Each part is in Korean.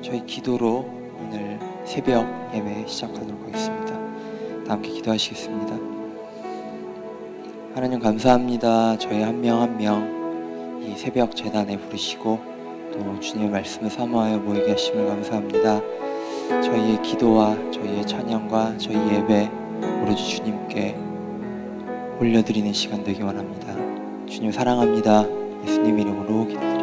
저희 기도로 오늘 새벽 예배 시작하도록 하겠습니다. 다 함께 기도하시겠습니다. 하나님 감사합니다. 저희 한 명 한 명 이 새벽 제단에 부르시고 또 주님의 말씀을 사모하여 모이게 하심을 감사합니다. 저희의 기도와 저희의 찬양과 저희 예배 오로지 주님께 올려드리는 시간 되기 원합니다. 주님 사랑합니다. 예수님 이름으로 기도드립니다.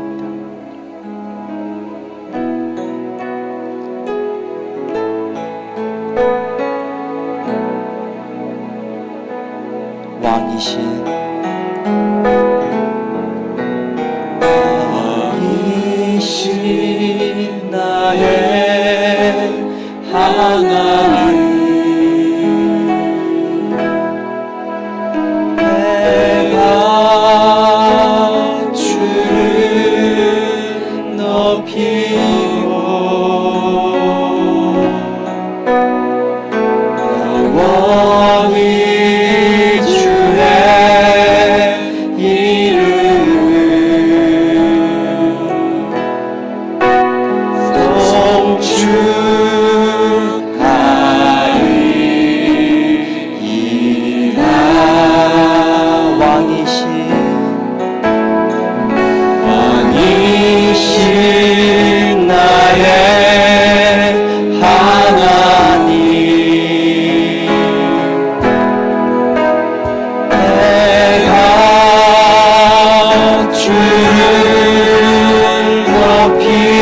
왕이신 나의 하나님, 내가 주를 높이고 영원히 주의 왕이신 나의 하나님, 내가 주를 높이고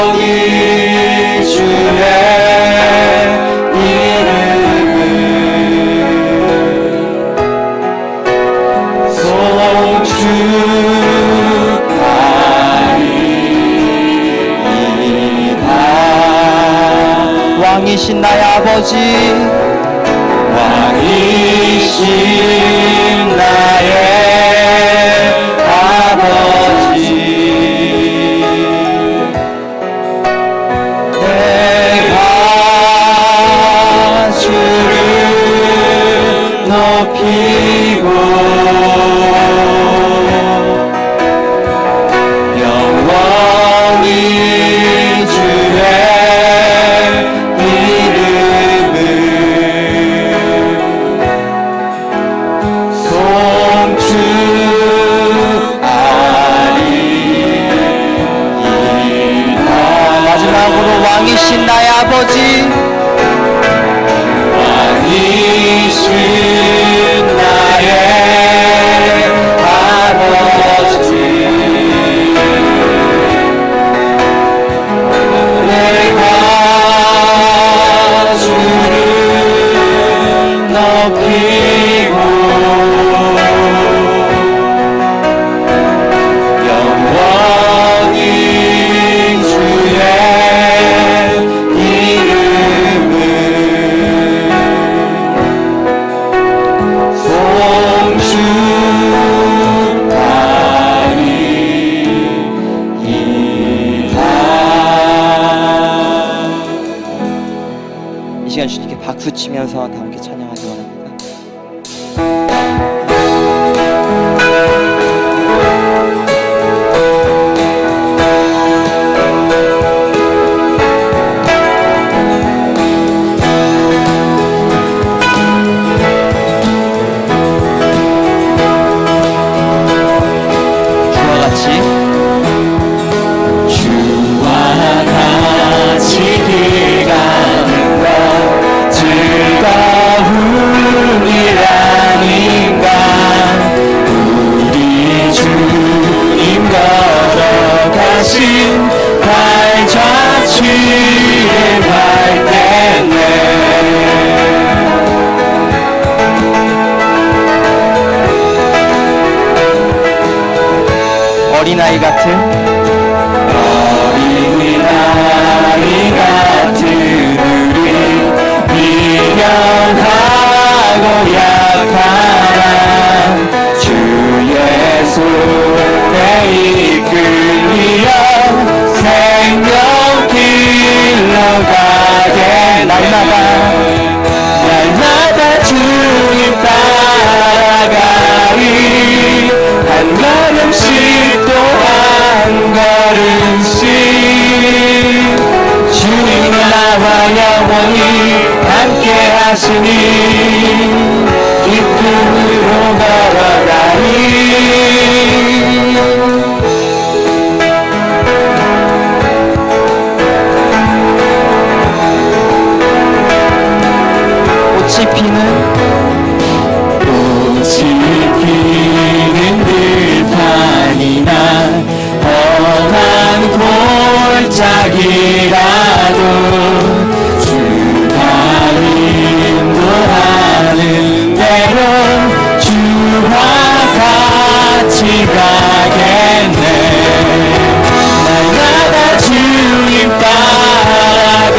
영원히 주의 왕이신 나의 아버지, 왕이신 나의 아버지, 내가 주를 높이고 영원히 주의 왕이신 나의 아버지, 왕이신 나의 아버지, 내가 주를 높이고 영원히 주의 이 시간 주님께 박수 치면서 다 함께 찬양하기 원합니다. 주와 같이 길가는 것 즐거움이라니까 우리 주님 걸어가신 발자취를 갈 때네 어린아이 같은 우리 미련하고 약하나 주의 손에 이끌리어 생명길로 가게 날마다 주님 따라가리 할 하시니 기쁨으로 걸어가니 꽃이 피는 들판이나 험한 골짜기라도 주가 인도하는 대로 주와 같이 가겠네. 날마다 주님 따라가리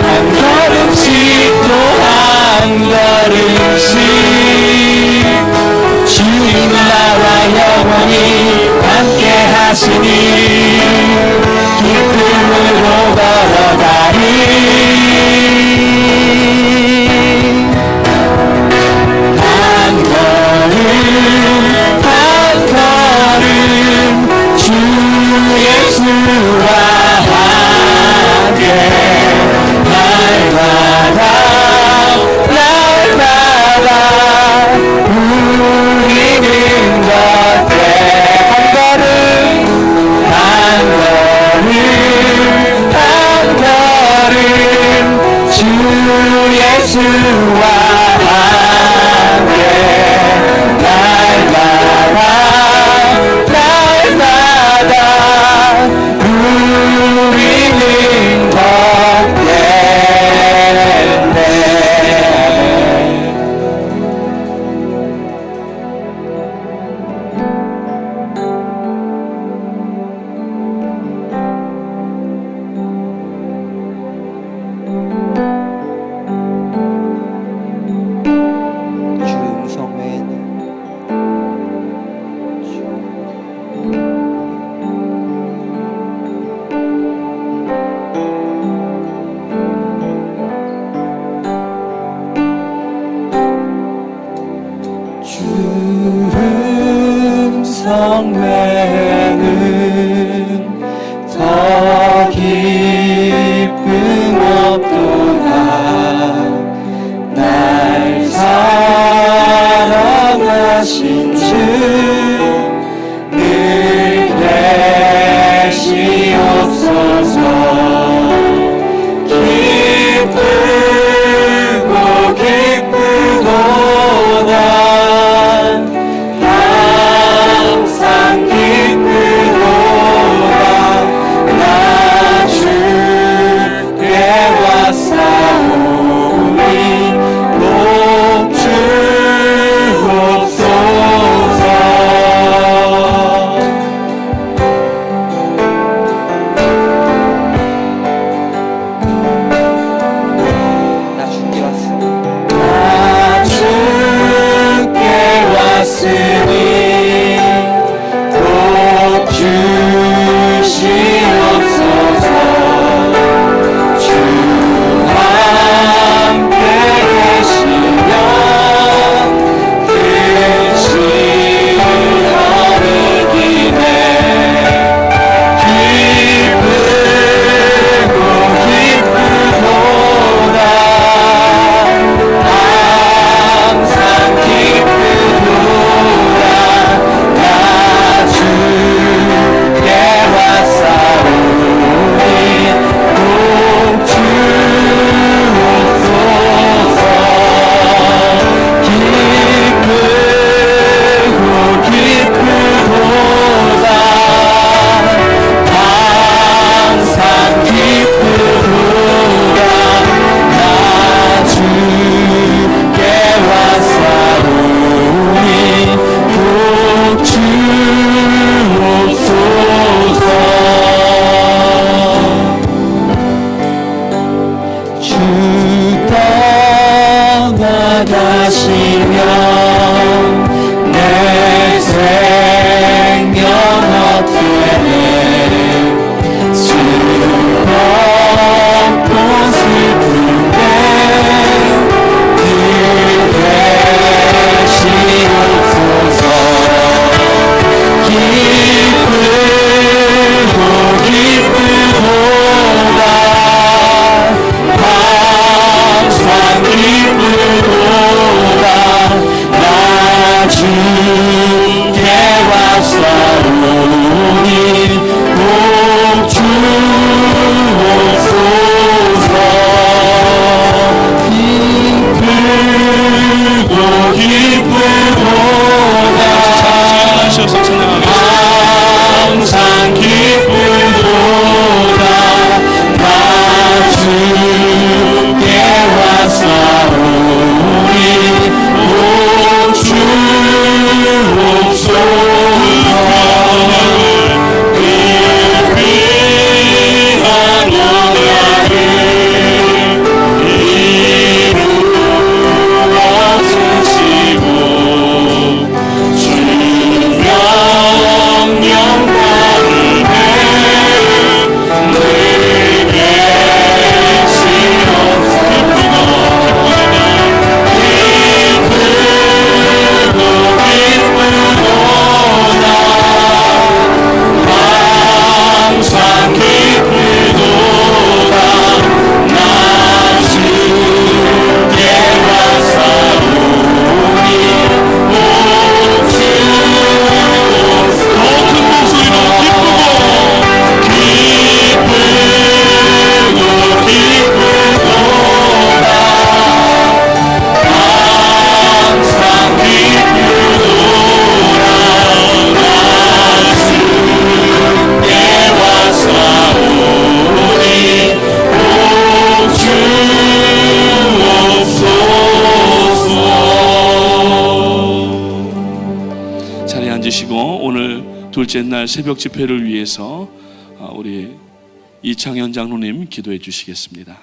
한 걸음씩 또 한 걸음씩 주님 나와 영원히 함께 하시니 기쁨으로 걸어가리 한 걸음 한 걸음 주 예수와 함께 날마다 우리는 걷되 한 걸음 한 걸음 주 예수와 함께 날마다 우리는 걷겠네. 주 음성 외에는 주 음성 외에는 더 기쁨 없도다. 날 사랑하신 주 늘 계시옵소서. 기쁘고 기쁘도다. 항상 기쁘도다. 나 주께 왔사오니 복 주옵소서. 주께 왔사오니 꼭 주옵소서. 기쁘고 기쁘도다 항상 기쁘도다 나 주께 왔사오니 꼭 주옵소서. 그 귀한 언약을 이루어 주시고 주 명령 따르네 늘 계시옵소서. 항상 기쁘도다 나 주께 왔사오니 꼭 주옵소서. 기쁘고 기쁘도다 항상 기쁘도다 나 주께 왔사오니 꼭 주옵소서. 자리에 앉으시고 오늘 둘째 날 새벽 집회를 위해서 우리 이창현 장로님 기도해 주시겠습니다.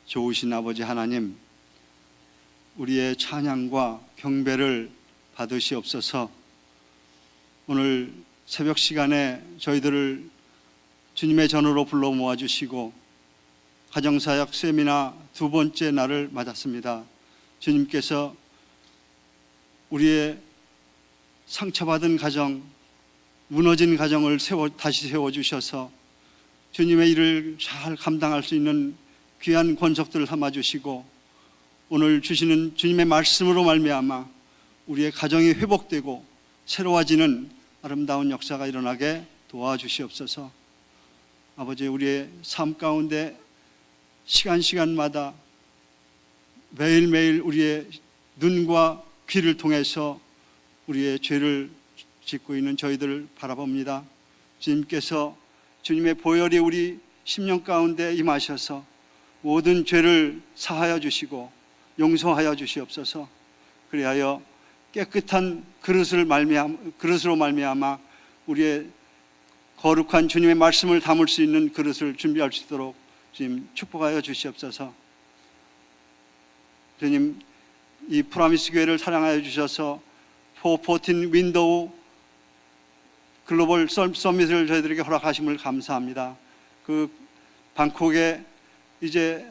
좋으신 아버지 하나님, 우리의 찬양과 경배를 받으시옵소서. 오늘 새벽 시간에 저희들을 주님의 전으로 불러 모아주시고 가정사역 세미나 두 번째 날을 맞았습니다. 주님께서 우리의 상처받은 가정, 무너진 가정을 다시 세워주셔서 주님의 일을 잘 감당할 수 있는 귀한 권속들을 삼아주시고 오늘 주시는 주님의 말씀으로 말미암아 우리의 가정이 회복되고 새로워지는 아름다운 역사가 일어나게 도와주시옵소서. 아버지, 우리의 삶 가운데 시간마다 매일매일 우리의 눈과 귀를 통해서 우리의 죄를 짓고 있는 저희들을 바라봅니다. 주님께서 주님의 보혈이 우리 심령 가운데 임하셔서 모든 죄를 사하여 주시고 용서하여 주시옵소서. 그리하여 깨끗한 그릇으로 말미암아 우리의 거룩한 주님의 말씀을 담을 수 있는 그릇을 준비할 수 있도록 주님 축복하여 주시옵소서. 주님, 이 프라미스 교회를 사랑하여 주셔서 414 윈도우 글로벌 서밋을 저희들에게 허락하심을 감사합니다. 그 방콕에 이제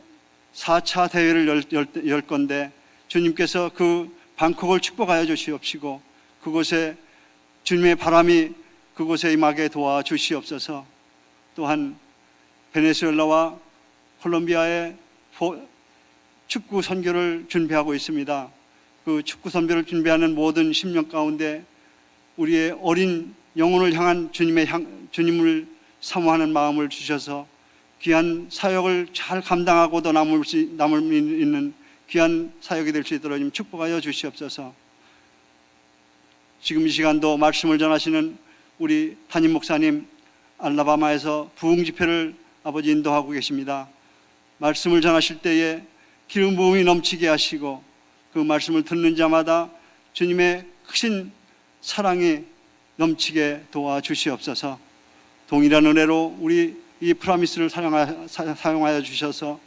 4차 대회를 열 건데 주님께서 그 방콕을 축복하여 주시옵시고 그곳에 주님의 바람이 그곳에 임하게 도와주시옵소서. 또한 베네수엘라와 콜롬비아의 축구 선교를 준비하고 있습니다. 그 축구 선교를 준비하는 모든 심령 가운데 우리의 어린 영혼을 향한 주님을 사모하는 마음을 주셔서 귀한 사역을 잘 감당하고도 남을 있는 귀한 사역이 될 수 있도록 축복하여 주시옵소서. 지금 이 시간도 말씀을 전하시는 우리 담임 목사님 알라바마에서 부흥 집회를 아버지 인도하고 계십니다. 말씀을 전하실 때에 기름 부음이 넘치게 하시고 그 말씀을 듣는 자마다 주님의 크신 사랑이 넘치게 도와주시옵소서. 동일한 은혜로 우리 이 프라미스를 사용하여 주셔서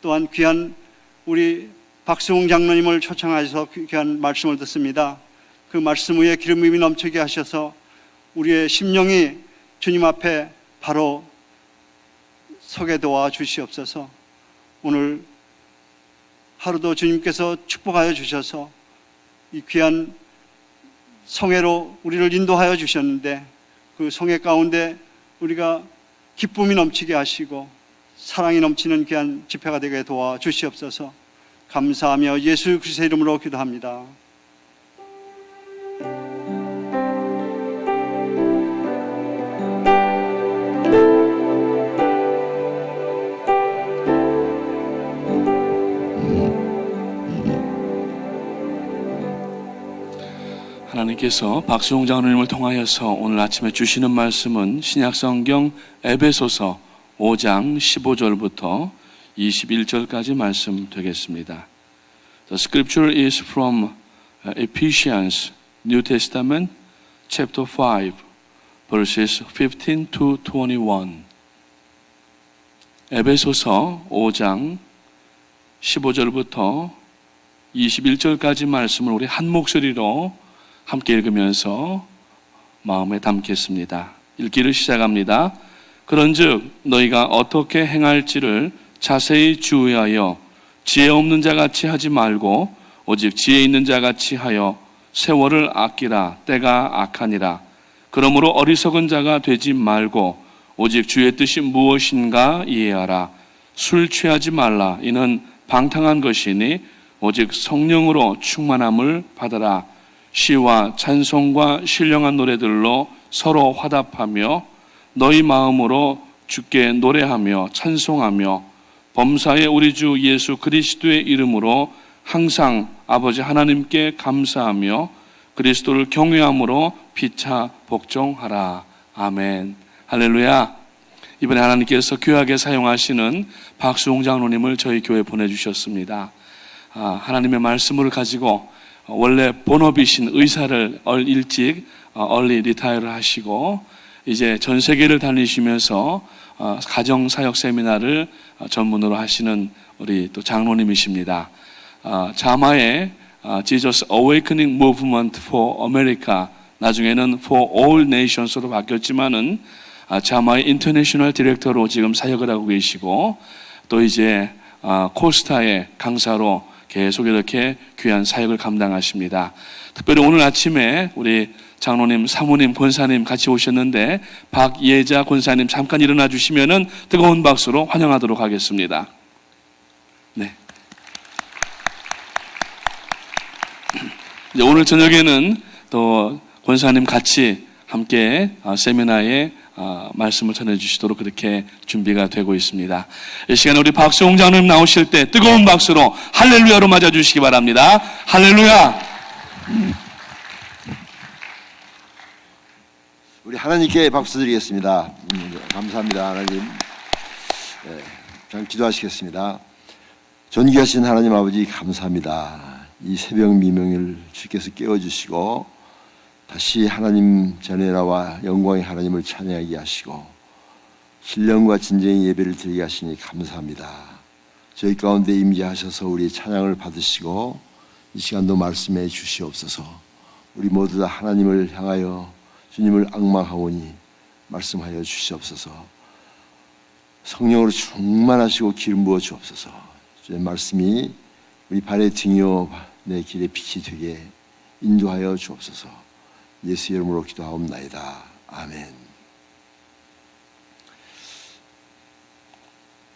또한 귀한 우리 박수홍 장로님을 초청하셔서 귀한 말씀을 듣습니다. 그 말씀 위에 기름 부음이 넘치게 하셔서 우리의 심령이 주님 앞에 바로 서게 도와주시옵소서. 오늘 하루도 주님께서 축복하여 주셔서 이 귀한 성회로 우리를 인도하여 주셨는데 그 성회 가운데 우리가 기쁨이 넘치게 하시고 사랑이 넘치는 귀한 집회가 되게 도와주시옵소서. 감사하며 예수 그리스도의 이름으로 기도합니다. 하나님께서 박수홍 장로님을 통하여서 오늘 아침에 주시는 말씀은 신약성경 에베소서 5장 15절부터 21절까지 말씀 되겠습니다. The scripture is from Ephesians, New Testament, chapter 5, verses 15 to 21. 에베소서 5장 15절부터 21절까지 말씀을 우리 한 목소리로 함께 읽으면서 마음에 담겠습니다. 읽기를 시작합니다. 그런즉 너희가 어떻게 행할지를 자세히 주의하여 지혜 없는 자같이 하지 말고 오직 지혜 있는 자같이 하여 세월을 아끼라. 때가 악하니라. 그러므로 어리석은 자가 되지 말고 오직 주의 뜻이 무엇인가 이해하라. 술 취하지 말라. 이는 방탕한 것이니 오직 성령으로 충만함을 받아라. 시와 찬송과 신령한 노래들로 서로 화답하며 너희 마음으로 주께 노래하며 찬송하며 범사의 우리 주 예수 그리스도의 이름으로 항상 아버지 하나님께 감사하며 그리스도를 경외함으로 피차 복종하라. 아멘. 할렐루야. 이번에 하나님께서 귀하게 사용하시는 박수홍 장로님을 저희 교회에 보내주셨습니다. 하나님의 말씀을 가지고 원래 본업이신 의사를 일찍 얼리 리타이어를 하시고 이제 전 세계를 다니시면서 가정사역 세미나를 전문으로 하시는 우리 또 장로님이십니다. 자마의 Jesus Awakening Movement for America, 나중에는 For All Nations로 바뀌었지만은 자마의 인터내셔널 디렉터로 지금 사역을 하고 계시고 또 이제 코스타의 강사로 계속 이렇게 귀한 사역을 감당하십니다. 특별히 오늘 아침에 우리 장로님, 사모님, 권사님 같이 오셨는데 박예자 권사님 잠깐 일어나 주시면은 뜨거운 박수로 환영하도록 하겠습니다. 네. 이제 오늘 저녁에는 또 권사님 같이 함께 세미나에 말씀을 전해주시도록 그렇게 준비가 되고 있습니다. 이 시간에 우리 박수홍 장로님 나오실 때 뜨거운 박수로 할렐루야로 맞아주시기 바랍니다. 할렐루야. 우리 하나님께 박수 드리겠습니다. 감사합니다, 하나님. 네, 참 기도하시겠습니다. 존귀하신 하나님 아버지 감사합니다. 이 새벽 미명을 주께서 깨워주시고 다시 하나님 전에나와 영광의 하나님을 찬양하게 하시고 신령과 진정의 예배를 드리게 하시니 감사합니다. 저희 가운데 임재하셔서 우리의 찬양을 받으시고 이 시간도 말씀해 주시옵소서. 우리 모두 다 하나님을 향하여 주님을 앙망하오니 말씀하여 주시옵소서. 성령으로 충만하시고 기름 부어 주옵소서. 주의 말씀이 우리 발의 등이요 내 길의 빛이 되게 인도하여 주옵소서. 예수 이름으로 기도하옵나이다. 아멘.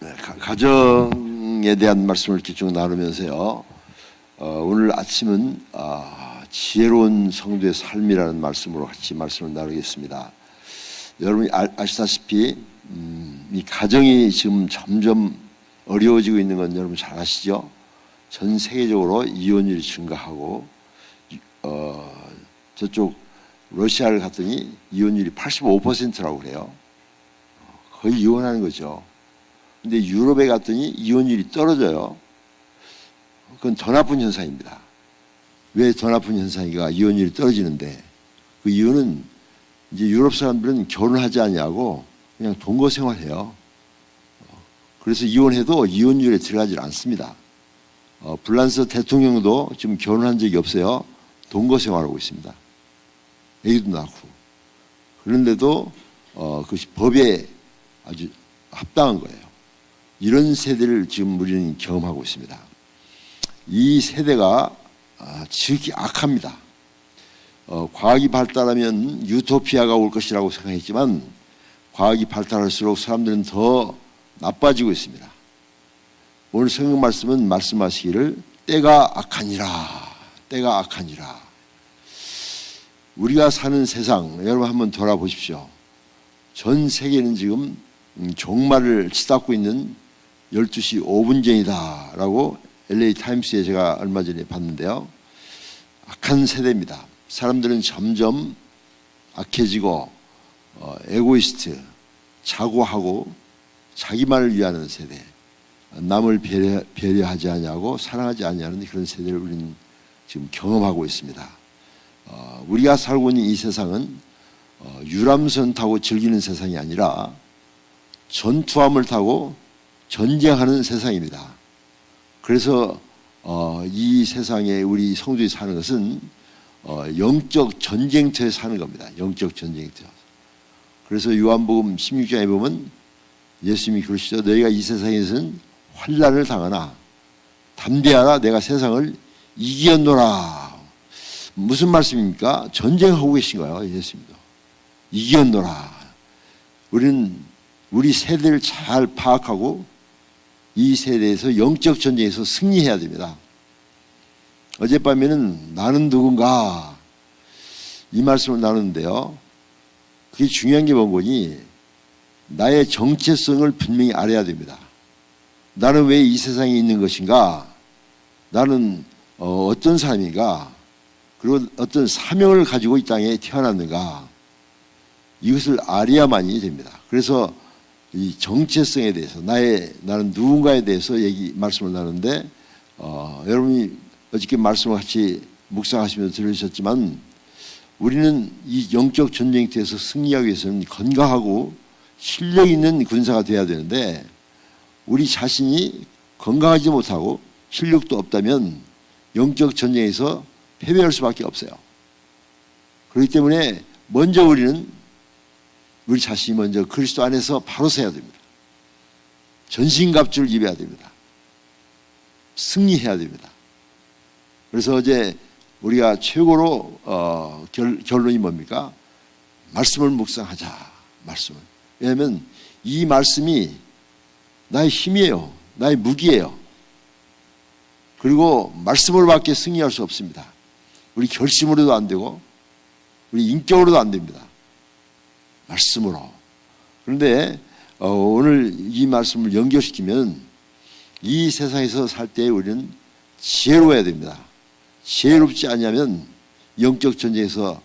네, 가정에 대한 말씀을 이렇게 쭉 나누면서요. 오늘 아침은 지혜로운 성도의 삶이라는 말씀으로 같이 말씀을 나누겠습니다. 여러분이 아시다시피 이 가정이 지금 점점 어려워지고 있는 건 여러분 잘 아시죠? 전 세계적으로 이혼율이 증가하고 저쪽 러시아를 갔더니 이혼율이 85%라고 그래요. 거의 이혼하는 거죠. 근데 유럽에 갔더니 이혼율이 떨어져요. 그건 더 나쁜 현상입니다. 왜 더 나쁜 현상이가 이혼율이 떨어지는데 그 이유는 이제 유럽 사람들은 결혼하지 않냐고 그냥 동거 생활해요. 그래서 이혼해도 이혼율에 들어가지 않습니다. 불란서 대통령도 지금 결혼한 적이 없어요. 동거 생활하고 있습니다. 애기도 낳고. 그런데도 그것이 법에 아주 합당한 거예요. 이런 세대를 지금 우리는 경험하고 있습니다. 이 세대가 지극히 악합니다. 과학이 발달하면 유토피아가 올 것이라고 생각했지만 과학이 발달할수록 사람들은 더 나빠지고 있습니다. 오늘 성경 말씀은 말씀하시기를 때가 악하니라. 때가 악하니라. 우리가 사는 세상 여러분 한번 돌아보십시오. 전 세계는 지금 종말을 치닫고 있는 12시 5분 전이다라고 LA 타임스에 제가 얼마 전에 봤는데요. 악한 세대입니다. 사람들은 점점 악해지고 에고이스트, 자고하고 자기만을 위하는 세대, 남을 배려하지 아니하고 사랑하지 아니하는 그런 세대를 우리는 지금 경험하고 있습니다. 우리가 살고 있는 이 세상은 유람선 타고 즐기는 세상이 아니라 전투함을 타고 전쟁하는 세상입니다. 그래서 이 세상에 우리 성도들이 사는 것은 영적 전쟁터에 사는 겁니다. 영적 전쟁터. 그래서 요한복음 16장에 보면 예수님이 그러시죠. 너희가 이 세상에서는 환난을 당하나 담대하라 내가 세상을 이겼노라. 무슨 말씀입니까? 전쟁하고 계신 거예요. 예수님도. 이겼노라. 우리는 우리 세대를 잘 파악하고 이 세대에서 영적 전쟁에서 승리해야 됩니다. 어젯밤에는 나는 누군가 이 말씀을 나누는데요. 그게 중요한 게 뭔거니 나의 정체성을 분명히 알아야 됩니다. 나는 왜 이 세상에 있는 것인가? 나는 어떤 사람인가? 그리고 어떤 사명을 가지고 이 땅에 태어났는가? 이것을 알아야만이 됩니다. 그래서 이 정체성에 대해서 나는 누군가에 대해서 말씀을 나누는데 여러분이 어저께 말씀을 같이 묵상하시면서 들으셨지만 우리는 이 영적 전쟁터에서 승리하기 위해서는 건강하고 실력 있는 군사가 되어야 되는데 우리 자신이 건강하지 못하고 실력도 없다면 영적 전쟁에서 패배할 수밖에 없어요. 그렇기 때문에 먼저 우리 자신이 먼저 그리스도 안에서 바로 서야 됩니다. 전신갑주를 입어야 됩니다. 승리해야 됩니다. 그래서 어제 우리가 최고로 결론이 뭡니까? 말씀을 묵상하자. 말씀을. 왜냐하면 이 말씀이 나의 힘이에요. 나의 무기예요. 그리고 말씀으로 밖에 승리할 수 없습니다. 우리 결심으로도 안 되고 우리 인격으로도 안 됩니다. 말씀으로. 그런데 오늘 이 말씀을 연결시키면 이 세상에서 살 때 우리는 지혜로워야 됩니다. 지혜롭지 않으면 영적 전쟁에서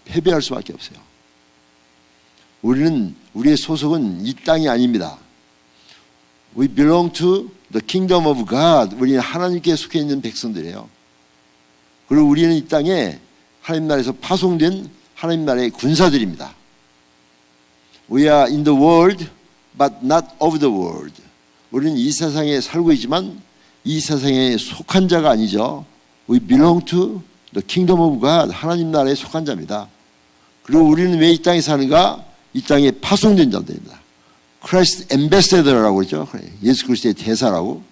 패배할 수밖에 없어요. 우리의 소속은 이 땅이 아닙니다. We belong to the kingdom of God. 우리는 하나님께 속해 있는 백성들이에요. 그리고 우리는 이 땅에 하나님 나라에서 파송된 하나님 나라의 군사들입니다. We are in the world but not of the world. 우리는 이 세상에 살고 있지만 이 세상에 속한 자가 아니죠. We belong to the kingdom of God. 하나님 나라에 속한 자입니다. 그리고 우리는 왜 이 땅에 사는가? 이 땅에 파송된 자들입니다. Christ Ambassador라고 그러죠. 예수 그리스도의 대사라고.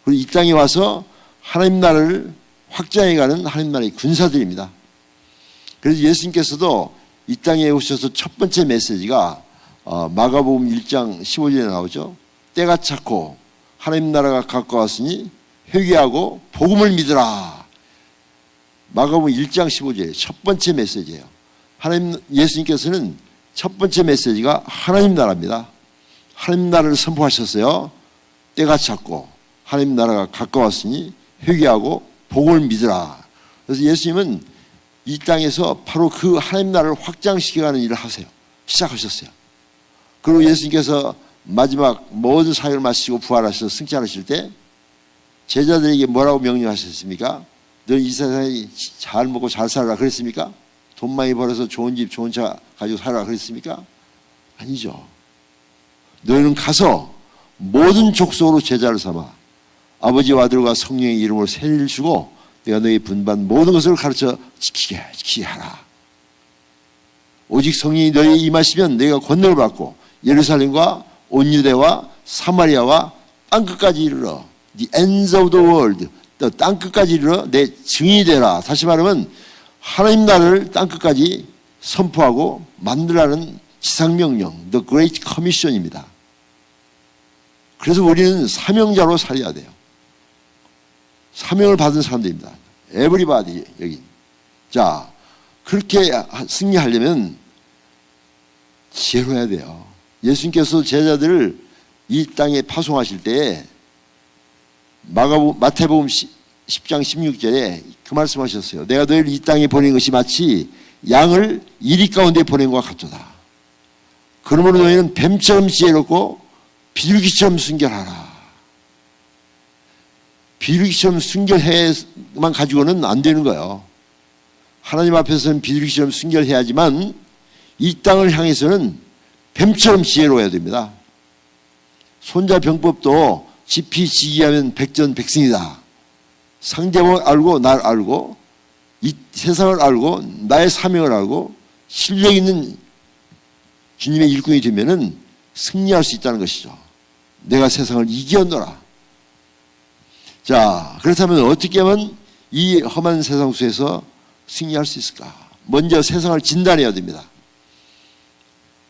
그리고 이 땅에 와서 하나님 나라를 확장해가는 하나님 나라의 군사들입니다. 그래서 예수님께서도 이 땅에 오셔서 첫 번째 메시지가 마가복음 1장 15절에 나오죠. 때가 찼고 하나님 나라가 가까웠으니 회개하고 복음을 믿으라. 마가복음 1장 15절 첫 번째 메시지예요. 예수님께서는 첫 번째 메시지가 하나님 나라입니다. 하나님 나라를 선포하셨어요. 때가 찼고 하나님 나라가 가까웠으니 회개하고 복음을 믿으라. 그래서 예수님은 이 땅에서 바로 그 하나님 나라를 확장시켜가는 일을 시작하셨어요. 그리고 예수님께서 마지막 모든 사역을 마치고 부활하셔서 승천하실 때 제자들에게 뭐라고 명령하셨습니까? 너는 이 세상에 잘 먹고 잘 살아라 그랬습니까? 돈 많이 벌어서 좋은 집 좋은 차 가지고 살아라 그랬습니까? 아니죠. 너희는 가서 모든 족속으로 제자를 삼아 아버지와 아들과 성령의 이름으로 세례를 주고 내가 너희 분반 모든 것을 가르쳐 지키게 하라. 오직 성령이 너희에 임하시면 너희가 권능을 받고 예루살렘과 온 유대와 사마리아와 땅끝까지 이르러 the ends of the world 땅끝까지 이르러 내 증인이 되라. 다시 말하면 하나님 나라를 땅끝까지 선포하고 만들라는 지상명령, The Great Commission입니다. 그래서 우리는 사명자로 살아야 돼요. 사명을 받은 사람들입니다. Everybody 여기. 자, 그렇게 승리하려면 지혜로워야 돼요. 예수님께서 제자들을 이 땅에 파송하실 때 마태복음 10장 16절에 그 말씀하셨어요. 내가 너희를 이 땅에 보낸 것이 마치 양을 이리 가운데 보낸 것과 같도다. 그러므로 너희는 뱀처럼 지혜롭고 비둘기처럼 순결하라. 비둘기처럼 순결해만 가지고는 안 되는 거예요. 하나님 앞에서는 비둘기처럼 순결해야지만 이 땅을 향해서는 뱀처럼 지혜로워야 됩니다. 손자병법도 지피지기하면 백전백승이다. 상대방을 알고 날 알고 이 세상을 알고 나의 사명을 알고 실력 있는 주님의 일꾼이 되면은 승리할 수 있다는 것이죠. 내가 세상을 이기었노라. 자, 그렇다면 어떻게 하면 이 험한 세상 속에서 승리할 수 있을까? 먼저 세상을 진단해야 됩니다.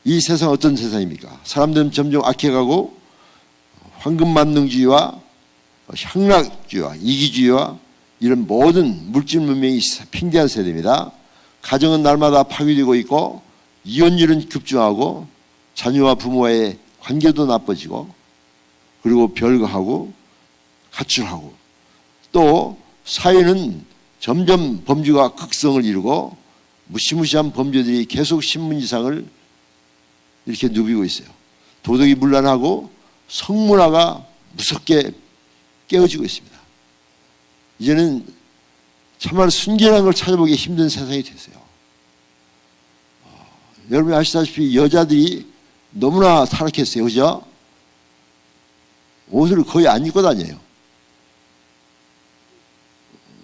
이 세상은 어떤 세상입니까? 사람들은 점점 악해가고 황금만능주의와 향락주의와 이기주의와 이런 모든 물질 문명이 팽배한 세대입니다. 가정은 날마다 파괴되고 있고 이혼율은 급증하고 자녀와 부모와의 관계도 나빠지고 그리고 별거하고 가출하고 또 사회는 점점 범죄가 극성을 이루고 무시무시한 범죄들이 계속 신문지상을 이렇게 누비고 있어요. 도덕이 문란하고 성문화가 무섭게 깨어지고 있습니다. 이제는 참말로 순결한 걸 찾아보기 힘든 세상이 됐어요. 여러분이 아시다시피 여자들이 너무나 타락했어요. 그죠? 옷을 거의 안 입고 다녀요.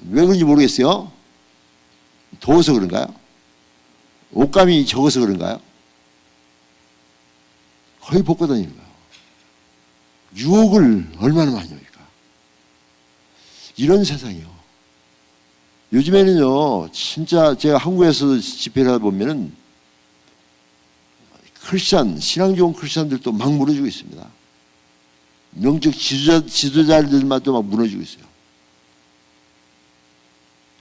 왜 그런지 모르겠어요. 더워서 그런가요? 옷감이 적어서 그런가요? 거의 벗고 다니는 거예요. 유혹을 얼마나 많이 합니까? 이런 세상이요. 요즘에는요, 진짜 제가 한국에서 집회를 하다 보면은 크리스찬, 신앙 좋은 크리스찬들도 막 무너지고 있습니다. 명적 지도자들만도 막 무너지고 있어요.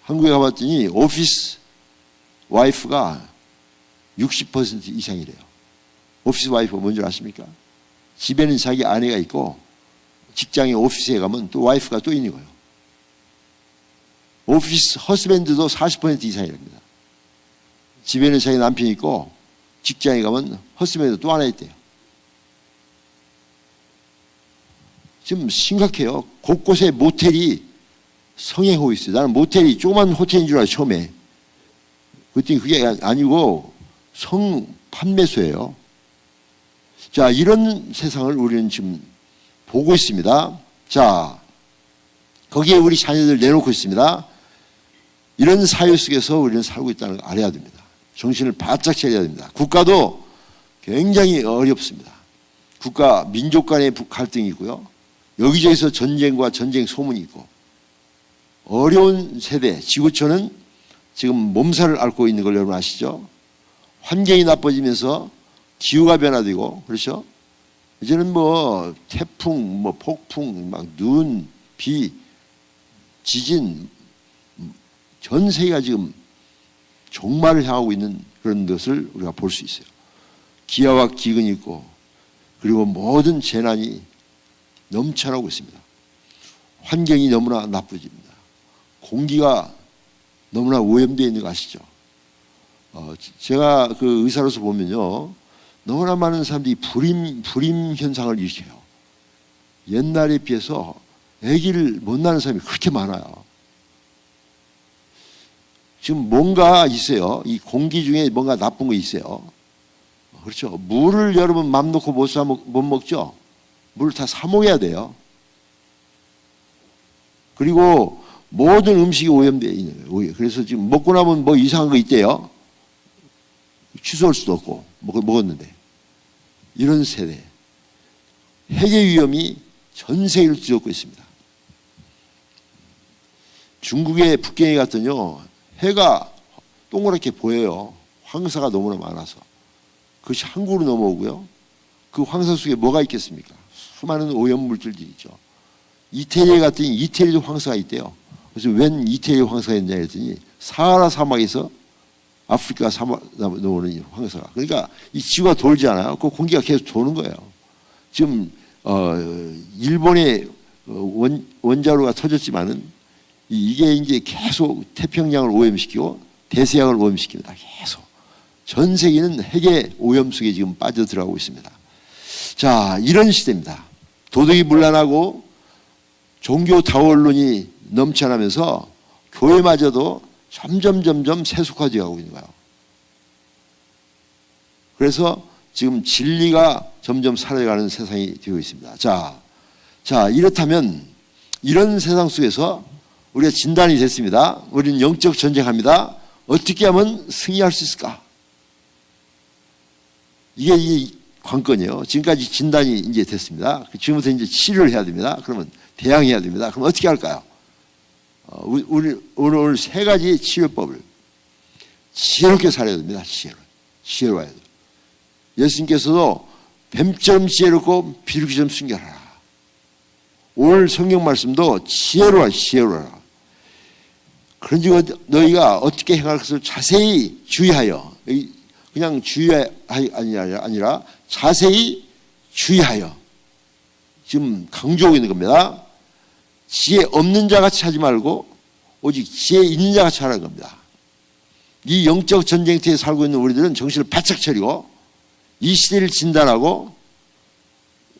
한국에 가봤더니 오피스 와이프가 60% 이상이래요. 오피스 와이프가 뭔지 아십니까? 집에는 자기 아내가 있고 직장에 오피스에 가면 또 와이프가 또 있는 거예요. 오피스 허스밴드도 40% 이상이랍니다. 집에는 자기 남편이 있고 직장에 가면 허스밴드 또 하나 있대요. 지금 심각해요. 곳곳에 모텔이 성행하고 있어요. 나는 모텔이 조그만 호텔인 줄 알아요, 처음에. 그랬더니 그게 아니고 성 판매소예요. 자, 이런 세상을 우리는 지금 보고 있습니다. 자, 거기에 우리 자녀들 내놓고 있습니다. 이런 사회 속에서 우리는 살고 있다는 걸 알아야 됩니다. 정신을 바짝 차려야 됩니다. 국가도 굉장히 어렵습니다. 국가, 민족 간의 갈등이 있고요. 여기저기서 전쟁과 전쟁 소문이 있고 어려운 세대, 지구촌은 지금 몸살을 앓고 있는 걸 여러분 아시죠? 환경이 나빠지면서 기후가 변화되고, 그렇죠? 이제는 뭐 태풍, 뭐 폭풍, 막 눈, 비, 지진, 전 세계가 지금 종말을 향하고 있는 그런 것을 우리가 볼 수 있어요. 기아와 기근이 있고, 그리고 모든 재난이 넘쳐나고 있습니다. 환경이 너무나 나빠집니다. 공기가 너무나 오염되어 있는 거 아시죠? 제가 그 의사로서 보면요, 너무나 많은 사람들이 불임 현상을 일으켜요. 옛날에 비해서 아기를 못 낳는 사람이 그렇게 많아요. 지금 뭔가 있어요. 이 공기 중에 뭔가 나쁜 거 있어요. 그렇죠. 물을 여러분 맘 놓고 못 먹죠. 물을 다 사 먹어야 돼요. 그리고 모든 음식이 오염되어 있는 거예요. 그래서 지금 먹고 나면 뭐 이상한 거 있대요. 취소할 수도 없고 먹었는데. 이런 세대. 핵의 위험이 전 세계를 뒤덮고 있습니다. 중국의 북경에 갔더니요, 해가 동그랗게 보여요. 황사가 너무나 많아서. 그것이 한국으로 넘어오고요. 그 황사 속에 뭐가 있겠습니까? 수많은 오염물질들이 있죠. 이태리에 갔더니 이태리도 황사가 있대요. 그래서 웬 이태리 황사가 있냐 했더니 사하라 사막에서 아프리카 사막 넘어오는 황사가. 그러니까 이 지구가 돌지 않아요. 그 공기가 계속 도는 거예요. 지금 일본의 원자로가 터졌지만은 이게 이제 계속 태평양을 오염시키고 대서양을 오염시킵니다. 계속. 전 세계는 핵의 오염 속에 지금 빠져들어가고 있습니다. 자, 이런 시대입니다. 도덕이 문란하고 종교 다원론이 넘쳐나면서 교회마저도 점점 세속화되어 가고 있는 거예요. 그래서 지금 진리가 점점 사라져가는 세상이 되고 있습니다. 자, 이렇다면 이런 세상 속에서 우리가 진단이 됐습니다. 우리는 영적 전쟁합니다. 어떻게 하면 승리할 수 있을까? 이게 이 관건이에요. 지금까지 진단이 이제 됐습니다. 지금부터 이제 치료를 해야 됩니다. 그러면 대항해야 됩니다. 그럼 어떻게 할까요? 우리 오늘 세 가지 치료법을 지혜롭게 살아야 됩니다. 지혜로워야 돼요. 예수님께서도 뱀처럼 지혜롭고 비둘기처럼 순결하라. 오늘 성경 말씀도 지혜로워라. 그런즉 너희가 어떻게 행할 것을 자세히 주의하여, 그냥 아니라 자세히 주의하여 지금 강조하고 있는 겁니다. 지혜 없는 자 같이 하지 말고 오직 지혜 있는 자 같이 하라는 겁니다. 이 영적 전쟁터에 살고 있는 우리들은 정신을 바짝 차리고 이 시대를 진단하고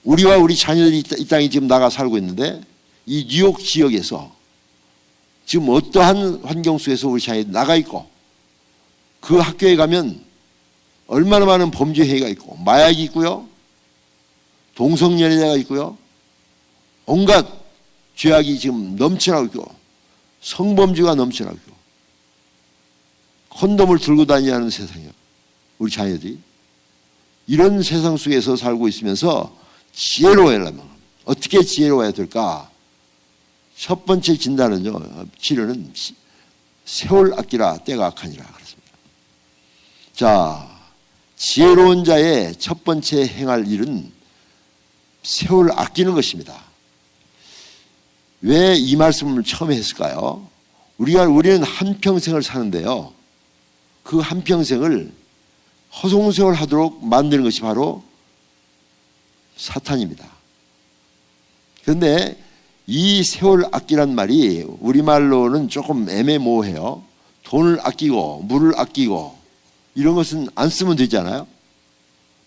우리와 우리 자녀들이 이 땅에 지금 나가 살고 있는데 이 뉴욕 지역에서 지금 어떠한 환경 속에서 우리 자녀들이 나가 있고 그 학교에 가면 얼마나 많은 범죄 행위가 있고 마약이 있고요. 동성연애자가 있고요. 온갖 죄악이 지금 넘쳐나고 있고 성범죄가 넘쳐나고 있고 콘돔을 들고 다니는 야 세상이에요. 우리 자녀들이. 이런 세상 속에서 살고 있으면서 지혜로워야 하려면 어떻게 지혜로워야 될까? 첫 번째 진단은요. 치료는 세월 아끼라 때가 악하니라 그렇습니다. 자, 지혜로운 자의 첫 번째 행할 일은 세월 아끼는 것입니다. 왜 이 말씀을 처음에 했을까요? 우리는 한평생을 사는데요. 그 한평생을 허송세월 하도록 만드는 것이 바로 사탄입니다. 그런데 이 세월 아끼란 말이 우리말로는 조금 애매모호해요. 돈을 아끼고 물을 아끼고 이런 것은 안 쓰면 되잖아요.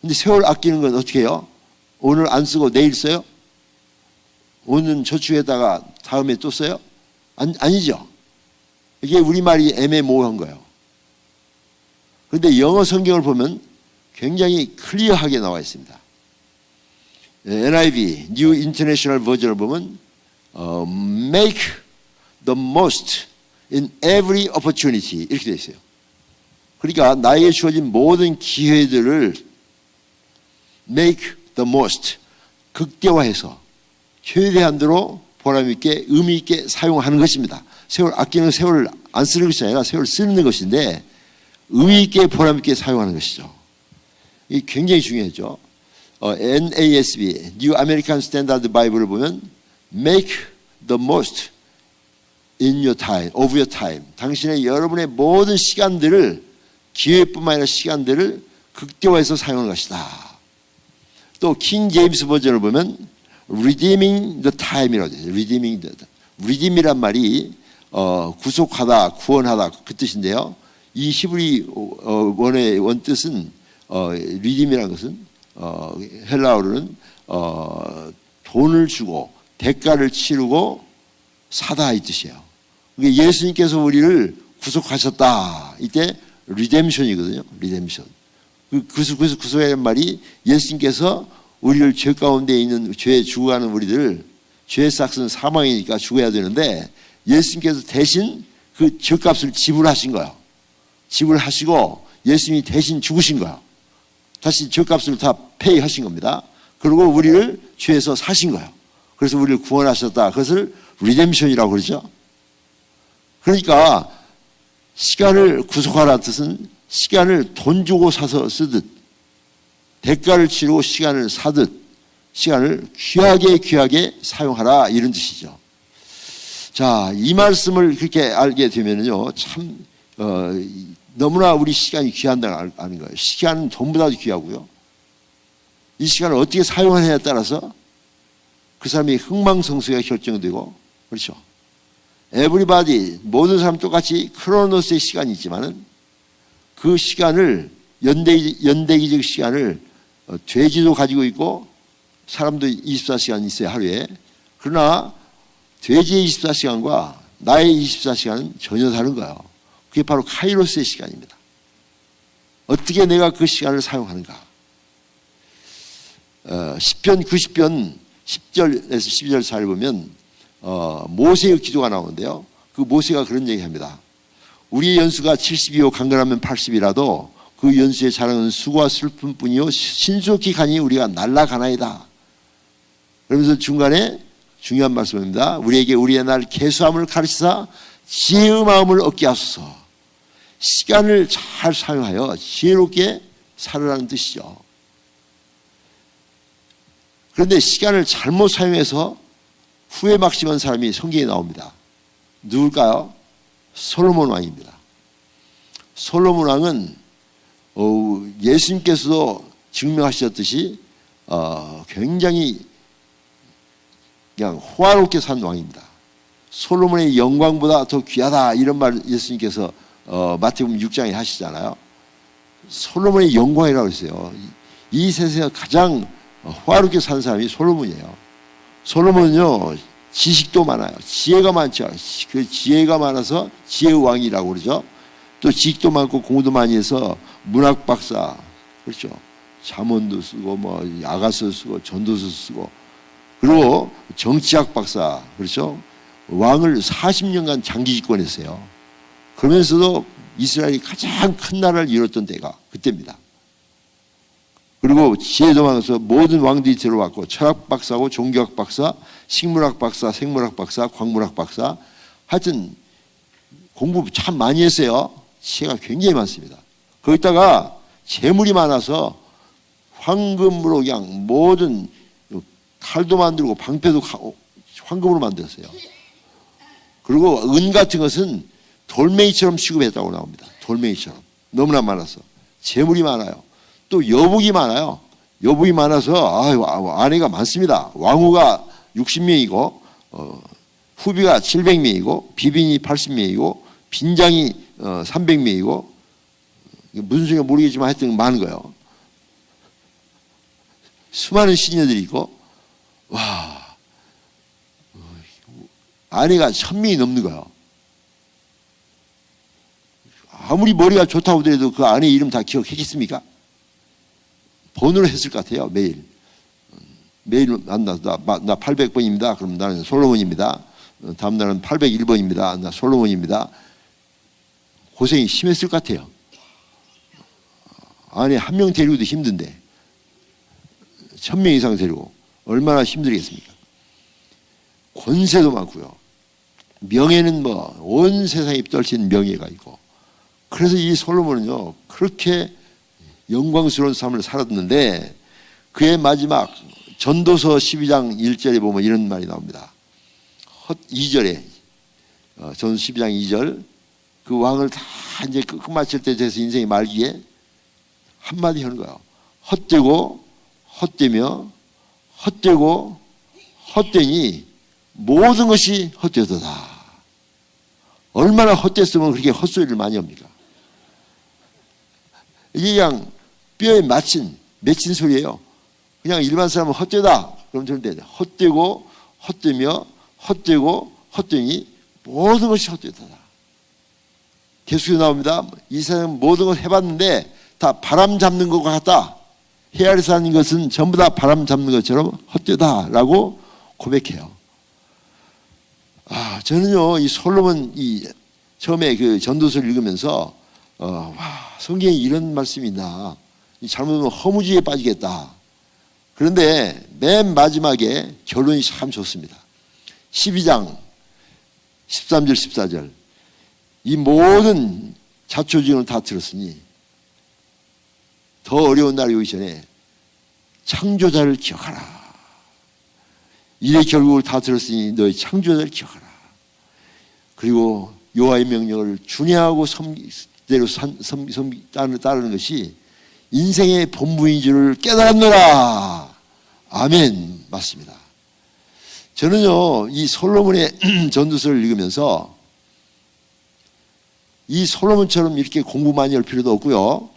근데 세월 아끼는 건 어떻게 해요? 오늘 안 쓰고 내일 써요? 오늘은 저축에다가 다음에 또 써요? 아니죠. 이게 우리말이 애매모호한 거예요. 그런데 영어 성경을 보면 굉장히 클리어하게 나와 있습니다. NIV, New International Version을 보면 make the most in every opportunity 이렇게 되어 있어요. 그러니까 나에게 주어진 모든 기회들을 make the most 극대화해서 최대한도로 보람있게 의미있게 사용하는 것입니다. 세월 아끼는 세월을 안 쓰는 것이 아니라 세월을 쓰는 것인데 의미있게 보람있게 사용하는 것이죠. 이게 굉장히 중요하죠. NASB, New American Standard Bible을 보면 make the most in your time, of your time. 당신의 여러분의 모든 시간들을 기회뿐만 아니라 시간들을 극대화해서 사용하는 것이다. 또 킹 제임스 버전을 보면 redeeming the time이라고 되죠. redeem이란 말이 구속하다, 구원하다 그 뜻인데요. 이 히브리 원의 원뜻은 redeem이라는 것은 헬라어로는 돈을 주고 대가를 치르고 사다 이 뜻이에요. 그러니까 예수님께서 우리를 구속하셨다. 이때 리뎀션이거든요. 리뎀션. 그래서 구속이라는 말이 예수님께서 우리를 죄 가운데 있는 죄에 죽어가는 우리들 죄의 삭은 사망이니까 죽어야 되는데 예수님께서 대신 그 죄값을 지불하신 거예요. 지불하시고 예수님이 대신 죽으신 거예요. 다시 죄값을 다 페이하신 겁니다. 그리고 우리를 죄에서 사신 거예요. 그래서 우리를 구원하셨다. 그것을 리뎀션이라고 그러죠. 그러니까 시간을 구속하라는 뜻은 시간을 돈 주고 사서 쓰듯 대가를 치르고 시간을 사듯 시간을 귀하게 사용하라, 이런 뜻이죠. 자, 이 말씀을 그렇게 알게 되면요, 참 너무나 우리 시간이 귀한다는 걸 아는 거예요. 시간은 전부 다 귀하고요. 이 시간을 어떻게 사용하느냐에 따라서 그 사람의 흥망성쇠가 결정되고, 그렇죠. 에브리바디, 모든 사람 똑같이 크로노스의 시간이 있지만은 그 시간을 연대기적 시간을 돼지도 가지고 있고 사람도 24시간 있어요, 하루에. 그러나 돼지의 24시간과 나의 24시간은 전혀 다른 거예요. 그게 바로 카이로스의 시간입니다. 어떻게 내가 그 시간을 사용하는가. 시편 90편 10절에서 12절 잘 보면 모세의 기도가 나오는데요. 그 모세가 그런 얘기합니다. 우리의 연수가 70이요 강건하면 80이라도 그 연수의 자랑은 수고와 슬픔뿐이요 신속히 가니 우리가 날아가나이다. 그러면서 중간에 중요한 말씀입니다. 우리에게 우리의 날 계수함을 가르치사 지혜의 마음을 얻게 하소서. 시간을 잘 사용하여 지혜롭게 살으라는 뜻이죠. 그런데 시간을 잘못 사용해서 후회 막심한 사람이 성경에 나옵니다. 누굴까요? 솔로몬 왕입니다. 솔로몬 왕은 예수님께서도 증명하셨듯이 굉장히 그냥 호화롭게 산 왕입니다. 솔로몬의 영광보다 더 귀하다, 이런 말 예수님께서 마태복음 6장에 하시잖아요. 솔로몬의 영광이라고 했어요. 이 세상에 가장 호화롭게 산 사람이 솔로몬이에요. 솔로몬은요, 지식도 많아요. 지혜가 많죠. 그 지혜가 많아서 지혜의 왕이라고 그러죠. 또 지식도 많고 공부도 많이 해서 문학 박사, 그렇죠. 잠언도 쓰고 아가서 쓰고 전도서 쓰고, 그리고 정치학 박사, 그렇죠. 왕을 40년간 장기 집권했어요. 그러면서도 이스라엘이 가장 큰 나라를 이뤘던 때가 그때입니다. 그리고 지혜도 많아서 모든 왕들이 들어왔고, 철학 박사고 종교학 박사, 식물학 박사, 생물학 박사, 광물학 박사, 하여튼 공부 참 많이 했어요. 지혜가 굉장히 많습니다. 거기다가 재물이 많아서 황금으로 그냥 모든 칼도 만들고 방패도 황금으로 만들었어요. 그리고 은 같은 것은 돌멩이처럼 취급했다고 나옵니다. 돌멩이처럼. 너무나 많아서. 재물이 많아요. 또 여복이 많아요. 여복이 많아서 아내가 많습니다. 왕후가 60명이고 후비가 700명이고 비빈이 80명이고 빈장이 300명이고 무슨 소리가 모르겠지만 하여튼 많은 거예요. 수많은 시녀들이 있고, 와, 아내가 1000명이 넘는 거예요. 아무리 머리가 좋다고 하더라도 그 아내 이름 다 기억했겠습니까? 번호를 했을 것 같아요. 매일 만나서 나 800번입니다. 그럼 나는 솔로몬입니다. 다음 날은 801번입니다. 나 솔로몬입니다. 고생이 심했을 것 같아요. 아내 한 명 데리고도 힘든데 1000명 이상 데리고 얼마나 힘들겠습니까? 권세도 많고요. 명예는 온 세상에 떨친 명예가 있고, 그래서 이 솔로몬은요 그렇게 영광스러운 삶을 살았는데, 그의 마지막 전도서 12장 1절에 보면 이런 말이 나옵니다. 2절에 전도서 12장 2절, 그 왕을 다 이제 끝마칠 때 돼서 인생의 말기에 한마디 하는 거예요. 헛되고 헛되며 헛되고 헛되니 모든 것이 헛되도다. 얼마나 헛됐으면 그렇게 헛소리를 많이 합니까? 이게 그냥 뼈에 맺힌 소리예요. 그냥 일반 사람은 헛되다 그럼 되는데, 헛되고 헛되며 헛되고 헛되니 모든 것이 헛되도다. 계속해서 나옵니다. 이 세상 모든 걸 해봤는데 다 바람 잡는 것 같다. 헤아려서 하는 것은 전부 다 바람 잡는 것처럼 헛되다라고 고백해요. 저는요 이 솔로몬 처음에 그 전도서를 읽으면서 성경에 이런 말씀이 있나, 잘못하면 허무주의에 빠지겠다. 그런데 맨 마지막에 결론이 참 좋습니다. 12장 13절 14절, 이 모든 자초지종을 다 들었으니 더 어려운 날이 오기 전에 창조자를 기억하라. 일의 결국을 다 들었으니 너의 창조자를 기억하라. 그리고 여호와의 명령을 준행하고 섬기대로 따르는 것이 인생의 본분인 줄을 깨달았노라. 아멘. 맞습니다. 저는요, 이 솔로몬의 전도서를 읽으면서 이 솔로몬처럼 이렇게 공부 많이 할 필요도 없고요.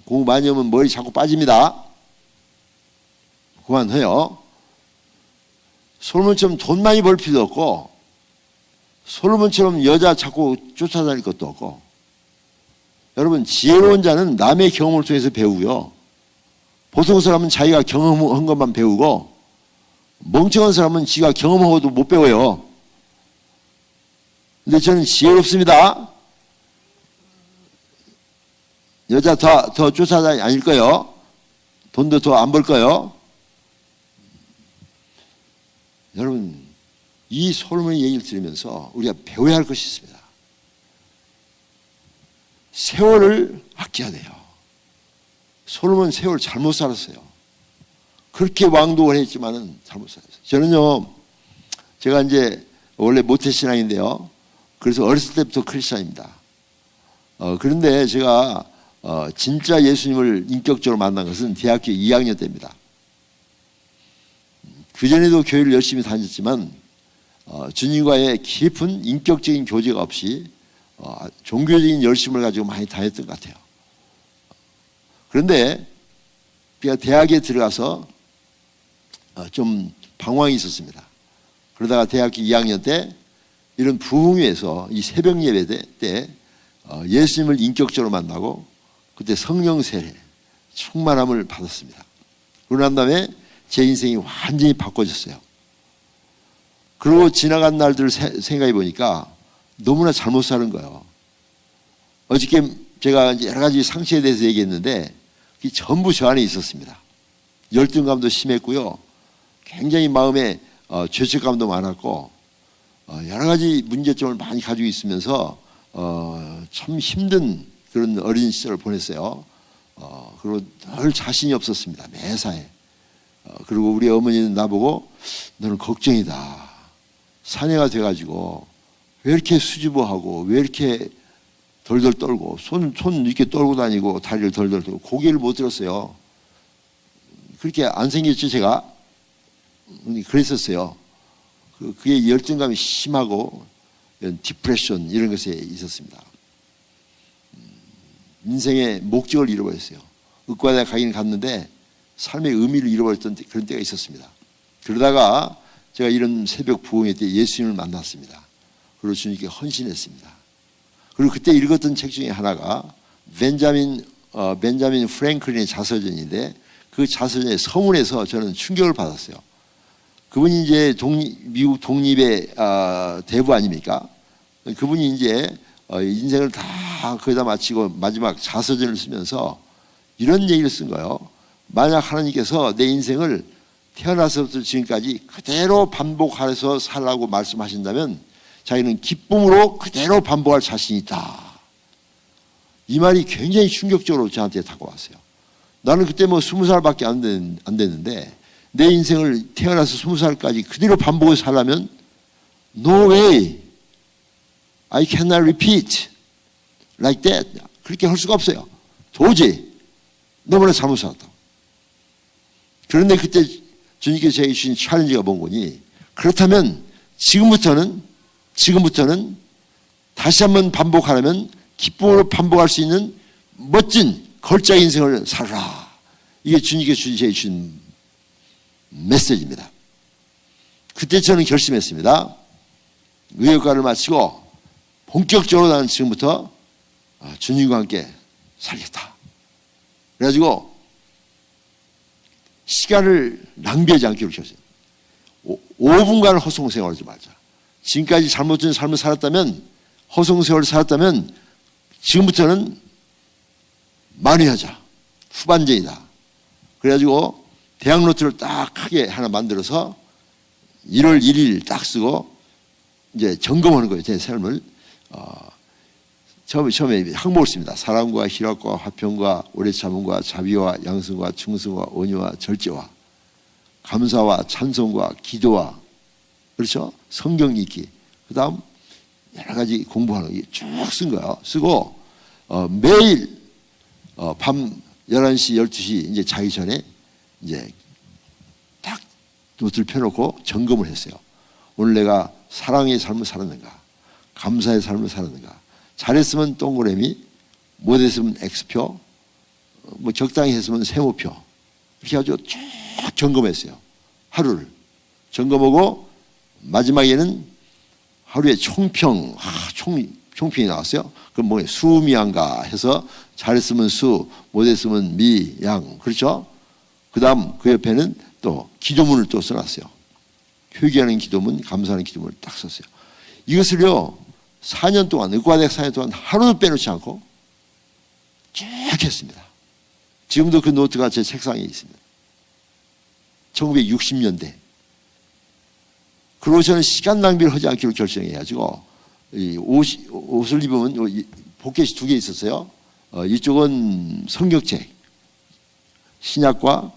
공부 많이 하면 머리 자꾸 빠집니다. 그만해요. 솔로몬처럼 돈 많이 벌 필요도 없고, 솔로몬처럼 여자 자꾸 쫓아다닐 것도 없고, 여러분, 지혜로운 자는 남의 경험을 통해서 배우고요. 보통 사람은 자기가 경험한 것만 배우고, 멍청한 사람은 지가 경험하고도 못 배워요. 근데 저는 지혜롭습니다. 여자 더 쫓아다닐 거예요. 돈도 더 안 벌 거예요. 여러분, 이 솔로몬의 얘기를 들으면서 우리가 배워야 할 것이 있습니다. 세월을 아껴야 돼요. 솔로몬 세월 잘못 살았어요. 그렇게 왕도를 했지만은 잘못 살았어요. 저는요, 제가 이제 원래 모태신앙인데요. 그래서 어렸을 때부터 크리스찬입니다. 그런데 제가 진짜 예수님을 인격적으로 만난 것은 대학교 2학년 때입니다. 그전에도 교회를 열심히 다녔지만 주님과의 깊은 인격적인 교제가 없이 종교적인 열심을 가지고 많이 다녔던 것 같아요. 그런데 제가 대학에 들어가서 좀 방황이 있었습니다. 그러다가 대학교 2학년 때 이런 부흥회에서 이 새벽 예배 때 예수님을 인격적으로 만나고 그때 성령 세례 충만함을 받았습니다. 그러고 난 다음에 제 인생이 완전히 바꿔졌어요. 그리고 지나간 날들을 생각해 보니까 너무나 잘못 사는 거예요. 어저께 제가 여러 가지 상처에 대해서 얘기했는데 그게 전부 저 안에 있었습니다. 열등감도 심했고요. 굉장히 마음에 죄책감도 많았고 여러 가지 문제점을 많이 가지고 있으면서 참 힘든 그런 어린 시절을 보냈어요. 그리고 늘 자신이 없었습니다. 매사에. 그리고 우리 어머니는 나보고 너는 걱정이다. 사내가 돼가지고 왜 이렇게 수줍어하고 왜 이렇게 덜덜 떨고 손 이렇게 떨고 다니고 다리를 덜덜 떨고 고개를 못 들었어요. 그렇게 안 생겼죠 제가. 그랬었어요. 그게 열등감이 심하고 디프레션 이런 것에 있었습니다. 인생의 목적을 잃어버렸어요. 의과대학 가긴 갔는데 삶의 의미를 잃어버렸던 그런 때가 있었습니다. 그러다가 제가 이런 새벽 부흥회 때 예수님을 만났습니다. 그리고 주님께 헌신했습니다. 그리고 그때 읽었던 책 중에 하나가 벤자민 프랭클린의 자서전인데 그 자서전의 서문에서 저는 충격을 받았어요. 그분이 이제 미국 독립의 대부 아닙니까? 그분이 이제 인생을 다 거기다 마치고 마지막 자서전을 쓰면서 이런 얘기를 쓴 거예요. 만약 하나님께서 내 인생을 태어나서부터 지금까지 그대로 반복해서 살라고 말씀하신다면 자기는 기쁨으로 그대로 반복할 자신이 있다. 이 말이 굉장히 충격적으로 저한테 다가왔어요. 나는 그때 뭐 20살밖에 안 됐는데 내 인생을 태어나서 20살까지 그대로 반복해서 살려면 No way. I cannot repeat like that. 그렇게 할 수가 없어요. 도저히 너무나 잘못 살았다. 그런데 그때 주님께서 제게 주신 챌린지가 뭔 거니? 그렇다면 지금부터는 다시 한번 반복하려면 기쁨으로 반복할 수 있는 멋진 걸작 인생을 살아라. 이게 주님께서 제게 주신 메시지입니다. 그때 저는 결심했습니다. 의학과를 마치고 본격적으로 나는 지금부터 주님과 함께 살겠다. 그래가지고 시간을 낭비하지 않기로 결심. 5분간을 허송세월하지 말자. 지금까지 잘못된 삶을 살았다면 허송세월을 살았다면 지금부터는 만회하자. 후반전이다. 그래가지고 대학 노트를 딱 크게 하나 만들어서 1월 1일 딱 쓰고 이제 점검하는 거예요. 제 삶을. 처음에 항목을 씁니다. 사랑과 희락과 화평과 오래 참음과 자비와 양성과 충성과 온유와 절제와 감사와 찬송과 기도와 그렇죠? 성경 읽기. 그다음 여러 가지 공부하는 거 쭉 쓴 거예요. 쓰고 매일 밤 11시, 12시 이제 자기 전에 이제 딱 노트를 펴놓고 점검을 했어요. 오늘 내가 사랑의 삶을 살았는가? 감사의 삶을 살았는가? 잘했으면 동그라미, 못했으면 X표, 뭐 적당히 했으면 세모표. 이렇게 아주 쭉 점검했어요. 하루를. 점검하고 마지막에는 하루에 총평, 총평이 나왔어요. 그럼 뭐예요? 수미양가 해서 잘했으면 수, 못했으면 미, 양. 그렇죠? 그 다음 그 옆에는 또 기도문을 또 써놨어요. 회개하는 기도문, 감사하는 기도문을 딱 썼어요. 이것을요, 4년 동안, 의과대학 4년 동안 하루도 빼놓지 않고 쭉 했습니다. 지금도 그 노트가 제 책상에 있습니다. 1960년대. 그리고 저는 시간 낭비를 하지 않기로 결정해가지고 옷을 입으면 포켓이 2개 있었어요. 이쪽은 성경책, 신약과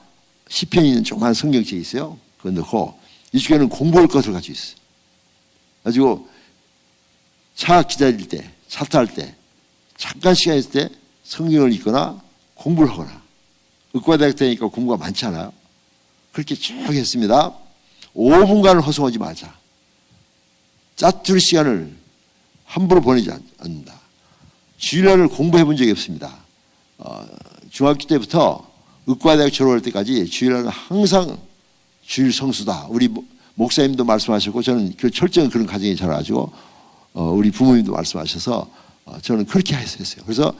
시편이 있는 조그만 성경책이 있어요. 그거 넣고 이쪽에는 공부할 것을 가지고 있어요. 가지고 차 기다릴 때, 차 탈 때, 잠깐 시간 있을 때 성경을 읽거나 공부를 하거나 의과대학 때니까 공부가 많잖아요. 그렇게 쭉 했습니다. 5분간을 허송하지 말자. 짜투리 시간을 함부로 보내지 않는다. 주일날을 공부해 본 적이 없습니다. 중학교 때부터 의과대학 졸업할 때까지 주일날은 항상 주일 성수다. 우리 목사님도 말씀하셨고 저는 그 철저한 그런 가정에 자라가지고 우리 부모님도 말씀하셔서 저는 그렇게 했어요. 그래서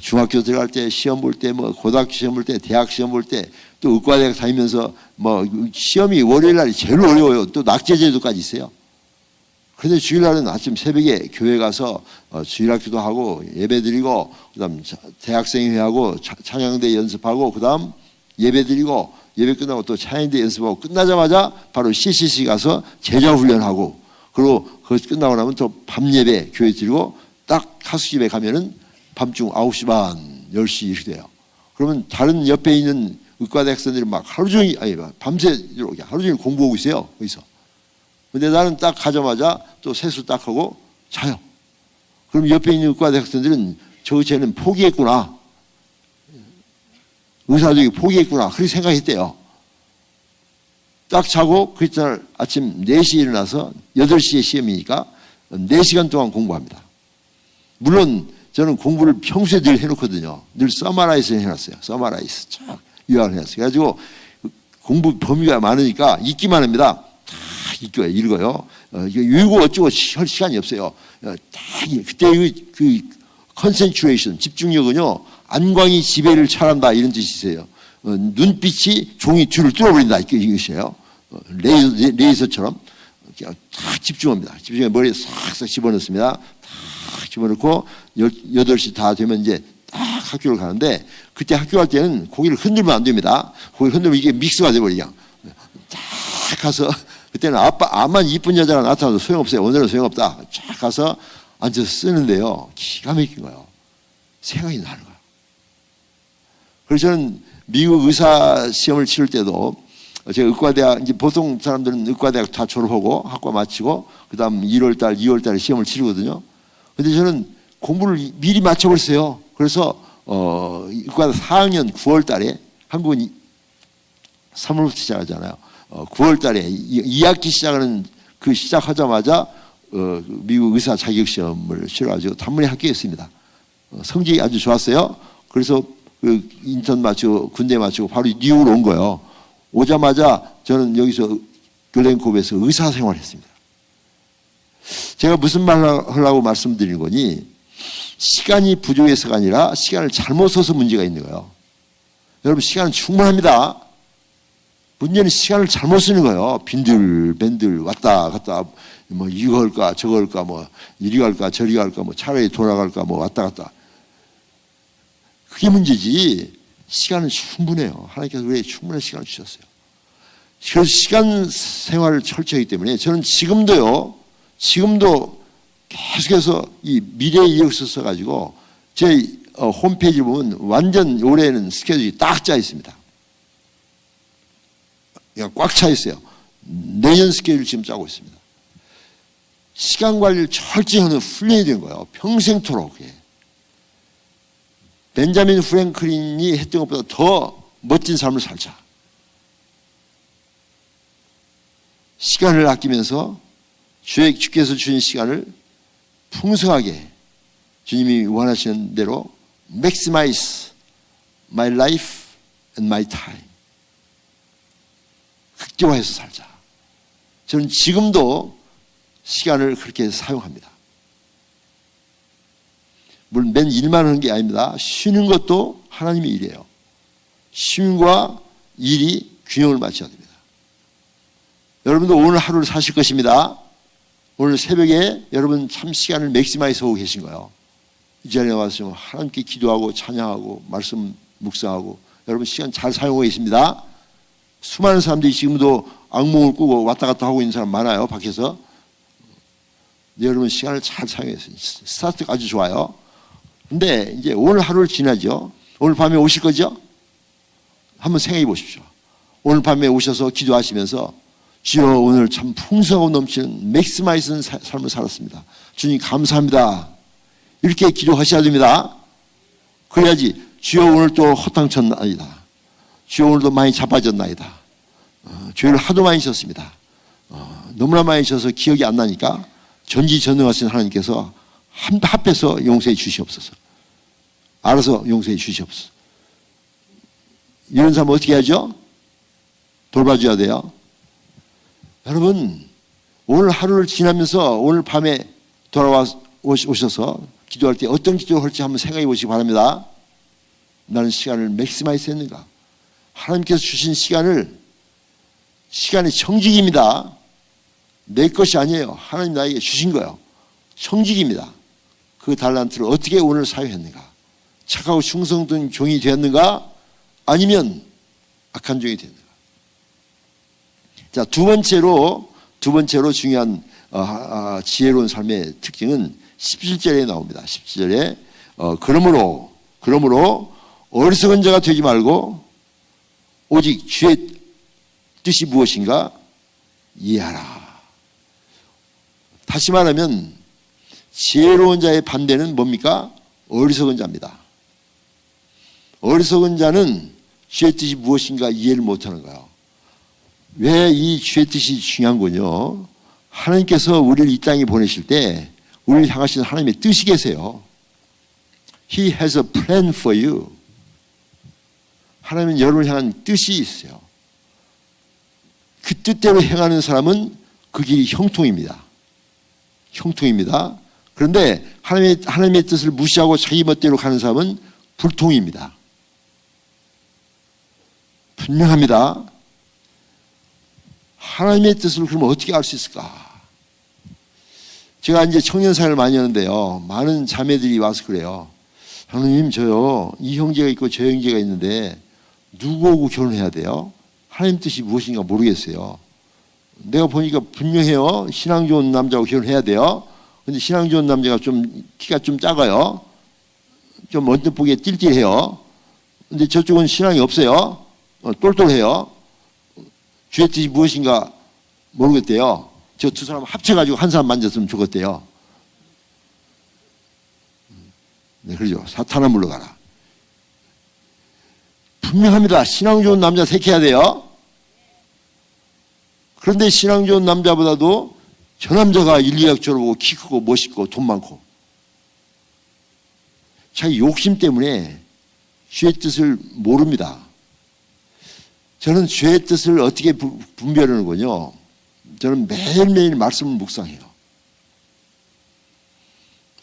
중학교 들어갈 때 시험 볼 때 뭐 고등학교 시험 볼 때 대학 시험 볼 때 또 의과대학 다니면서 뭐 시험이 월요일 날이 제일 어려워요. 또 낙제제도까지 있어요. 그런데 주일날은 아침 새벽에 교회 가서 주일학교도 하고 예배드리고 그다음 대학생회하고 찬양대 연습하고 그다음 예배드리고 예배 끝나고 또 찬양대 연습하고 끝나자마자 바로 CCC 가서 제자훈련하고 그리고 그거 끝나고 나면 또 밤예배 교회 드리고 딱 하수집에 가면은 밤중 9시 반, 10시 이렇게 돼요. 그러면 다른 옆에 있는 의과대 학생들이 막 하루 종일, 밤새 하루 종일 공부하고 있어요. 거기서. 근데 나는 딱 가자마자 또 세수 딱 하고 자요. 그럼 옆에 있는 의과대 학생들은 쟤는 포기했구나. 의사들이 포기했구나. 그렇게 생각했대요. 딱 자고 그날 아침 4시에 일어나서 8시에 시험이니까 4시간 동안 공부합니다. 물론 저는 공부를 평소에 늘 해놓거든요. 늘 서머라이즈 해놨어요. 서머라이즈 쫙 요약을 해놨어요. 그래가지고 공부 범위가 많으니까 읽기만 합니다. 다 읽어요. 읽고 어쩌고 할 시간이 없어요. 그때 그 컨센트레이션, 집중력은요, 안광이 지배를 잘한다 이런 뜻이세요. 눈빛이 종이 뒤를 뚫어버린다 이것이에요. 레이저처럼 딱 집중합니다. 집중해 머리에 싹싹 집어넣습니다. 딱 집어넣고 8시 다 되면 이제 딱 학교를 가는데 그때 학교 갈 때는 고기를 흔들면 안 됩니다. 고기를 흔들면 이게 믹스가 돼버리냐. 딱 가서 그때는 암만 이쁜 여자가 나타나도 소용없어요. 오늘은 소용없다. 쫙 가서 앉아서 쓰는데요. 기가 막힌 거예요. 생각이 나는 거예요. 그래서 저는 미국 의사 시험을 치를 때도 제가 의과대학, 이제 보통 사람들은 의과대학 다 졸업하고 학과 마치고 그 다음 1월달, 2월달에 시험을 치르거든요. 근데 저는 공부를 미리 맞춰버렸어요. 그래서 의과대 4학년 9월달에 한국은 3월부터 시작하잖아요. 9월달에 2학기 시작하는 그 시작하자마자 미국 의사 자격시험을 치러가지고 단문에 합격했습니다. 성적이 아주 좋았어요. 그래서 그 인턴 마치고 군대 마치고 바로 뉴욕으로 온 거예요. 오자마자 저는 여기서 글렌코브에서 의사 생활했습니다. 제가 무슨 말 하려고 말씀드리는 거니 시간이 부족해서가 아니라 시간을 잘못 써서 문제가 있는 거예요. 여러분 시간은 충분합니다. 문제는 시간을 잘못 쓰는 거예요. 빈들밴들 왔다 갔다 뭐 이거 할까 저거 할까 뭐 이리 갈까 저리 갈까 뭐 차라리 돌아갈까 뭐 왔다 갔다. 그게 문제지. 시간은 충분해요. 하나님께서 우리에게 충분한 시간을 주셨어요. 그래서 시간 생활을 철저히 하기 때문에 저는 지금도 계속해서 이 미래에 이어서 써가지고 제 홈페이지 보면 완전 올해는 스케줄이 딱 짜 있습니다. 그냥 꽉 차 있어요. 내년 스케줄 지금 짜고 있습니다. 시간 관리를 철저히 하는 훈련이 된 거예요. 평생토록. 벤자민 프랭클린이 했던 것보다 더 멋진 삶을 살자. 시간을 아끼면서 주께서 주신 시간을 풍성하게 주님이 원하시는 대로 maximize my life and my time. 극대화해서 살자. 저는 지금도 시간을 그렇게 사용합니다. 물론 맨 일만 하는 게 아닙니다. 쉬는 것도 하나님의 일이에요. 쉼과 일이 균형을 맞춰야 됩니다. 여러분도 오늘 하루를 사실 것입니다. 오늘 새벽에 여러분 참 시간을 맥시마이즈 하고 계신 거예요. 이 자리에 와서 하나님께 기도하고 찬양하고 말씀 묵상하고 여러분 시간 잘 사용하고 계십니다. 수많은 사람들이 지금도 악몽을 꾸고 왔다 갔다 하고 있는 사람 많아요. 밖에서. 여러분 시간을 잘 사용했어요. 스타트가 아주 좋아요. 근데 이제 오늘 하루를 지나죠. 오늘 밤에 오실 거죠? 한번 생각해 보십시오. 오늘 밤에 오셔서 기도하시면서 주여 오늘 참 풍성하고 넘치는 맥시마이즈는 삶을 살았습니다. 주님 감사합니다. 이렇게 기도하셔야 됩니다. 그래야지 주여 오늘 또 허탕쳤나이다. 주여 오늘도 많이 자빠졌나이다. 죄를 하도 많이 졌습니다. 너무나 많이 져서 기억이 안 나니까 전지전능하신 하나님께서 합해서 용서해 주시옵소서. 알아서 용서해 주시옵소서. 이런 사람 어떻게 하죠? 돌봐줘야 돼요. 여러분 오늘 하루를 지나면서 오늘 밤에 오셔서 기도할 때 어떤 기도를 할지 한번 생각해 보시기 바랍니다. 나는 시간을 맥시마이즈 했는가? 하나님께서 주신 시간의 청직입니다. 내 것이 아니에요. 하나님 나에게 주신 거예요. 청직입니다. 그 달란트를 어떻게 오늘 사용했는가? 착하고 충성된 종이 되었는가? 아니면 악한 종이 되었는가? 자, 두 번째로 중요한 지혜로운 삶의 특징은 17절에 나옵니다. 17절에 그러므로 어리석은 자가 되지 말고 오직 주의 뜻이 무엇인가 이해하라. 다시 말하면 지혜로운 자의 반대는 뭡니까? 어리석은 자입니다. 어리석은 자는 주의 뜻이 무엇인가 이해를 못하는 거예요. 왜 이 주의 뜻이 중요한 거냐? 하나님께서 우리를 이 땅에 보내실 때 우리를 향하신 하나님의 뜻이 계세요. He has a plan for you. 하나님은 여러분을 향한 뜻이 있어요. 그 뜻대로 행하는 사람은 그 길이 형통입니다. 형통입니다. 그런데 하나님의 뜻을 무시하고 자기 멋대로 가는 사람은 불통입니다. 분명합니다. 하나님의 뜻을 그러면 어떻게 알 수 있을까? 제가 이제 청년 사회를 많이 하는데요. 많은 자매들이 와서 그래요. 하나님 저요 이 형제가 있고 저 형제가 있는데 누구하고 결혼해야 돼요? 하나님 뜻이 무엇인가 모르겠어요. 내가 보니까 분명해요. 신앙 좋은 남자하고 결혼해야 돼요. 근데 신앙 좋은 남자가 좀 키가 좀 작아요. 좀 언뜻 보기에 띨띨해요. 근데 저쪽은 신앙이 없어요. 똘똘해요. 주의 뜻이 무엇인가 모르겠대요. 저 두 사람 합쳐가지고 한 사람 만졌으면 좋겠대요. 네, 그러죠. 사탄아 물러가라. 분명합니다. 신앙 좋은 남자 택해야 돼요. 그런데 신앙 좋은 남자보다도 저 남자가 1, 2학 졸업하고 키 크고 멋있고 돈 많고 자기 욕심 때문에 주의 뜻을 모릅니다. 저는 주의 뜻을 어떻게 분별하는군요. 저는 매일매일 말씀을 묵상해요.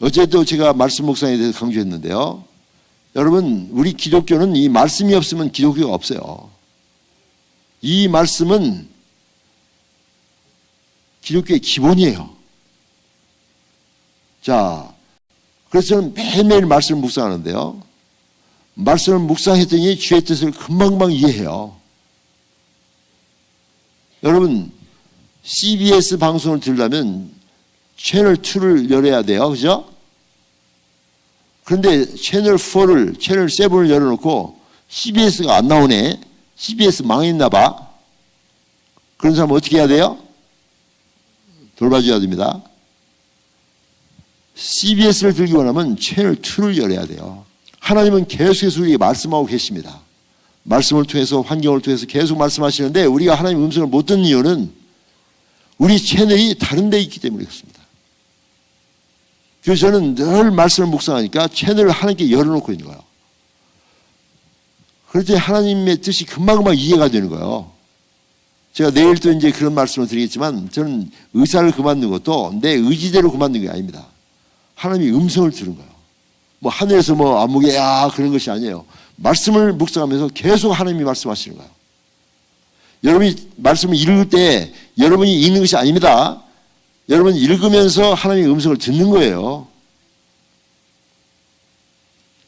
어제도 제가 말씀 묵상에 대해서 강조했는데요. 여러분 우리 기독교는 이 말씀이 없으면 기독교가 없어요. 이 말씀은 기독교의 기본이에요. 자, 그래서 저는 매일매일 말씀을 묵상하는데요. 말씀을 묵상했더니 주의 뜻을 금방금방 이해해요. 여러분 CBS 방송을 들으려면 채널 2를 열어야 돼요. 그죠? 그런데 채널 4를, 채널 7을 열어놓고 CBS가 안 나오네. CBS 망했나 봐. 그런 사람은 어떻게 해야 돼요? 돌봐줘야 됩니다. CBS를 들기 원하면 채널 2를 열어야 돼요. 하나님은 계속해서 우리에게 말씀하고 계십니다. 말씀을 통해서, 환경을 통해서 계속 말씀하시는데 우리가 하나님의 음성을 못 듣는 이유는 우리 채널이 다른 데 있기 때문에 그렇습니다. 그래서 저는 늘 말씀을 묵상하니까 채널을 하나님께 열어놓고 있는 거예요. 그럴 때 하나님의 뜻이 금방금방 이해가 되는 거예요. 제가 내일 또 이제 그런 말씀을 드리겠지만 저는 의사를 그만둔 것도 내 의지대로 그만둔 게 아닙니다. 하나님의 음성을 들은 거예요. 뭐 하늘에서 뭐 안무게 그런 것이 아니에요. 말씀을 묵상하면서 계속 하나님이 말씀하시는 거예요. 여러분이 말씀을 읽을 때 여러분이 읽는 것이 아닙니다. 여러분이 읽으면서 하나님의 음성을 듣는 거예요.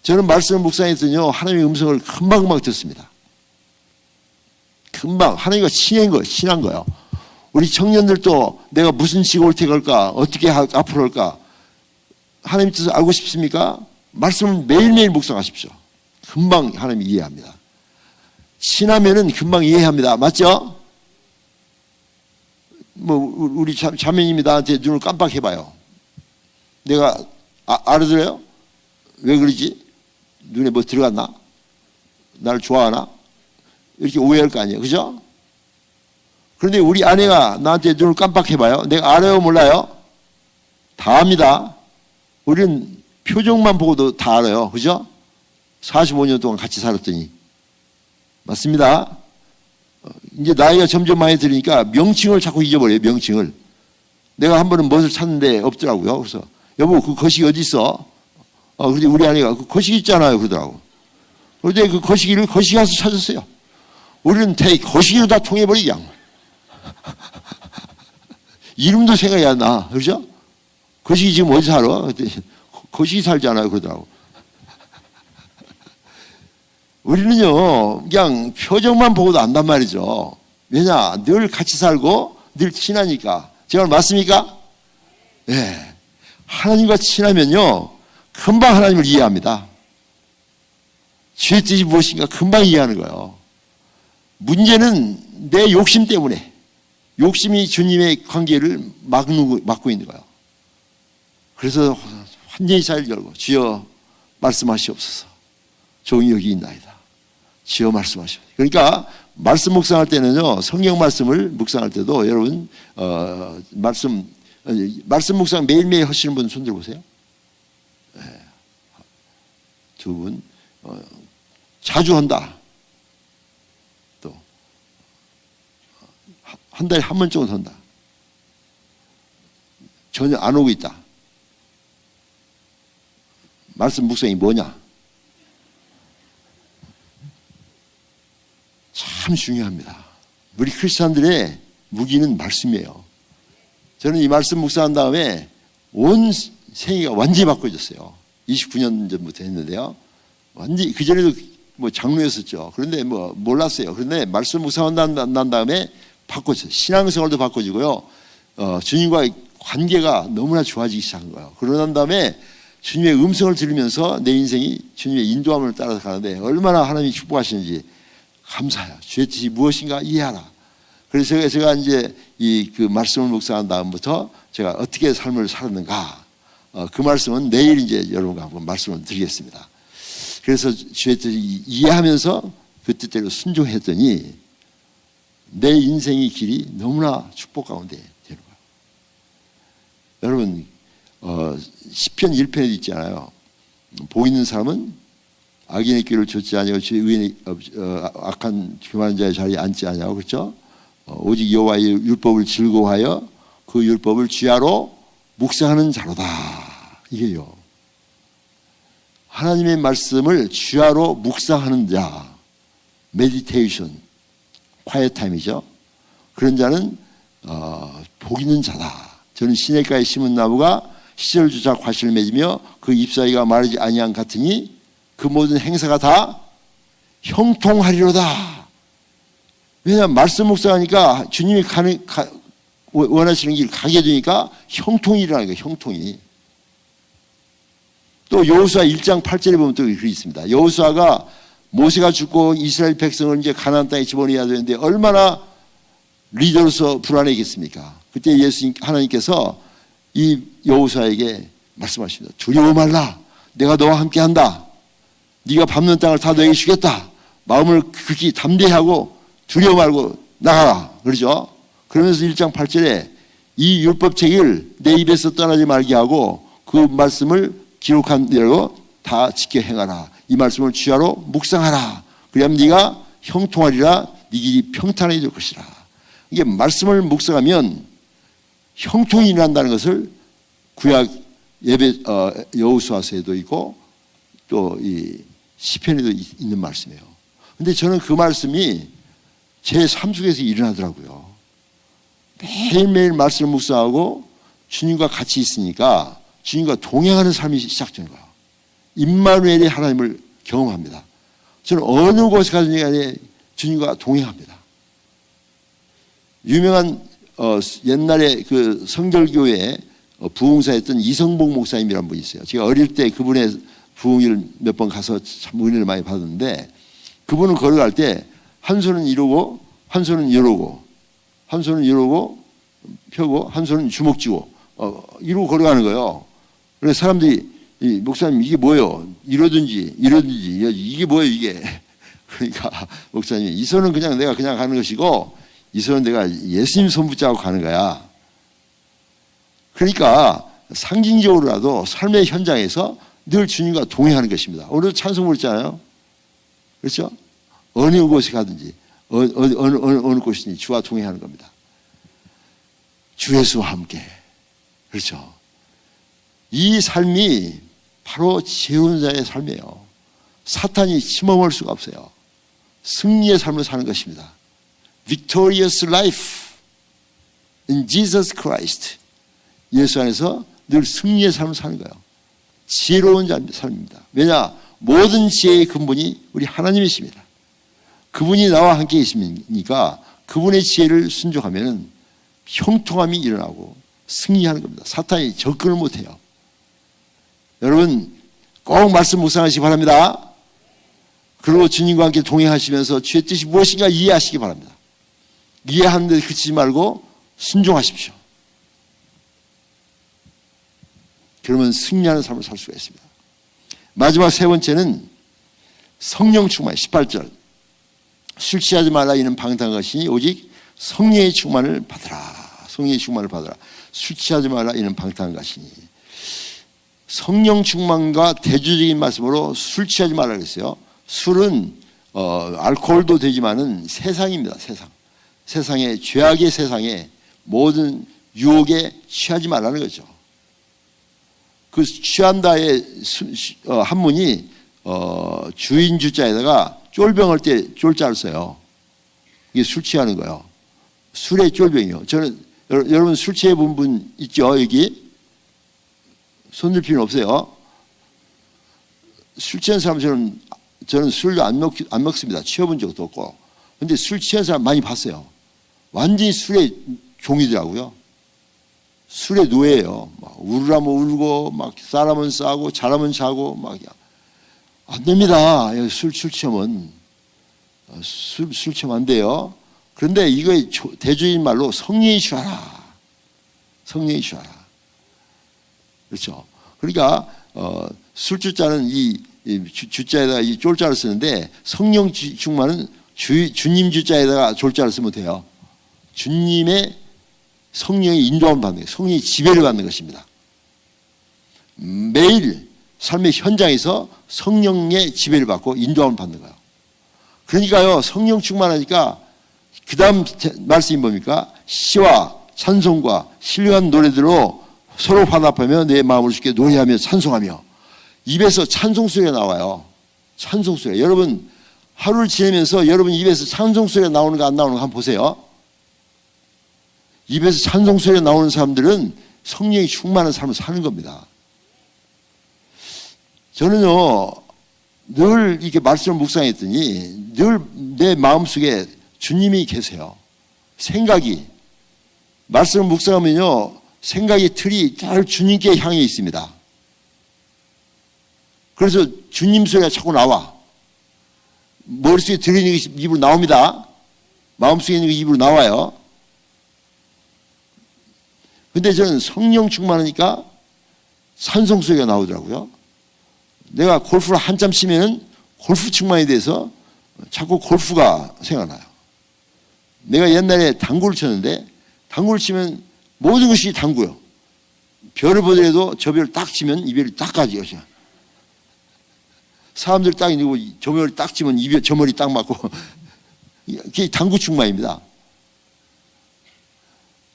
저는 말씀을 묵상했더니요, 하나님의 음성을 금방금방 듣습니다. 금방 하나님과 친한 거예요. 우리 청년들도 내가 무슨 직을 옳게 걸까, 어떻게 앞으로 할까, 하나님 뜻을 알고 싶습니까? 말씀을 매일매일 묵상하십시오. 금방 하나님이 이해합니다. 친하면은 금방 이해합니다. 맞죠? 뭐 우리 자매님이 나한테 눈을 깜빡해봐요. 내가 알아들어요? 왜 그러지? 눈에 뭐 들어갔나? 나를 좋아하나? 이렇게 오해할 거 아니에요. 그죠? 그런데 우리 아내가 나한테 눈을 깜빡해봐요. 내가 알아요? 몰라요? 다 압니다. 우리는 표정만 보고도 다 알아요. 그죠? 45년 동안 같이 살았더니. 맞습니다. 이제 나이가 점점 많이 들으니까 명칭을 자꾸 잊어버려요. 명칭을. 내가 한 번은 무엇을 찾는데 없더라고요. 그래서 여보 그 거시기 어디 있어? 그런데 우리 아내가 그 거시기 있잖아요. 그러더라고. 그런데 그 거시기를 거시기 가서 찾았어요. 우리는 거시기로 다 통해버리기 양. 이름도 생각이 안 나. 그렇죠? 거시기 지금 어디 살아? 거시기 살잖아요. 그러더라고. 우리는요, 그냥 표정만 보고도 안단 말이죠. 왜냐? 늘 같이 살고 늘 친하니까. 제가 맞습니까? 네. 하나님과 친하면요, 금방 하나님을 이해합니다. 주의 뜻이 무엇인가 금방 이해하는 거예요. 문제는 내 욕심 때문에, 욕심이 주님의 관계를 막고 있는 거예요. 그래서 완전히 잘 열고, 주여 말씀하시옵소서. 종이 여기 있나이다. 주여 말씀하시옵소서. 그러니까 말씀 묵상할 때는요, 성경 말씀을 묵상할 때도 여러분 말씀 묵상 매일매일 하시는 분 손 들어보세요. 네. 두 분 자주 한다. 또 한 달에 한 번 정도 한다. 전혀 안 오고 있다. 말씀 묵상이 뭐냐? 참 중요합니다. 우리 크리스찬들의 무기는 말씀이에요. 저는 이 말씀 묵상한 다음에 온 생애가 완전히 바꿔졌어요. 29년 전부터 했는데요. 완전히 그전에도 뭐 장로였었죠. 그런데 뭐 몰랐어요. 그런데 말씀 묵상한 난 다음에 바꿔졌어요. 신앙생활도 바꿔지고요. 주님과의 관계가 너무나 좋아지기 시작한 거예요. 그러고 난 다음에 주님의 음성을 들으면서 내 인생이 주님의 인도함을 따라서 가는데 얼마나 하나님이 축복하시는지 감사해요. 주의 뜻이 무엇인가 이해하라. 그래서 제가 이제 그 말씀을 묵상한 다음부터 제가 어떻게 삶을 살았는가, 그 말씀은 내일 이제 여러분과 한번 말씀을 드리겠습니다. 그래서 주의 뜻을 이해하면서 그 뜻대로 순종했더니 내 인생의 길이 너무나 축복 가운데 되는 거예요. 여러분, 시편 1편에도 있잖아요. 복 있는 사람은 악인의 길을 좇지 아니하고 주의 의인의 악한 교만한 자의 자리에 앉지 아니하고, 그렇죠? 오직 여호와의 율법을 즐거워하여 그 율법을 주야로 묵상하는 자로다. 이게요. 하나님의 말씀을 주야로 묵상하는 자, 메디테이션, 콰이어 타임이죠. 그런 자는 복 있는 자다. 저는 시냇가에 심은 나무가 시절 주자 과실을 맺으며 그 잎사귀가 마르지 아니한 같으니 그 모든 행사가 다 형통하리로다. 왜냐하면 말씀 묵상하니까 주님이 원하시는 길 가게 되니까 형통이 일어나는 거예요. 형통이. 또 여호수아 1장 8절에 보면 또 글이 있습니다. 여호수아가 모세가 죽고 이스라엘 백성을 이제 가나안 땅에 집어넣어야 되는데 얼마나 리더로서 불안했겠습니까? 그때 하나님께서 이 여호수아에게 말씀하십니다. 두려워 말라. 내가 너와 함께한다. 네가 밟는 땅을 다 너에게 주겠다. 마음을 극히 담대하고 두려워 말고 나가라. 그러죠? 그러면서 1장 8절에 이 율법책을 내 입에서 떠나지 말게 하고 그 말씀을 기록한 대로 다 지켜 행하라. 이 말씀을 주야로 묵상하라. 그래야면 네가 형통하리라. 네 길이 평탄해질 것이라. 이게 말씀을 묵상하면 형통이 일어난다는 것을 구약 여호수아서에도 있고 또 이 시편에도 있는 말씀이에요. 근데 저는 그 말씀이 제 삶 속에서 일어나더라고요. 매일매일 말씀을 묵상하고 주님과 같이 있으니까 주님과 동행하는 삶이 시작되는 거예요. 임마누엘의 하나님을 경험합니다. 저는 어느 곳에 가든지 간에 주님과 동행합니다. 유명한 옛날에 그 성결교회 부흥사였던 이성복 목사님이라는 분이 있어요. 제가 어릴 때 그분의 부흥을 몇 번 가서 참 은혜를 많이 받았는데 그분은 걸어갈 때 한 손은 이러고 한 손은 이러고 한 손은 이러고 펴고 한 손은 주먹 쥐고 이러고 걸어가는 거예요. 그래서 사람들이 목사님 이게 뭐예요? 이러든지 이게 뭐예요 이게? 그러니까 목사님이 이 손은 그냥 내가 그냥 가는 것이고 이 손은 내가 예수님 손 붙잡고 가는 거야. 그러니까 상징적으로라도 삶의 현장에서 늘 주님과 동행하는 것입니다. 오늘 찬송 부르잖아요. 그렇죠? 어느 곳에 가든지 어느 곳이든지 주와 동행하는 겁니다. 주 예수와 함께. 그렇죠? 이 삶이 바로 재혼자의 삶이에요. 사탄이 침범할 수가 없어요. 승리의 삶을 사는 것입니다. Victorious life in Jesus Christ. 예수 안에서 늘 승리의 삶을 사는 거예요. 지혜로운 삶입니다. 왜냐? 모든 지혜의 근본이 우리 하나님이십니다. 그분이 나와 함께 계시니까 그분의 지혜를 순종하면 형통함이 일어나고 승리하는 겁니다. 사탄이 접근을 못해요. 여러분 꼭 말씀 묵상하시기 바랍니다. 그리고 주님과 함께 동행하시면서 주의 뜻이 무엇인가 이해하시기 바랍니다. 이해하는 데 그치지 말고 순종하십시오. 그러면 승리하는 삶을 살 수가 있습니다. 마지막 세 번째는 성령 충만 18절. 술 취하지 말라 이는 방탕한 것이니 오직 성령의 충만을 받으라. 성령의 충만을 받으라. 술 취하지 말라 이는 방탕한 것이니. 성령 충만과 대조적인 말씀으로 술 취하지 말라 그랬어요. 술은 알코올도 되지만은 세상입니다. 세상의 죄악의 세상에 모든 유혹에 취하지 말라는 거죠. 그 취한다의 한문이 주인 주자에다가 쫄병할 때 쫄자를 써요. 이게 술 취하는 거예요. 술의 쫄병이요. 저는 여러분 술 취해 본 분 있죠? 여기 손들 필요는 없어요. 술 취한 사람 저는 술도 안 먹습니다. 취해본 적도 없고. 근데 술 취한 사람 많이 봤어요. 완전히 술의 종이더라고요. 술의 노예예요. 막 울으라면 울고, 막 싸라면 싸고, 자라면 자고, 막 안 됩니다. 술 취하면 술 취하면 안 돼요. 그런데 이거의 대조인 말로 성령이 취하라. 성령이 취하라. 그렇죠. 그러니까 술주자는 이 주자에다가 이 쫄자를 쓰는데 성령 충만은 주님 주자에다가 졸자를 쓰면 돼요. 주님의 성령의 인도함을 받는 거예요. 성령의 지배를 받는 것입니다. 매일 삶의 현장에서 성령의 지배를 받고 인도함을 받는 거예요. 그러니까요, 성령 충만하니까 그 다음 말씀이 뭡니까? 시와 찬송과 신령한 노래들로 서로 화답하며 내 마음을 주께 노래하며 찬송하며. 입에서 찬송소리가 나와요. 찬송소리. 여러분 하루를 지내면서 여러분 입에서 찬송소리가 나오는가 안 나오는가 한번 보세요. 입에서 찬송소리가 나오는 사람들은 성령이 충만한 삶을 사는 겁니다. 저는요 늘 이렇게 말씀을 묵상했더니 늘 내 마음속에 주님이 계세요. 생각이 말씀을 묵상하면요, 생각의 틀이 잘 주님께 향해 있습니다. 그래서 주님 소리가 자꾸 나와. 머릿속에 들리는 것이 입으로 나옵니다. 마음속에 있는 게 입으로 나와요. 근데 저는 성령 충만하니까 찬송 소리가 나오더라고요. 내가 골프를 한참 치면은 골프 충만이 돼서 자꾸 골프가 생각나요. 내가 옛날에 당구를 쳤는데 당구를 치면 모든 것이 당구요. 별을 보더라도 저 별을 딱 치면 이 별이 딱 가지요. 사람들 딱 있고 저 별을 딱 치면 이 별, 저 머리 딱 맞고 그게 당구 충만입니다.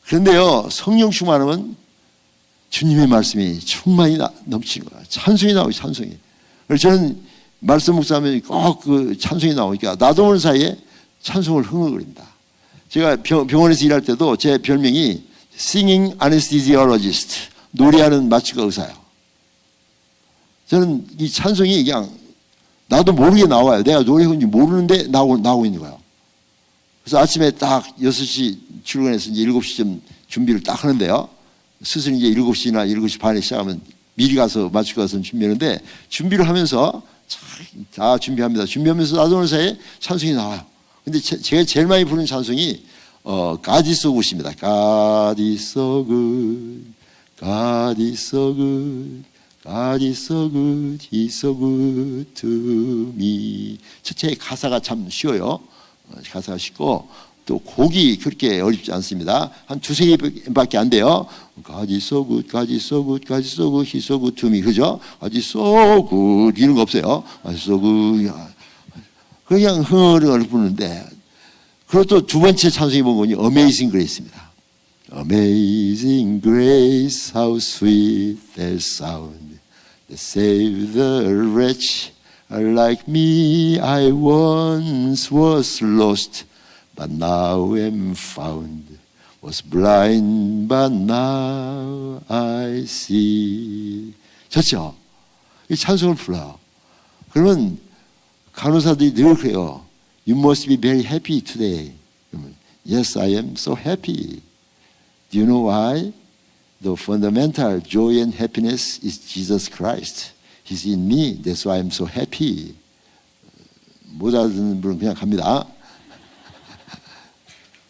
그런데요, 성령 충만하면 주님의 말씀이 충만히 넘치는 거야. 찬송이 나오죠, 찬송이. 그래서 저는 말씀 묵상하면 꼭 그 찬송이 나오니까 나도 모르는 사이에 찬송을 흥얼거립니다. 제가 병원에서 일할 때도 제 별명이 Singing Anesthesiologist, 노래하는 마취과 의사예요. 저는 이 찬송이 그냥 나도 모르게 나와요. 내가 노래하는지 모르는데 나오고 있는 거예요. 그래서 아침에 딱 6시 출근해서 이제 7시쯤 준비를 딱 하는데요. 수술이 이제 7시나 7시 반에 시작하면 미리 가서 마취과 가서 준비하는데 준비를 하면서 다 준비합니다. 준비하면서 나도 모르는 사이에 찬송이 나와요. 근데 제가 제일 많이 부르는 찬송이 God is so good입니다. God is so good, God is so good, God is so good, He's so good to me. 첫째 가사가 참 쉬워요. 가사가 쉽고 또 곡이 그렇게 어렵지 않습니다. 한 두세 개밖에 안 돼요. God is so good, God is so good, God is so good, He's so good to me. 그죠? God is so good 이런 거 없어요. God is so good. 그냥 흥얼흥얼 부르는데 그리고 또 두 번째 찬송이 보니 Amazing Grace입니다. Amazing Grace, how sweet the sound that saved the wretch like me. I once was lost, but now am found. Was blind, but now I see. 좋죠? 이 찬송을 불러요. 그러면 간호사들이 늘 그래요. You must be very happy today. Yes, I am so happy. Do you know why? The fundamental joy and happiness is Jesus Christ. He's in me. That's why I'm so happy. 못 알아듣는 분은 그냥 갑니다.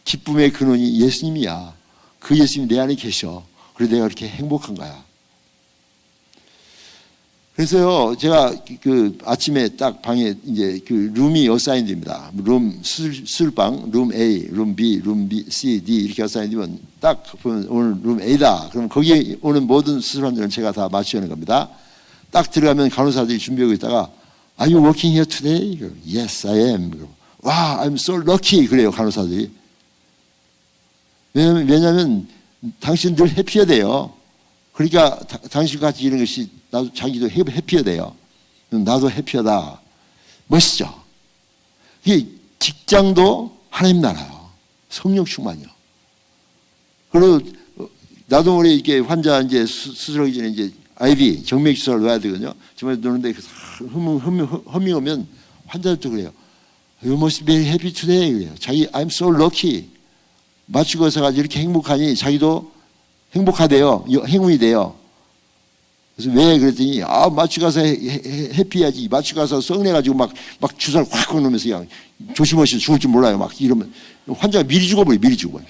기쁨의 근원이 예수님이야. 그 예수님이 내 안에 계셔. 그래서 내가 그렇게 행복한 거야. 그래서요, 제가 그 아침에 딱 방에 이제 그 룸이 어사인됩니다. 룸, 수술방, 룸 A, 룸 B, 룸 B, C, D 이렇게 어사인되면 딱 보면 오늘 룸 A다. 그럼 거기에 오는 모든 수술환자를 제가 다 마취하는 겁니다. 딱 들어가면 간호사들이 준비하고 있다가 Are you working here today? Yes, I am. 와, I'm so lucky. 그래요, 간호사들이. 왜냐하면 당신 늘 해피해야 돼요. 그러니까 당신같이 이런 것이 나도 자기도 해피해야 돼요. 나도 해피하다. 멋있죠? 이게 직장도 하나님 나라요. 성령 충만이요. 그리고 나도 모르게 이렇게 환자 이제 수술하기 전에 이제 IV 정맥 주사를 놔야 되거든요. 정말 놓는데 허밍 오면 환자들도 그래요. You must be happy today. 그래요. 자기 I'm so lucky. 마취고 의사가 이렇게 행복하니 자기도 행복하대요. 행운이 돼요. 그래서 왜 그랬더니 마취 가서 해피해야지. 마취 가서 썩내가지고 막 주사를 확 넣으면서 그냥 조심하시 죽을 줄 몰라요. 막 이러면 환자가 미리 죽어버려. 미리 죽어요.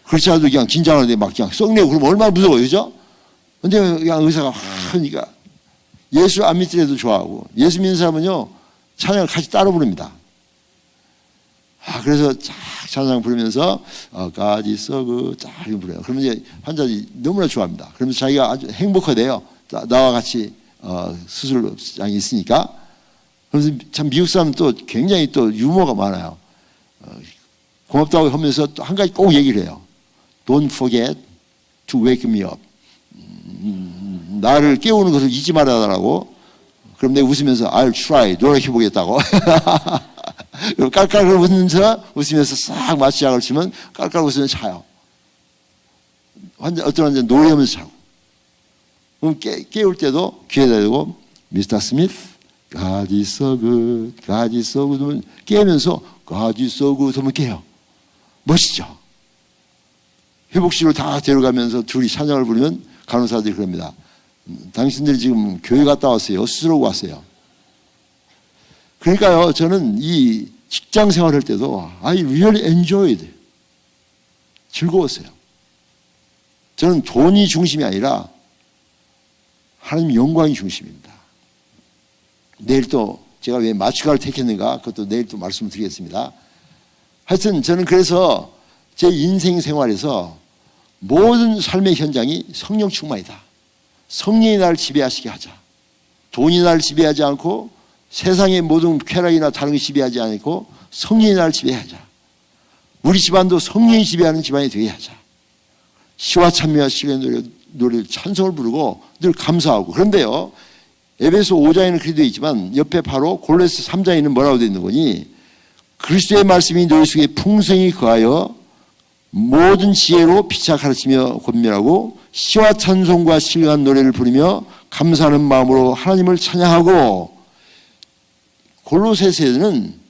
그렇지 않아도 그냥 긴장하는데 막 그냥 썩내고 그러면 얼마나 무서워요. 그죠? 근데 그냥 의사가 확 하니까 예수 안 믿더라도 좋아하고 예수 믿는 사람은요 찬양을 같이 따로 부릅니다. 그래서 쫙 찬양 부르면서 God is so good 쫙 부르요. 그러면 이제 환자들이 너무나 좋아합니다. 그러면서 자기가 아주 행복하대요. 나와 같이 수술장이 있으니까. 그래서 참 미국 사람은 또 굉장히 또 유머가 많아요. 고맙다고 하면서 또 한 가지 꼭 얘기를 해요. Don't forget to wake me up. 나를 깨우는 것을 잊지 말아달라고. 그럼 내가 웃으면서 I'll try 노력해보겠다고. 그럼 깔깔 웃으면서 싹 마취약을 치면 깔깔 웃으면서 자요. 어떤 환자는 노래하면서 자고. 그럼 깨울 때도 귀에다 대고 Mr. Smith, God is so good, God is so good 하면 깨면서 God is so good 하면 깨요. 멋있죠? 회복식을 다 데려가면서 둘이 찬양을 부르면 간호사들이 그럽니다. 당신들이 지금 교회 갔다 왔어요. 스스로 왔어요. 그러니까요, 저는 이 직장 생활할 때도 I really enjoyed. 즐거웠어요. 저는 돈이 중심이 아니라 하나님 영광이 중심입니다. 내일 또 제가 왜 마취가를 택했는가 그것도 내일 또 말씀을 드리겠습니다. 하여튼 저는 그래서 제 인생 생활에서 모든 삶의 현장이 성령 충만이다. 성령이 나를 지배하시게 하자. 돈이 나를 지배하지 않고 세상의 모든 쾌락이나 다른 것이 지배하지 않고 성령이 나를 지배하자. 우리 집안도 성령이 지배하는 집안이 되게 하자. 시와 찬미와 시간의 노래 찬송을 부르고 늘 감사하고. 그런데요, 에베소 5장에는 그렇게 되어 있지만 옆에 바로 골로새 3장에는 뭐라고 되어 있는 거니? 그리스도의 말씀이 너희 속에 풍성히 거하여 모든 지혜로 피차 가르치며 권면하고 시와 찬송과 신령한 노래를 부르며 감사하는 마음으로 하나님을 찬양하고. 골로새서에는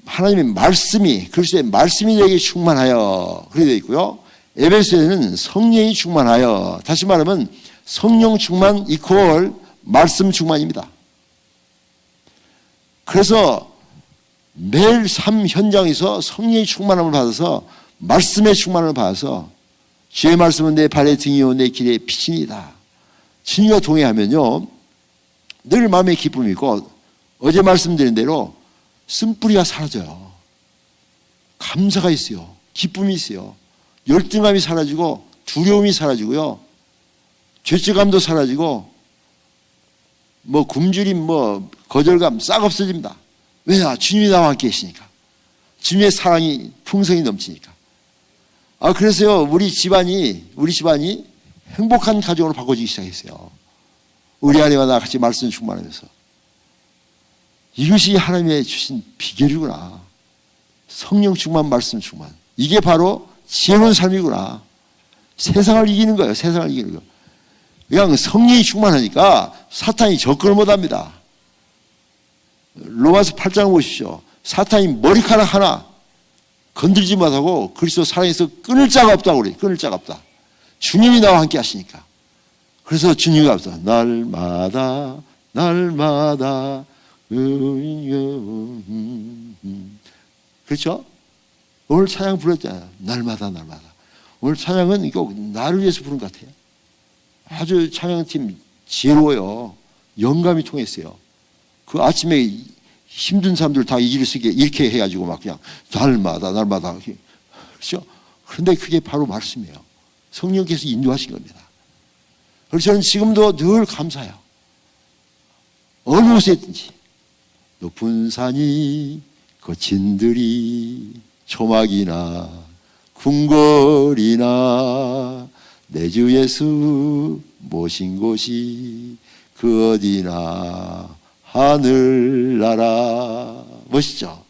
하나님의 말씀이, 그리스도의 말씀이 너에게 충만하여 그렇게 되어 있고요. 에베소에는 성령이 충만하여, 다시 말하면 성령 충만 이퀄 말씀 충만입니다. 그래서 매일 삶 현장에서 성령의 충만함을 받아서 말씀의 충만을 받아서 주의 말씀은 내 발의 등이요 내 길의 빛이니이다. 진리와 동의하면요 늘 마음의 기쁨이 있고 어제 말씀드린 대로 쓴뿌리가 사라져요. 감사가 있어요. 기쁨이 있어요. 열등감이 사라지고 두려움이 사라지고요. 죄책감도 사라지고 뭐 굶주림 뭐 거절감 싹 없어집니다. 왜냐? 주님이 나와 함께 계시니까. 주님의 사랑이 풍성히 넘치니까. 그래서요 우리 집안이 행복한 가정으로 바꿔지기 시작했어요. 우리 아내와 나 같이 말씀 충만하면서. 이것이 하나님의 주신 비결이구나. 성령 충만, 말씀 충만. 이게 바로 지혜로운 삶이구나. 세상을 이기는 거예요. 세상을 이기는 거. 그냥 성령이 충만하니까 사탄이 접근을 못합니다. 로마서 8장을 보십시오. 사탄이 머리카락 하나 건들지 못하고 그리스도 사랑에서 끊을 자가 없다고 그래요. 끊을 자가 없다. 주님이 나와 함께 하시니까. 그래서 주님이 앞서 날마다 그렇죠? 오늘 찬양 불렀잖아요. 날마다. 오늘 찬양은 이거 나를 위해서 부른 것 같아요. 아주 찬양팀 지혜로워요. 영감이 통했어요. 그 아침에 힘든 사람들 다 일을 쓰게 이렇게 해가지고 막 그냥 날마다 그렇죠? 그런데 그게 바로 말씀이에요. 성령께서 인도하신 겁니다. 그래서 저는 지금도 늘 감사해요. 어느 곳에 있든지 높은 산이 거친 들이 초막이나 궁궐이나 내 주 예수 모신 곳이 그 어디나 하늘나라. 멋있죠?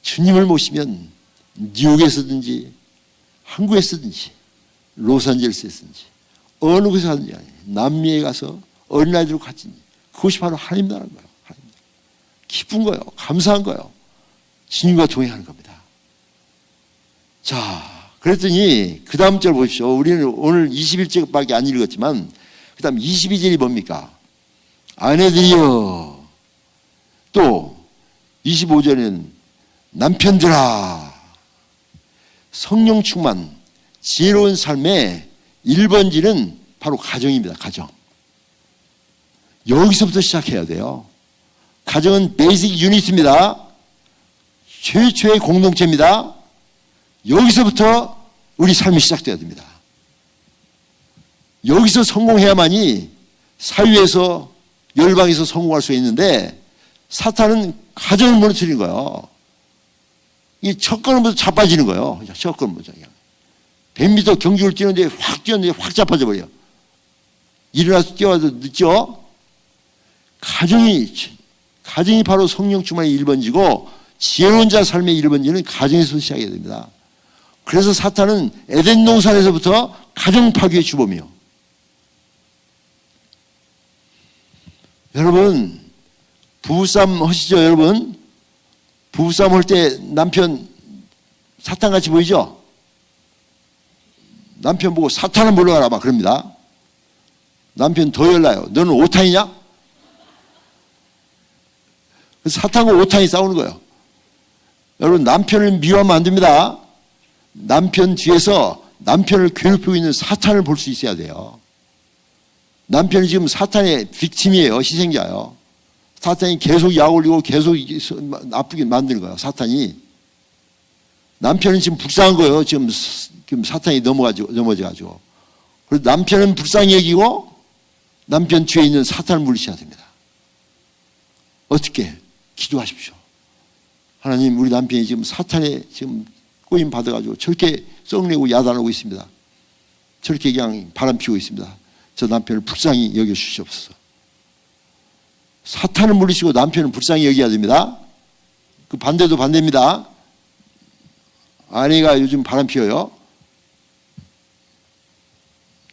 주님을 모시면 뉴욕에서든지 한국에서든지 로스앤젤레스에서든지 어느 곳에 가든지 남미에 가서 어린아이들과 같이 그것이 바로 하나님 나라인 거예요. 하나님 나라. 기쁜 거예요. 감사한 거예요. 주님과 동행하는 겁니다. 자, 그랬더니 그 다음 절 보십시오. 우리는 오늘 21절밖에 안 읽었지만 그 다음 22절이 뭡니까? 아내들이여. 또 25절에는 남편들아. 성령 충만 지혜로운 삶의 1번지는 바로 가정입니다. 가정. 여기서부터 시작해야 돼요. 가정은 베이직 유닛입니다. 최초의 공동체입니다. 여기서부터 우리 삶이 시작돼야 됩니다. 여기서 성공해야만이 사회에서 열방에서 성공할 수 있는데 사탄은 가정을 무너뜨리는 거예요. 이 첫 걸음부터 자빠지는 거예요. 첫 걸음부터. 100m 경주를 뛰는데 확 뛰었는데 확 자빠져 버려요. 일어나서 뛰어와도 늦죠? 가정이 바로 성령 충만의 1번지고 지혜로운 자 삶의 1번지는 가정에서 시작해야 됩니다. 그래서 사탄은 에덴 동산에서부터 가정 파괴의 주범이요. 여러분 부부싸움 하시죠? 여러분 부부싸움 할 때 남편 사탄같이 보이죠? 남편 보고 사탄을 물러가라 막 그럽니다. 남편 더 열나요. 너는 오탄이냐? 사탄과 오탄이 싸우는 거예요. 여러분, 남편을 미워하면 안 됩니다. 남편 뒤에서 남편을 괴롭히고 있는 사탄을 볼 수 있어야 돼요. 남편이 지금 사탄의 빅팀이에요. 희생자예요. 사탄이 계속 약 올리고 계속 나쁘게 만드는 거예요. 사탄이. 남편은 지금 불쌍한 거예요. 지금 사탄이 넘어져가지고. 그래서 남편은 불쌍히 여기고 남편 뒤에 있는 사탄을 물리셔야 됩니다. 어떻게? 기도하십시오. 하나님, 우리 남편이 지금 사탄에 지금 꼬임 받아가지고 저렇게 썩내고 야단하고 있습니다. 저렇게 그냥 바람 피우고 있습니다. 저 남편을 불쌍히 여겨주시옵소서. 사탄을 물리시고 남편을 불쌍히 여겨야 됩니다. 그 반대도 반대입니다. 아내가 요즘 바람 피워요.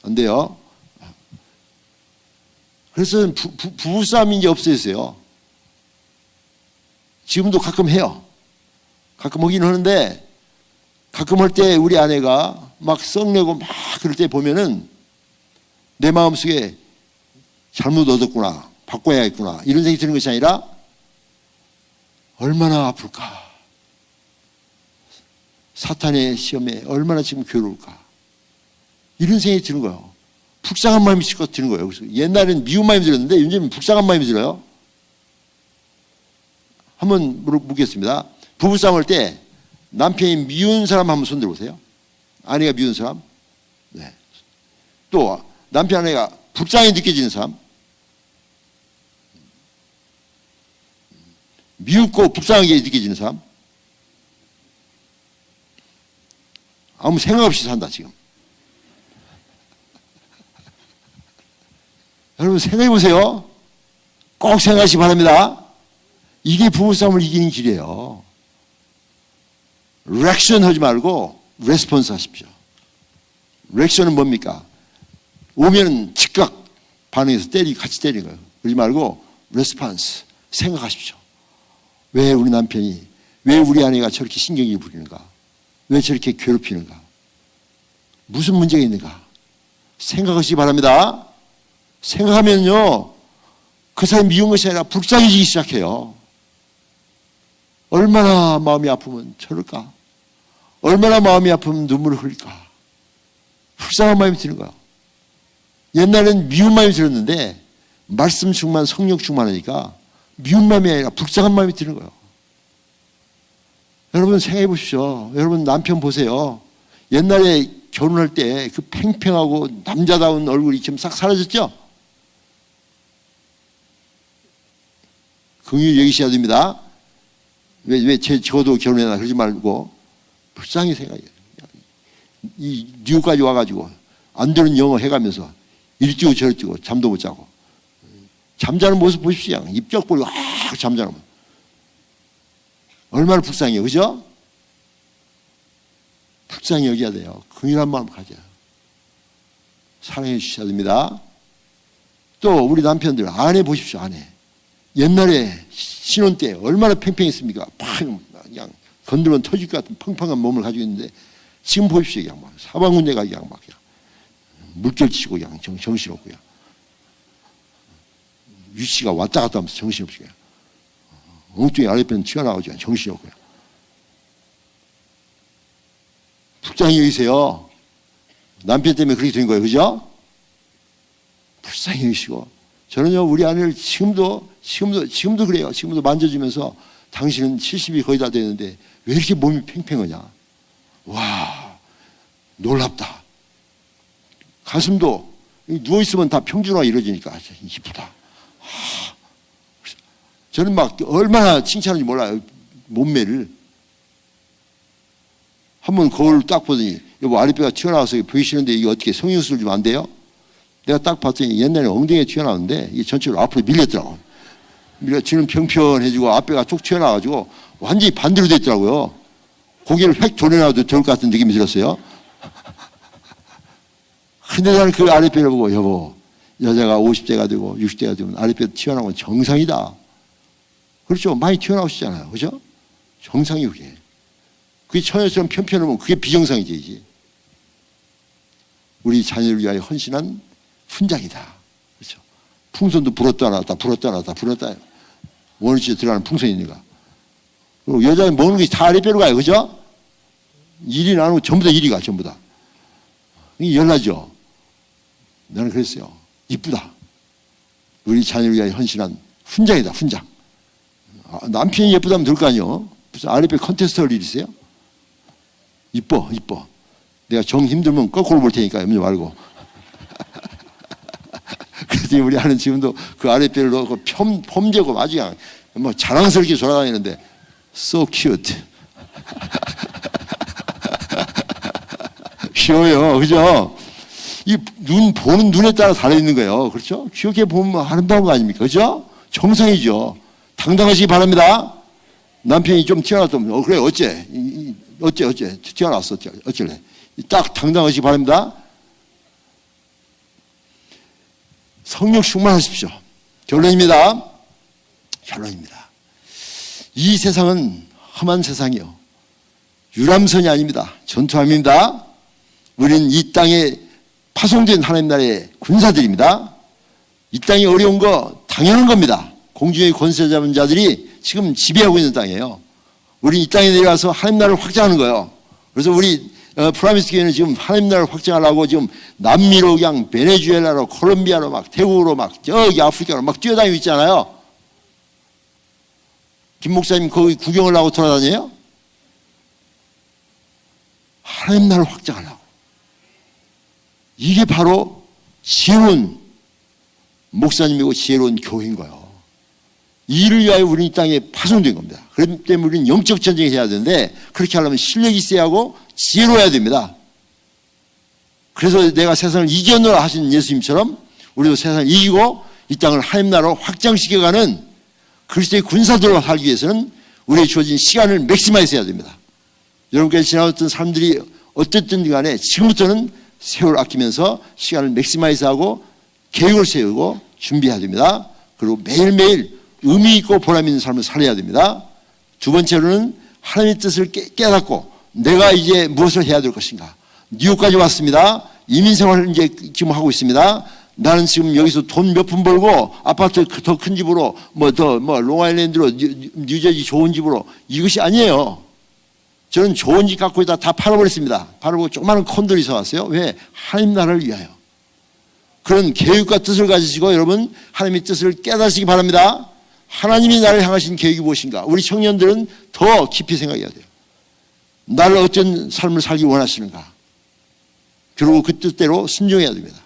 안 돼요. 그래서 부부싸움이 이제 없어졌어요. 지금도 가끔 해요. 가끔 하긴 하는데 가끔 할 때 우리 아내가 막 썩내고 막 그럴 때 보면은 내 마음속에 잘못 얻었구나, 바꿔야겠구나 이런 생각이 드는 것이 아니라 얼마나 아플까, 사탄의 시험에 얼마나 지금 괴로울까 이런 생각이 드는 거예요. 불쌍한 마음이 실컷 드는 거예요. 그래서 옛날에는 미운 마음이 들었는데 요즘은 불쌍한 마음이 들어요. 한번 묻겠습니다. 부부싸움 할 때 남편이 미운 사람 한번 손 들어보세요. 아내가 미운 사람. 네. 또 남편 아내가 불쌍히 느껴지는 사람. 미웃고 불쌍하게 느껴지는 사람. 아무 생각 없이 산다 지금. 여러분 생각해 보세요. 꼭 생각하시기 바랍니다. 이게 부부싸움을 이기는 길이에요. 리액션 하지 말고 레스폰스 하십시오. 리액션은 뭡니까? 오면 즉각 반응해서 같이 때리는 거예요. 그러지 말고 레스폰스 생각하십시오. 왜 우리 남편이, 왜 우리 아내가 저렇게 신경이 부리는가? 왜 저렇게 괴롭히는가? 무슨 문제가 있는가? 생각하시기 바랍니다. 생각하면요, 그 사람이 미운 것이 아니라 불쌍해지기 시작해요. 얼마나 마음이 아프면 저럴까? 얼마나 마음이 아프면 눈물을 흘릴까? 불쌍한 마음이 드는 거야. 옛날엔 미운 마음이 들었는데 말씀 충만, 성령 충만하니까 미운 마음이 아니라 불쌍한 마음이 드는 거예요. 여러분 생각해 보십시오. 여러분 남편 보세요. 옛날에 결혼할 때 그 팽팽하고 남자다운 얼굴이 지금 싹 사라졌죠? 긍휼히 여기셔야 됩니다. 저도 결혼해나 그러지 말고 불쌍히 생각해요. 이 뉴욕까지 와가지고 안 되는 영어 해가면서 이리뛰고 저리뛰고 잠도 못 자고 잠자는 모습 보십시오. 입적 벌리고 잠자는 모습. 얼마나 불쌍해요. 그죠? 불쌍히 여겨야 돼요. 긍휼한 마음 가져요. 사랑해 주셔야 됩니다. 또 우리 남편들 아내 보십시오. 아내. 옛날에 신혼 때 얼마나 팽팽했습니까? 그냥 건들면 터질 것 같은 팽팽한 몸을 가지고 있는데 지금 보십시오. 그냥 막 사방군데가 그냥 막 그냥 물결치고 그냥 정신없고 그냥 위치가 왔다 갔다 하면서 정신없이 그냥 엉뚱히 아랫배는 튀어나오죠. 그냥 정신없고 그냥. 불쌍히 여기세요. 남편 때문에 그렇게 된 거예요. 그죠? 불쌍히 여기시고 저는요 우리 아내를 지금도 그래요. 지금도 만져주면서 당신은 70이 거의 다 되는데 왜 이렇게 몸이 팽팽하냐? 와 놀랍다. 가슴도 누워있으면 다 평준화 이루어지니까 이쁘다. 저는 막 얼마나 칭찬하는지 몰라요. 몸매를. 한번 거울을 딱 보더니 여보 아랫배가 튀어나와서 보이시는데 이게 어떻게 성형수술 좀 안 돼요? 내가 딱 봤더니 옛날에 엉덩이에 튀어나왔는데 이게 전체로 앞으로 밀렸더라고. 밀려지는 평평해지고 앞배가 툭 튀어나와가지고 완전히 반대로 됐더라고요. 고개를 획 돌려놔도 좋을 것 같은 느낌이 들었어요. 근데 나는 그 아랫배를 보고 여보 여자가 50대가 되고 60대가 되면 아랫배 튀어나오면 정상이다. 그렇죠. 많이 튀어나오시잖아요. 그죠? 정상이 그게. 그게 처녀처럼 편편하면 그게 비정상이지. 이제. 우리 자녀를 위하여 헌신한 훈장이다. 그렇죠? 풍선도 불었다 놨다 불었다 놨다 불었다 원위치에 들어가는 풍선이니까. 그리고 여자는 먹는 게 다 아랫배로 가요. 그죠? 일이 나누고 전부 다 일이 가. 전부 다. 이게 열나죠. 나는 그랬어요. 이쁘다. 우리 자녀를 위하여 헌신한 훈장이다. 훈장. 남편이 예쁘다면 될 거 아니요. 무슨 아랫배 컨테스트 할 일 있어요? 이뻐. 내가 정 힘들면 거꾸로 볼 테니까 염려 말고. 그랬더니 우리 아는 지금도 그 아랫배를 넣고 폼되고 아주 그냥 뭐 자랑스럽게 돌아다니는데 so cute. 귀여워요. 그죠? 이 보는 눈에 따라 달려있는 거예요. 그렇죠? 귀엽게 보면 아름다운 거 아닙니까? 그죠? 정상이죠. 당당하시기 바랍니다. 남편이 좀 튀어나왔다면, 그래, 어째? 튀어나왔어. 어쩔래? 딱 당당하시기 바랍니다. 성령 충만하십시오. 결론입니다. 이 세상은 험한 세상이요. 유람선이 아닙니다. 전투함입니다. 우리는 이 땅에 파송된 하나님 나라의 군사들입니다. 이 땅이 어려운 거 당연한 겁니다. 공중의 권세 잡은 자들이 지금 지배하고 있는 땅이에요. 우리 이 땅에 내려와서 하나님 나라를 확장하는 거예요. 그래서 우리 프라미스 교회는 지금 하나님 나라를 확장하려고 지금 남미로 그냥 베네수엘라로 콜롬비아로 막 태국으로 막 저기 아프리카로 막 뛰어다니고 있잖아요. 김 목사님 거기 구경을 하고 돌아다녀요? 하나님 나라를 확장하려고. 이게 바로 지혜로운 목사님이고 지혜로운 교회인 거예요. 이를 위하여 우리는 이 땅에 파송된 겁니다. 그렇기 때문에 우리는 영적 전쟁을 해야 되는데 그렇게 하려면 실력이 있어야 하고 지혜로워야 됩니다. 그래서 내가 세상을 이겨내라 하신 예수님처럼 우리도 세상을 이기고 이 땅을 하나님 나라로 확장시켜가는 그리스도의 군사들로 살기 위해서는 우리의 주어진 시간을 맥시마이즈 해야 됩니다. 여러분께서 지나왔던 사람들이 어쨌든 간에 지금부터는 세월을 아끼면서 시간을 맥시마이즈하고 계획을 세우고 준비해야 됩니다. 그리고 매일매일 의미 있고 보람 있는 삶을 살아야 됩니다. 두 번째로는 하나님의 뜻을 깨닫고 내가 이제 무엇을 해야 될 것인가. 뉴욕까지 왔습니다. 이민생활을 이제 지금 하고 있습니다. 나는 지금 여기서 돈 몇 푼 벌고 아파트 더 큰 집으로 롱아일랜드로 뉴저지 좋은 집으로 이것이 아니에요. 저는 좋은 집 갖고 있다 다 팔아버렸습니다. 팔아보고 조그마한 콘도를 사왔어요. 왜? 하나님 나라를 위하여. 그런 계획과 뜻을 가지시고 여러분 하나님의 뜻을 깨닫으시기 바랍니다. 하나님이 나를 향하신 계획이 무엇인가? 우리 청년들은 더 깊이 생각해야 돼요. 나를 어떤 삶을 살기 원하시는가? 그리고 그 뜻대로 순종해야 됩니다.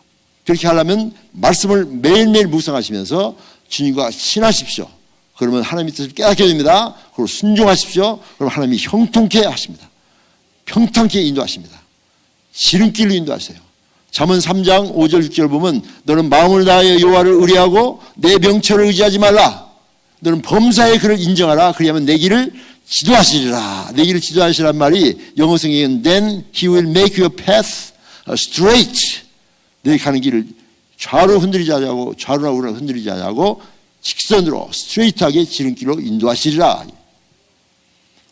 그렇게 하려면 말씀을 매일매일 묵상하시면서 주님과 친하십시오. 그러면 하나님의 뜻을 깨닫게 됩니다. 그리고 순종하십시오. 그럼 하나님이 형통케 하십니다. 평탄케 인도하십니다. 지름길로 인도하세요. 잠언 3장 5절 6절 보면 너는 마음을 다하여 여호와를 의뢰하고 내 명철을 의지하지 말라. 너는 범사의 그를 인정하라. 그리하면 내 길을 지도하시리라. 내 길을 지도하시란 말이 영어 성경에는 Then he will make your path straight. 너희 가는 길을 좌로 흔들리지 않냐고 좌로나 우로나 흔들리지 않냐고 직선으로 스트레이트하게 지름길로 인도하시리라.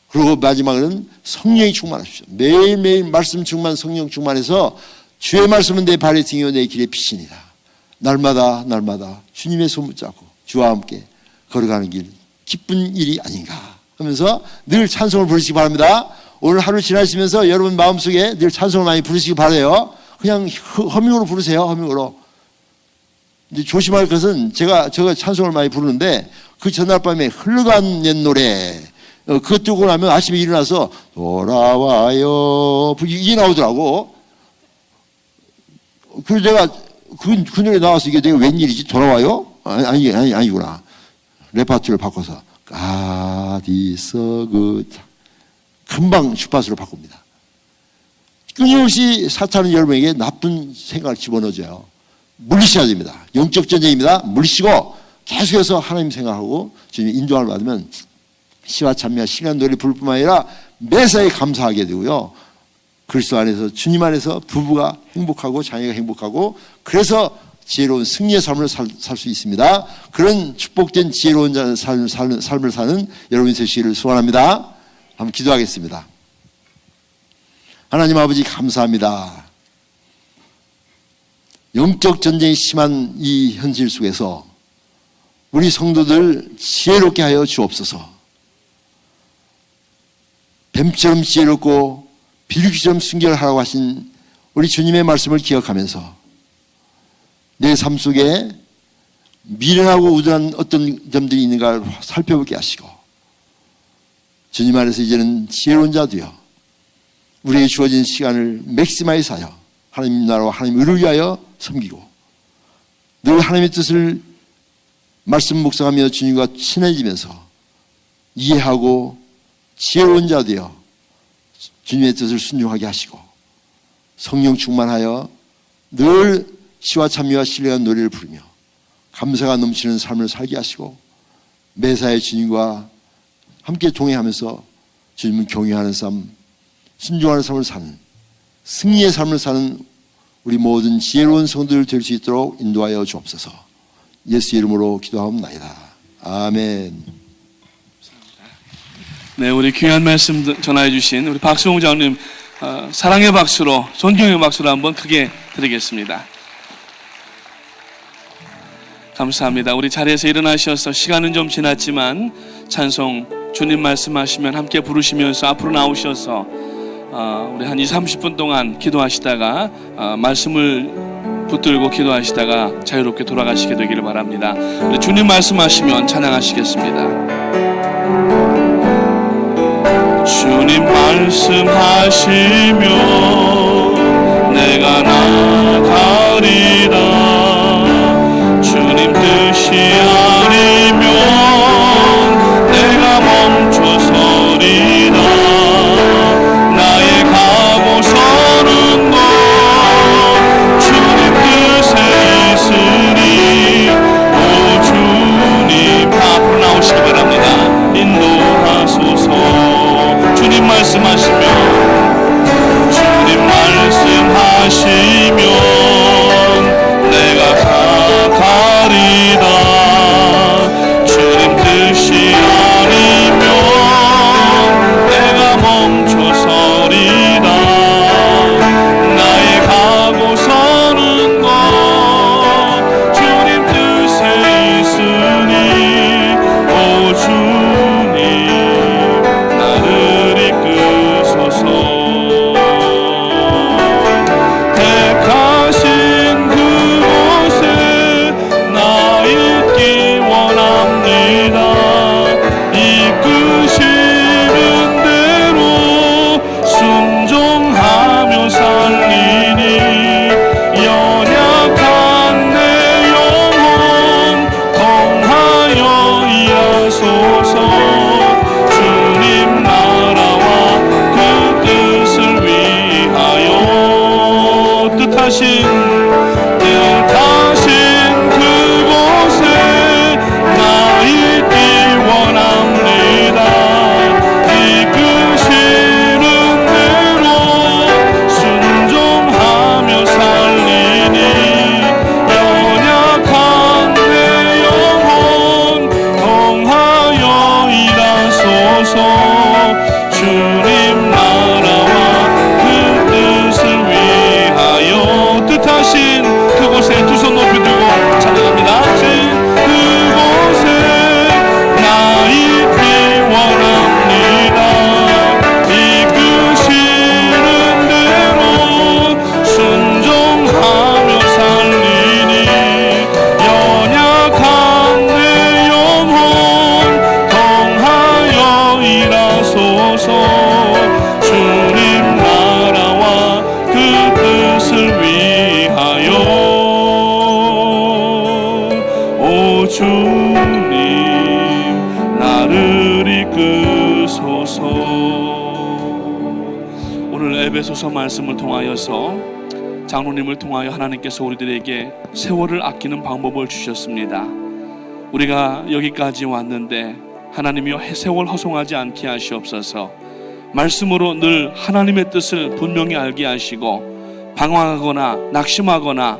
그리고 마지막으로는 성령이 충만하십시오. 매일매일 말씀 충만 성령 충만해서 주의 말씀은 내 발의 등이요 내 길의 빛이니라. 날마다 주님의 손 붙잡고 주와 함께 걸어가는 길 기쁜 일이 아닌가 하면서 늘 찬송을 부르시기 바랍니다. 오늘 하루 지나시면서 여러분 마음속에 늘 찬송을 많이 부르시기 바라요. 그냥 허밍으로 부르세요. 허밍으로. 근데 조심할 것은 제가 찬송을 많이 부르는데 그 전날 밤에 흘러간 옛 노래 그거 뜨고 나면 아침에 일어나서 돌아와요 이게 나오더라고. 그래서 내가 그 노래 나와서 이게 내가 웬일이지 돌아와요? 아니구나. 레파토리를 바꿔서 가디서 금방 주파수를 바꿉니다. 끊임없이 사탄은 여러분에게 나쁜 생각을 집어넣어줘요. 물리셔야 됩니다. 영적 전쟁입니다. 물리시고 계속해서 하나님 생각하고 주님 인도함을 받으면 시와 찬미와 시간 노래 부를 뿐만 아니라 매사에 감사하게 되고요. 그리스도 안에서 주님 안에서 부부가 행복하고 자녀가 행복하고 그래서 지혜로운 승리의 삶을 살 수 있습니다. 그런 축복된 지혜로운 삶을 사는 여러분이 되시기를 소원합니다. 한번 기도하겠습니다. 하나님 아버지 감사합니다. 영적 전쟁이 심한 이 현실 속에서 우리 성도들 지혜롭게 하여 주옵소서. 뱀처럼 지혜롭고 비둘기처럼 순결하라고 하신 우리 주님의 말씀을 기억하면서 내 삶 속에 미련하고 우둔한 어떤 점들이 있는가 살펴보게 하시고 주님 안에서 이제는 지혜로운 자 되어 우리에게 주어진 시간을 맥시마이즈하여 하나님 나라와 하나님 의를 위하여 섬기고 늘 하나님의 뜻을 말씀 묵상하며 주님과 친해지면서 이해하고 지혜로운 자 되어 주님의 뜻을 순종하게 하시고 성령 충만하여 늘 시와 찬미와 신뢰한 노래를 부르며 감사가 넘치는 삶을 살게 하시고 매사에 주님과 함께 동행하면서 주님을 경외하는 삶, 순종하는 삶을 사는 승리의 삶을 사는 우리 모든 지혜로운 성도들 될 수 있도록 인도하여 주옵소서. 예수 이름으로 기도하옵나이다. 아멘. 네, 우리 귀한 말씀 전하해 주신 우리 박수홍 장로님 사랑의 박수로 존경의 박수로 한번 크게 드리겠습니다. 감사합니다. 우리 자리에서 일어나셔서 시간은 좀 지났지만 찬송 주님 말씀하시면 함께 부르시면서 앞으로 나오셔서 우리 한 20-30분 동안 기도하시다가 말씀을 붙들고 기도하시다가 자유롭게 돌아가시게 되기를 바랍니다. 우리 주님 말씀하시면 찬양하시겠습니다. 주님 말씀하시면 내가 나가리라. 주님 뜻이 아니면 내가 멈춰서리라. 나의 가고 서는 것 주님 뜻에 있으니 오 주님 앞으로 나오시기 바랍니다. 인도하소서. 주님 말씀하시면 주님 말씀하시면 내가 가리라. 주님 뜻이 아니면 내가 멈춰서리라. 나의 가고 서는 것 주님 뜻에 있으니 오 주님 나를 이끄소서. 택하신 그곳에 나 있기 원합니다. 이끄시는 대로 순종하며 살리니 연약한 내 영혼 통하여 일하소서. 주님 나라와 그 뜻을 위하여 뜻하신 그곳에 나 있기 원합니다. 이끄시는 대로 순종하며 살리니 연약한 내 영혼 통하여 일하소서. 주님 나라와 그 뜻을 위하여 뜻하신 그곳에 두 손 높이 들고 찬양합니다. 그곳에 나 있기 원합니다. 이끄시는 대로 순종하며 살리니 연약한 내 영혼 통하여 일하소서. 주님 나라와 그 뜻을 위하여 오 주님 나를 이끄소서. 오늘 에베소서 말씀을 통하여서 장로님을 통하여 하나님께서 우리들에게 세월을 아끼는 방법을 주셨습니다. 우리가 여기까지 왔는데 하나님이여 세월 허송하지 않게 하시옵소서. 말씀으로 늘 하나님의 뜻을 분명히 알게 하시고 방황하거나 낙심하거나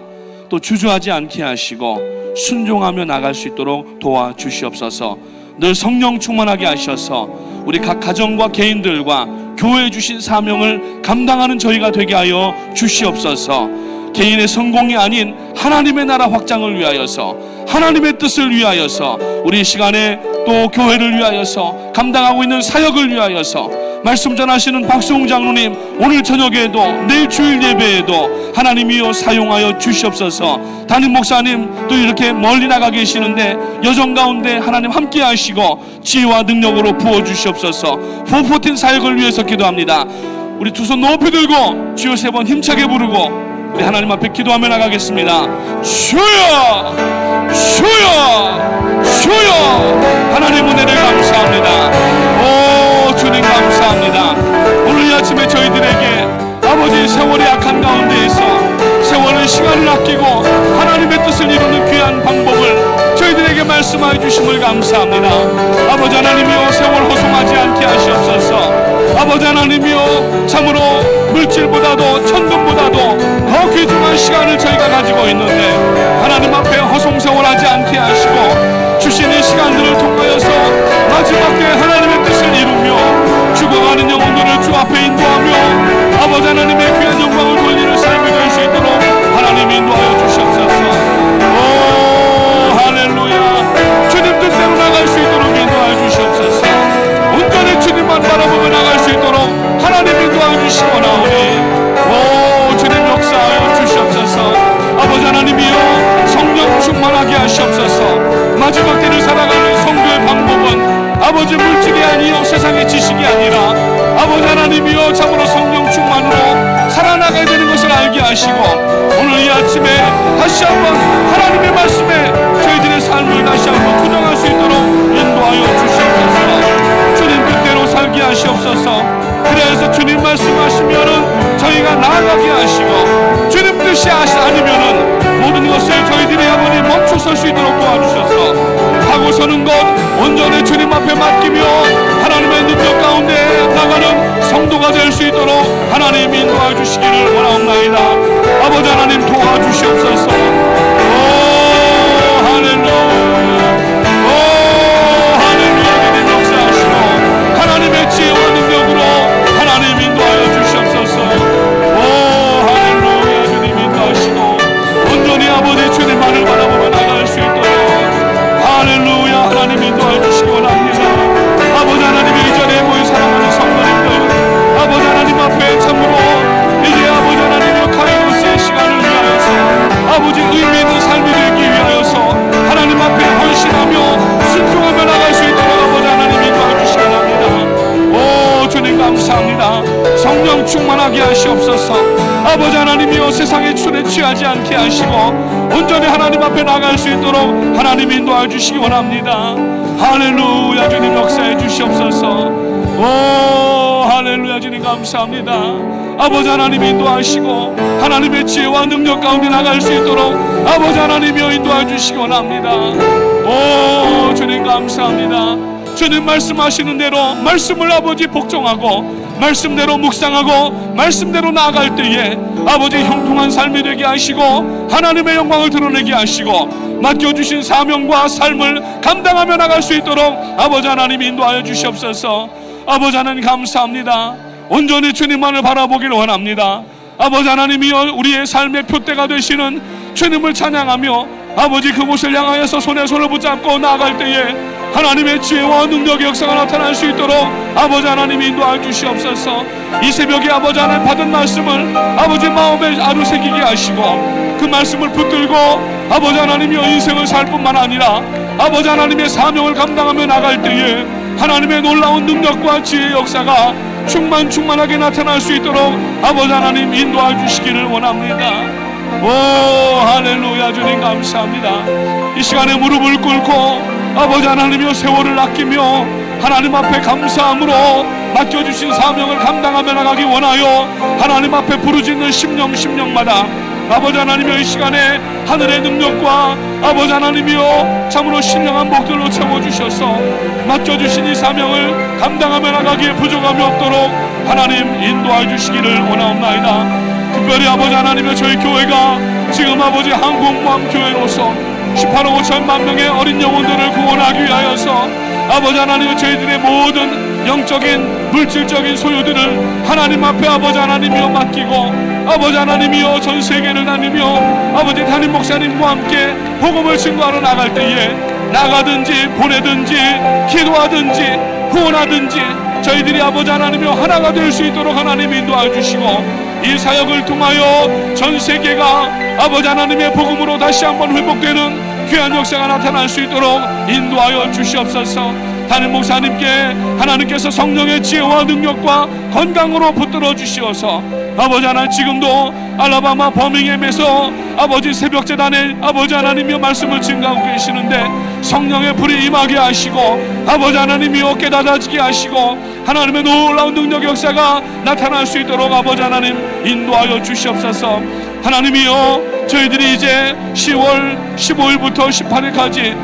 또 주저하지 않게 하시고 순종하며 나갈 수 있도록 도와주시옵소서. 늘 성령 충만하게 하셔서 우리 각 가정과 개인들과 교회에 주신 사명을 감당하는 저희가 되게 하여 주시옵소서. 개인의 성공이 아닌 하나님의 나라 확장을 위하여서, 하나님의 뜻을 위하여서, 우리 시간에 또 교회를 위하여서, 감당하고 있는 사역을 위하여서 말씀 전하시는 박수홍 장로님, 오늘 저녁에도 내일 주일 예배에도 하나님이여 사용하여 주시옵소서. 담임 목사님 또 이렇게 멀리 나가 계시는데 여정 가운데 하나님 함께 하시고 지혜와 능력으로 부어주시옵소서. 414 사역을 위해서 기도합니다. 우리 두 손 높이 들고 주여 3번 힘차게 부르고 우리 하나님 앞에 기도하며 나가겠습니다. 주여, 주여, 주여. 하나님 은혜를 감사합니다. 오 주님 감사합니다. 오늘 이 아침에 저희들에게 아버지 세월의 악한 가운데에서 세월의 시간을 아끼고 하나님의 뜻을 이루는 귀한 방법을 저희들에게 말씀하여 주심을 감사합니다. 아버지 하나님이여 세월 허송하지 않게 하시옵소서. 아버지 하나님이여 참으로 물질보다도 천금보다도 더 귀중한 시간을 저희가 가지고 있는데 하나님 앞에 허송세월하지 않게 하시고 주신 이 시간들을 통하여서 마지막 때에 하나님의 뜻을 이루며 죽어가는 영혼들을 주 앞에 인도하며 아버지 하나님의 귀한 영광을 돌리는 삶이 될 수 있도록 하나님 인도하여 주시옵소서. 오 할렐루야. 주님 뜻대로 나갈 수 있도록 인도하여 주시옵소서. 온전히 주님만 바라보며 나갈 수 있도록 하나님 인도하여 주시오나오니 오 주님 역사하여 주시옵소서. 아버지 하나님이여 성령 충만하게 하시옵소서. 마지막 때를 살아가는 성도의 방법은 아버지 물질이 아니요 세상의 지식이 아니라 아버지 하나님이여 참으로 성령 충만으로 살아나가야 되는 것을 알게 하시고 오늘 이 아침에 다시 한번 하나님의 말씀에 저희들의 삶을 다시 한번 투정할 수 있도록 인도하여 주시옵소서. 주님 뜻대로 살게 하시옵소서. 그래서 주님 말씀하시면은 저희가 나아가게 하시고 주님 뜻이 아니면은 모든 것을 저희들이 아버지 멈춰설 수 있도록 도와주셔서 하고 서는 것 온전히 주님 앞에 맡기며 하나님의 능력 가운데 나가는 성도가 될 수 있도록 하나님 인도해 주시기를 원하옵나이다. 아버지 하나님 도와주시옵소서. 오 할렐루야. 오 할렐루야. 주님 역사하시고 하나님의 지혜와 능력으로 하나님 인도하여 주시옵소서. 오 할렐루야. 주님 인도하시고 온전히 아버지 주님만을 바라보며 나갈 수 있도록 할렐루야. 하나님 인도하여 주시기 원합니다. 아버지 하나님 이전에 모여 사랑하는 성도님들 아버지 하나님 앞에 참으로 이제 아버지 하나님의 카이로스의 시간을 위하여서 아버지 의미 있는 삶이 되기 위하여서 하나님 앞에 헌신하며 순종하며 나갈 수 있도록 아버지 하나님 인도하여 주시기 원합니다. 오 주님 감사합니다. 성령 충만하게 하시옵소서. 아버지 하나님이여 세상의 춘에 취하지 않게 하시고 온전히 하나님 앞에 나갈 수 있도록 하나님 인도하여 주시기 원합니다. 할렐루야. 주님 역사해 주시옵소서. 오 할렐루야. 주님 감사합니다. 아버지 하나님 인도하시고 하나님의 지혜와 능력 가운데 나갈 수 있도록 아버지 하나님이여 인도하여 주시기 원합니다. 오 주님 감사합니다. 주님 말씀하시는 대로 말씀을 아버지 복종하고 말씀대로 묵상하고 말씀대로 나아갈 때에 아버지 형통한 삶이 되게 하시고 하나님의 영광을 드러내게 하시고 맡겨주신 사명과 삶을 감당하며 나갈 수 있도록 아버지 하나님 인도하여 주시옵소서. 아버지 하나님 감사합니다. 온전히 주님만을 바라보기를 원합니다. 아버지 하나님이여 우리의 삶의 표대가 되시는 주님을 찬양하며 아버지 그곳을 향하여서 손에 손을 붙잡고 나아갈 때에 하나님의 지혜와 능력의 역사가 나타날 수 있도록 아버지 하나님 인도하여 주시옵소서. 이 새벽에 아버지 하나님 받은 말씀을 아버지 마음에 아루새기게 하시고 그 말씀을 붙들고 아버지 하나님이여 인생을 살 뿐만 아니라 아버지 하나님의 사명을 감당하며 나갈 때에 하나님의 놀라운 능력과 지혜의 역사가 충만하게 나타날 수 있도록 아버지 하나님 인도하여 주시기를 원합니다. 오 할렐루야. 주님 감사합니다. 이 시간에 무릎을 꿇고 아버지 하나님이여 세월을 아끼며 하나님 앞에 감사함으로 맡겨주신 사명을 감당하며 나가기 원하여 하나님 앞에 부르짖는 심령마다 아버지 하나님이여 이 시간에 하늘의 능력과 아버지 하나님이여 참으로 신령한 복들로 채워주셔서 맡겨주신 이 사명을 감당하며 나가기에 부족함이 없도록 하나님 인도하여 주시기를 원하옵나이다. 특별히 아버지 하나님이여 저희 교회가 지금 아버지 한국모함교회로서 18억 5천만 명의 어린 영혼들을 구원하기 위하여서 아버지 하나님은 저희들의 모든 영적인 물질적인 소유들을 하나님 앞에 아버지 하나님이여 맡기고 아버지 하나님이여 전 세계를 다니며 아버지 담임 목사님과 함께 복음을 증거하러 나갈 때에 나가든지 보내든지 기도하든지 후원하든지 저희들이 아버지 하나님이여 하나가 될 수 있도록 하나님 인도하여 주시고 이 사역을 통하여 전 세계가 아버지 하나님의 복음으로 다시 한번 회복되는 귀한 역사가 나타날 수 있도록 인도하여 주시옵소서. 담임 목사님께 하나님께서 성령의 지혜와 능력과 건강으로 붙들어 주시어서 아버지 하나님 지금도 알라바마 버밍햄에서 아버지 새벽재단에 아버지 하나님이여 말씀을 증가하고 계시는데 성령의 불이 임하게 하시고 아버지 하나님이여 깨닫아지게 하시고 하나님의 놀라운 능력 역사가 나타날 수 있도록 아버지 하나님 인도하여 주시옵소서. 하나님이여 저희들이 이제 10월 15일부터 18일까지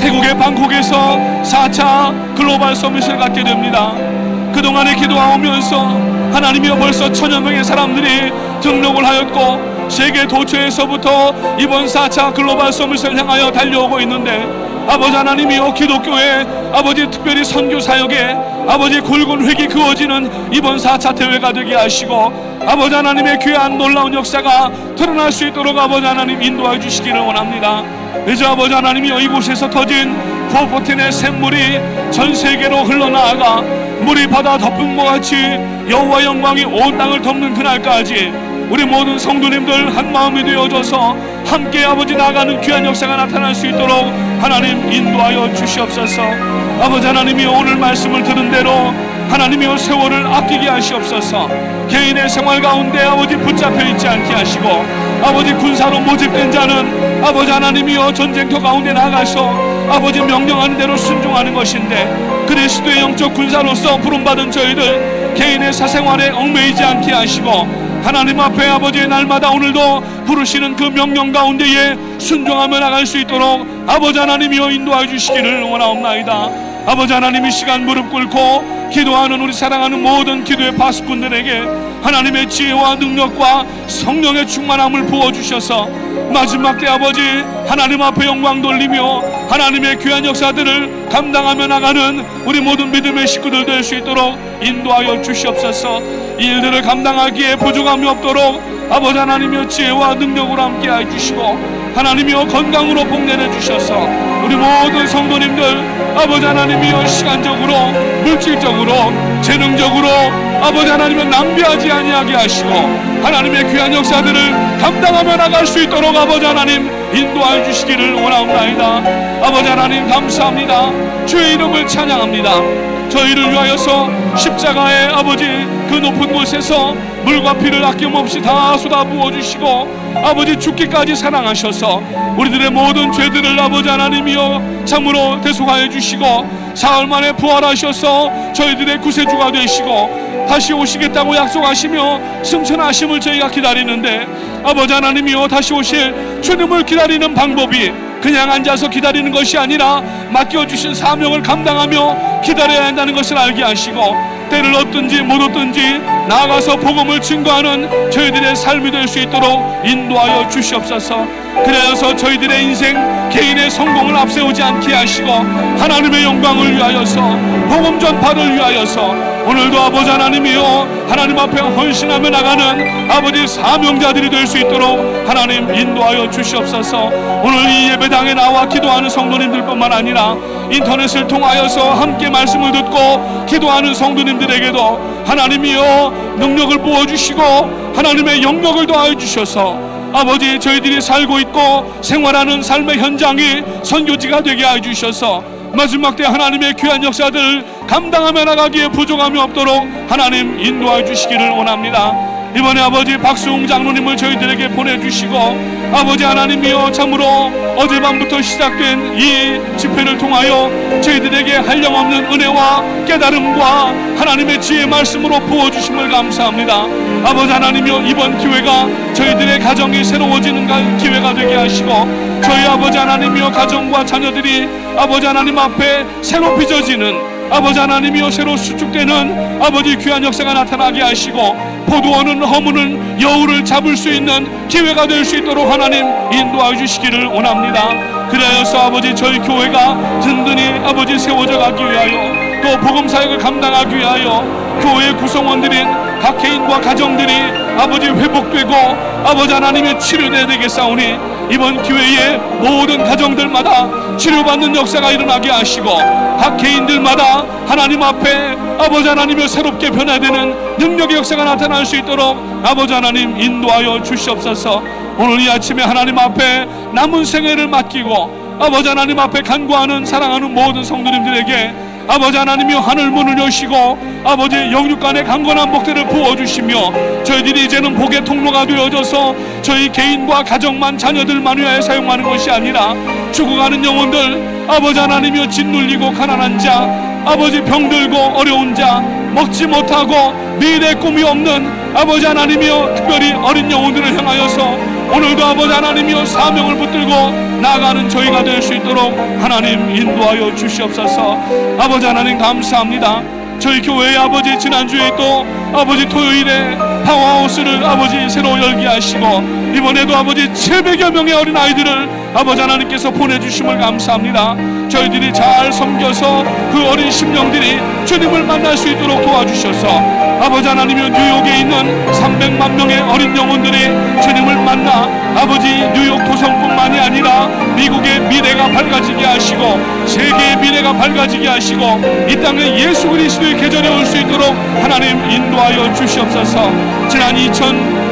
태국의 방콕에서 4차 글로벌 서밋을 갖게 됩니다. 그동안에 기도하오면서 하나님이여 벌써 1000여 명의 사람들이 등록을 하였고 세계 도처에서부터 이번 4차 글로벌 서밋을 향하여 달려오고 있는데 아버지 하나님이여 기독교의 아버지 특별히 선교 사역에 아버지 굵은 획이 그어지는 이번 4차 대회가 되게 하시고 아버지 하나님의 귀한 놀라운 역사가 드러날 수 있도록 아버지 하나님 인도해 주시기를 원합니다. 이제 아버지 하나님이여 이곳에서 터진 포포틴의 샘물이 전 세계로 흘러나아가 물이 바다 덮은 것 같이 여호와 영광이 온 땅을 덮는 그날까지 우리 모든 성도님들 한 마음이 되어져서 함께 아버지 나가는 귀한 역사가 나타날 수 있도록 하나님 인도하여 주시옵소서. 아버지 하나님이 오늘 말씀을 들은 대로 하나님이여 세월을 아끼게 하시옵소서. 개인의 생활 가운데 아버지 붙잡혀 있지 않게 하시고 아버지 군사로 모집된 자는 아버지 하나님이여 전쟁터 가운데 나가서 아버지 명령하는 대로 순종하는 것인데 그리스도의 영적 군사로서 부름받은 저희들 개인의 사생활에 얽매이지 않게 하시고 하나님 앞에 아버지의 날마다 오늘도 부르시는 그 명령 가운데에 순종하며 나갈 수 있도록 아버지 하나님이여 인도하여 주시기를 원하옵나이다. 아버지 하나님 이 시간 무릎 꿇고 기도하는 우리 사랑하는 모든 기도의 파수꾼들에게 하나님의 지혜와 능력과 성령의 충만함을 부어주셔서 마지막 때 아버지 하나님 앞에 영광 돌리며 하나님의 귀한 역사들을 감당하며 나가는 우리 모든 믿음의 식구들 될 수 있도록 인도하여 주시옵소서. 이 일들을 감당하기에 부족함이 없도록 아버지 하나님의 지혜와 능력으로 함께해 주시고 하나님이여 건강으로 복내려 주셔서 우리 모든 성도님들 아버지 하나님이여 시간적으로 물질적으로 재능적으로 아버지 하나님을 낭비하지 아니하게 하시고 하나님의 귀한 역사들을 감당하며 나갈 수 있도록 아버지 하나님 인도하여 주시기를 원하옵나이다. 아버지 하나님 감사합니다. 주의 이름을 찬양합니다. 저희를 위하여서 십자가의 아버지 그 높은 곳에서 물과 피를 아낌없이 다 쏟아 부어주시고 아버지 죽기까지 사랑하셔서 우리들의 모든 죄들을 아버지 하나님이여 참으로 대속하여 주시고 사흘 만에 부활하셔서 저희들의 구세주가 되시고 다시 오시겠다고 약속하시며 승천하심을 저희가 기다리는데 아버지 하나님이여 다시 오실 주님을 기다리는 방법이 그냥 앉아서 기다리는 것이 아니라 맡겨주신 사명을 감당하며 기다려야 한다는 것을 알게 하시고 때를 얻든지 못 얻든지 나아가서 복음을 증거하는 저희들의 삶이 될 수 있도록 인도하여 주시옵소서. 그래서 저희들의 인생 개인의 성공을 앞세우지 않게 하시고 하나님의 영광을 위하여서 복음 전파를 위하여서 오늘도 아버지 하나님이여 하나님 앞에 헌신하며 나가는 아버지 사명자들이 될 수 있도록 하나님 인도하여 주시옵소서. 오늘 이 예배당에 나와 기도하는 성도님들뿐만 아니라 인터넷을 통하여서 함께 말씀을 듣고 기도하는 성도님들에게도 하나님이여 능력을 부어주시고 하나님의 영역을 더하여 주셔서 아버지 저희들이 살고 있고 생활하는 삶의 현장이 선교지가 되게 하여 주셔서 마지막 때 하나님의 귀한 역사들을 감당하며 나가기에 부족함이 없도록 하나님 인도하여 주시기를 원합니다. 이번에 아버지 박수웅 장로님을 저희들에게 보내주시고 아버지 하나님이여 참으로 어젯밤부터 시작된 이 집회를 통하여 저희들에게 한량없는 은혜와 깨달음과 하나님의 지혜의 말씀으로 부어주심을 감사합니다. 아버지 하나님이여 이번 기회가 저희들의 가정이 새로워지는 기회가 되게 하시고 저희 아버지 하나님이여 가정과 자녀들이 아버지 하나님 앞에 새로 빚어지는 아버지 하나님이여 새로 수축되는 아버지 귀한 역사가 나타나게 하시고 포도원은 허무는 여우를 잡을 수 있는 기회가 될 수 있도록 하나님 인도하여 주시기를 원합니다. 그래서 아버지 저희 교회가 든든히 아버지 세워져 가기 위하여 또 복음사역을 감당하기 위하여 교회 구성원들인 각 개인과 가정들이 아버지 회복되고 아버지 하나님의 치료되어야 되겠사오니 이번 기회에 모든 가정들마다 치료받는 역사가 일어나게 하시고 각 개인들마다 하나님 앞에 아버지 하나님의 새롭게 변화되는 능력의 역사가 나타날 수 있도록 아버지 하나님 인도하여 주시옵소서. 오늘 이 아침에 하나님 앞에 남은 생애를 맡기고 아버지 하나님 앞에 간구하는 사랑하는 모든 성도님들에게 아버지 하나님이여 하늘 문을 여시고 아버지 영육간의 강건한 복들을 부어주시며 저희들이 이제는 복의 통로가 되어져서 저희 개인과 가정만 자녀들만 위하여 사용하는 것이 아니라 죽어가는 영혼들 아버지 하나님이여 짓눌리고 가난한 자 아버지 병들고 어려운 자 먹지 못하고 미래의 꿈이 없는 아버지 하나님이여 특별히 어린 영혼들을 향하여서 오늘도 아버지 하나님이여 사명을 붙들고 나아가는 저희가 될 수 있도록 하나님 인도하여 주시옵소서. 아버지 하나님 감사합니다. 저희 교회의 아버지 지난주에 또 아버지 토요일에 파워하우스를 아버지 새로 열게 하시고 이번에도 아버지 700여 명의 어린 아이들을 아버지 하나님께서 보내주심을 감사합니다. 저희들이 잘 섬겨서 그 어린 심령들이 주님을 만날 수 있도록 도와주셔서 아버지 하나님이 뉴욕에 있는 300만 명의 어린 영혼들이 주님을 만나 아버지 뉴욕 도성뿐만이 아니라 미국의 미래가 밝아지게 하시고 세계의 미래가 밝아지게 하시고 이 땅에 예수 그리스도의 계절이 올 수 있도록 하나님 인도하여 주시옵소서. 지난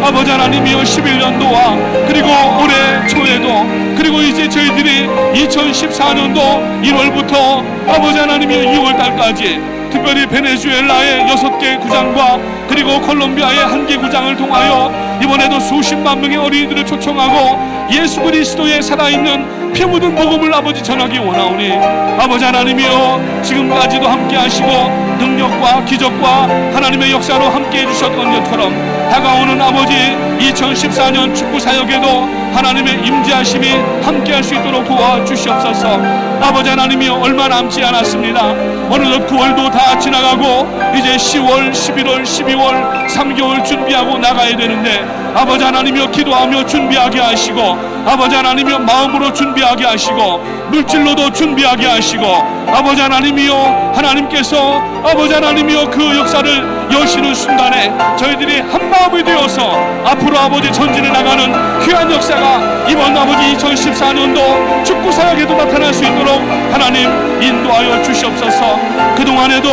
아버지 하나님이여 11년도와 그리고 올해 초에도 그리고 이제 저희들이 2014년도 1월부터 아버지 하나님이여 2월달까지 특별히 베네수엘라의 6개 구장과 그리고 콜롬비아의 1개 구장을 통하여 이번에도 수십만 명의 어린이들을 초청하고 예수 그리스도의 살아있는 피 묻은 복음을 아버지 전하기 원하오니 아버지 하나님이여 지금까지도 함께 하시고 능력과 기적과 하나님의 역사로 함께 해주셨던 것처럼 다가오는 아버지 2014년 축구사역에도 하나님의 임재하심이 함께 할 수 있도록 도와주시옵소서. 아버지 하나님이여 얼마 남지 않았습니다. 어느덧 9월도 다 지나가고 이제 10월, 11월, 12월 3개월 준비하고 나가야 되는데 아버지 하나님이여 기도하며 준비하게 하시고 아버지 하나님이여 마음으로 준비하게 하시고 물질로도 준비하게 하시고 아버지 하나님이여 하나님께서 아버지 하나님이여 그 역사를 여시는 순간에 저희들이 한마음이 되어서 앞으로 아버지 전진해 나가는 귀한 역사가 이번 아버지 2014년도 축구사역에도 나타날 수 있도록 하나님 인도하여 주시옵소서. 그동안에도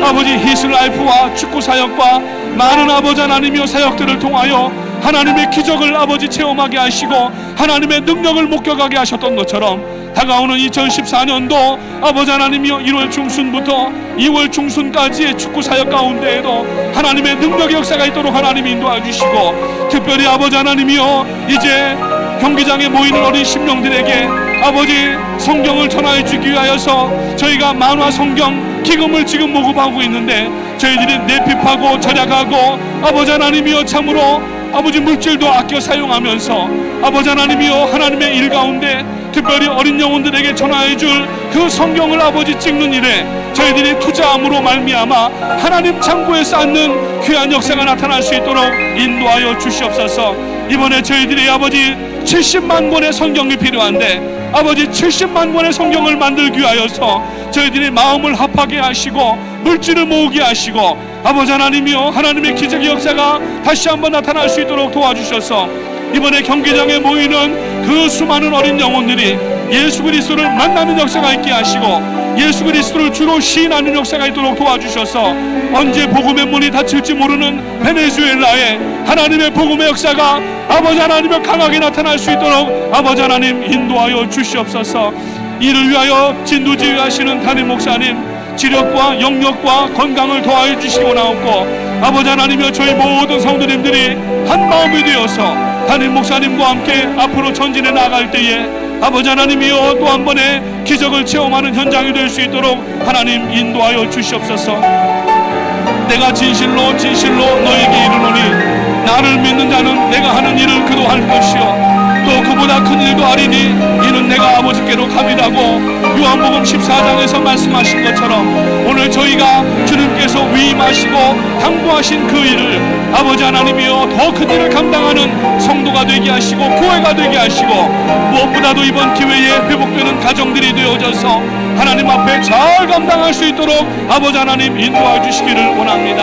아버지 히스라이프와 축구사역과 많은 아버지 하나님이여 사역들을 통하여 하나님의 기적을 아버지 체험하게 하시고 하나님의 능력을 목격하게 하셨던 것처럼 다가오는 2014년도 아버지 하나님이여 1월 중순부터 2월 중순까지의 축구사역 가운데에도 하나님의 능력의 역사가 있도록 하나님 인도해 주시고 특별히 아버지 하나님이여 이제 경기장에 모이는 어린 심령들에게 아버지 성경을 전하여 주기 위하여서 저희가 만화 성경 기금을 지금 모금하고 있는데 저희들이 내핍하고 절약하고 아버지 하나님이여 참으로 아버지 물질도 아껴 사용하면서 아버지 하나님이여 하나님의 일 가운데 특별히 어린 영혼들에게 전하여 줄 그 성경을 아버지 찍는 일에 저희들이 투자함으로 말미암아 하나님 창고에 쌓는 귀한 역사가 나타날 수 있도록 인도하여 주시옵소서. 이번에 저희들이 아버지 70만 권의 성경이 필요한데 아버지 70만 권의 성경을 만들기 위하여서 저희들이 마음을 합하게 하시고 물질을 모으게 하시고 아버지 하나님이여 하나님의 기적의 역사가 다시 한번 나타날 수 있도록 도와주셔서 이번에 경기장에 모이는 그 수많은 어린 영혼들이 예수 그리스도를 만나는 역사가 있게 하시고 예수 그리스도를 주로 시인하는 역사가 있도록 도와주셔서 언제 복음의 문이 닫힐지 모르는 베네수엘라에 하나님의 복음의 역사가 아버지 하나님의 강하게 나타날 수 있도록 아버지 하나님 인도하여 주시옵소서. 이를 위하여 진두지휘하시는 담임 목사님 지력과 영력과 건강을 더하여 주시기 원하옵고 아버지 하나님이여 저희 모든 성도님들이 한 마음이 되어서 담임 목사님과 함께 앞으로 전진해 나갈 때에 아버지 하나님이여 또 한 번의 기적을 체험하는 현장이 될 수 있도록 하나님 인도하여 주시옵소서. 내가 진실로 진실로 너에게 이르노니 나를 믿는 자는 내가 하는 일을 그도 할 것이요 또 그보다 큰 일도 하리니 이는 내가 아버지께로 감이라고 요한복음 14장에서 말씀하신 것처럼 오늘 저희가 주님께서 위임하시고 당부하신 그 일을 아버지 하나님이여 더 큰 일을 감당하는 성도가 되게 하시고 교회가 되게 하시고 무엇보다도 이번 기회에 회복되는 가정들이 되어져서 하나님 앞에 잘 감당할 수 있도록 아버지 하나님 인도해 주시기를 원합니다.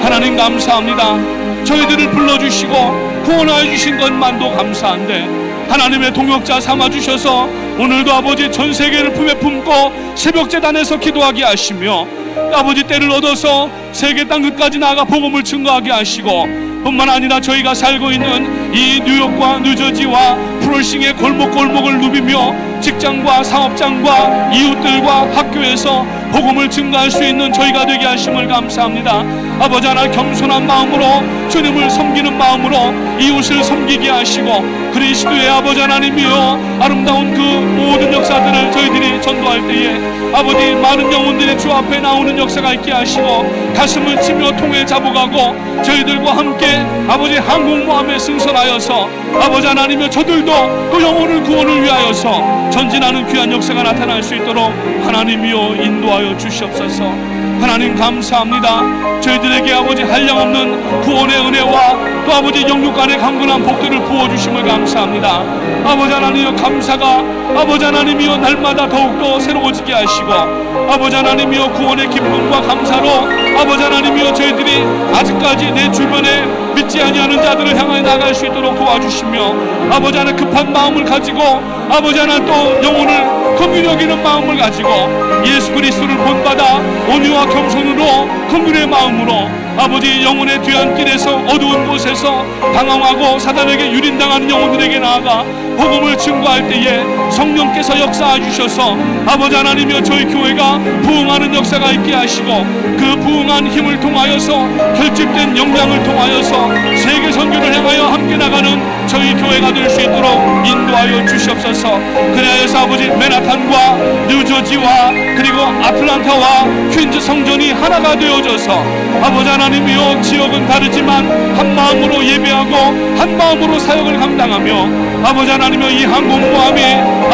하나님 감사합니다. 저희들을 불러주시고 구원하여 주신 것만도 감사한데 하나님의 동역자 삼아주셔서 오늘도 아버지 전 세계를 품에 품고 새벽재단에서 기도하게 하시며 아버지 때를 얻어서 세계 땅 끝까지 나아가 복음을 증거하게 하시고 뿐만 아니라 저희가 살고 있는 이 뉴욕과 뉴저지와 프롤싱의 골목골목을 누비며 직장과 사업장과 이웃들과 학교에서 복음을 증거할 수 있는 저희가 되게 하심을 감사합니다. 아버지 하나 겸손한 마음으로 주님을 섬기는 마음으로 이웃을 섬기게 하시고 그리스도의 아버지 하나님이여 아름다운 그 모든 역사들을 저희들이 전도할 때에 아버지 많은 영혼들이 주 앞에 나오는 역사가 있게 하시고 가슴을 치며 통에 잡아가고 저희들과 함께 아버지 항공모함에 승선하여서 아버지 하나님이여 저들도 그 영혼을 구원을 위하여서 전진하는 귀한 역사가 나타날 수 있도록 하나님이여 인도하여 주시옵소서. 하나님 감사합니다. 저희들에게 아버지 한량없는 구원의 은혜와 또 아버지 영육간의 강건한 복들을 부어주심을 감사합니다. 아버지 하나님이여 감사가 아버지 하나님이여 날마다 더욱더 새로워지게 하시고 아버지 하나님이여 구원의 기쁨과 감사로 아버지 하나님이여 저희들이 아직까지 내 주변에 믿지 아니하는 자들을 향하여 나갈 수 있도록 도와주시며 아버지 하나 급한 마음을 가지고 아버지 하나 또 영혼을 긍휼히 여기는 마음을 가지고 예수 그리스도를 본받아 온유와 겸손으로 긍휼의 마음으로 아버지 영혼의 뒤안길에서 어두운 곳에서 방황하고 사단에게 유린당하는 영혼들에게 나아가 복음을 증거할 때에 성령께서 역사해 주셔서 아버지 하나님이여 저희 교회가 부흥하는 역사가 있게 하시고 그 부흥한 힘을 통하여서 결집된 역량을 통하여서 세계 선교를 향하여 함께 나가는 저희 교회가 될 수 있도록 인도하여 주시옵소서. 그래서 아버지 맨하탄과 뉴저지와 그리고 아틀란타와 퀸즈 성전이 하나가 되어져서 아버지 하나님이여 지역은 다르지만 한 마음으로 예배하고 한 마음으로 사역을 감당하며 아버지 하나님이여 이 항공모함이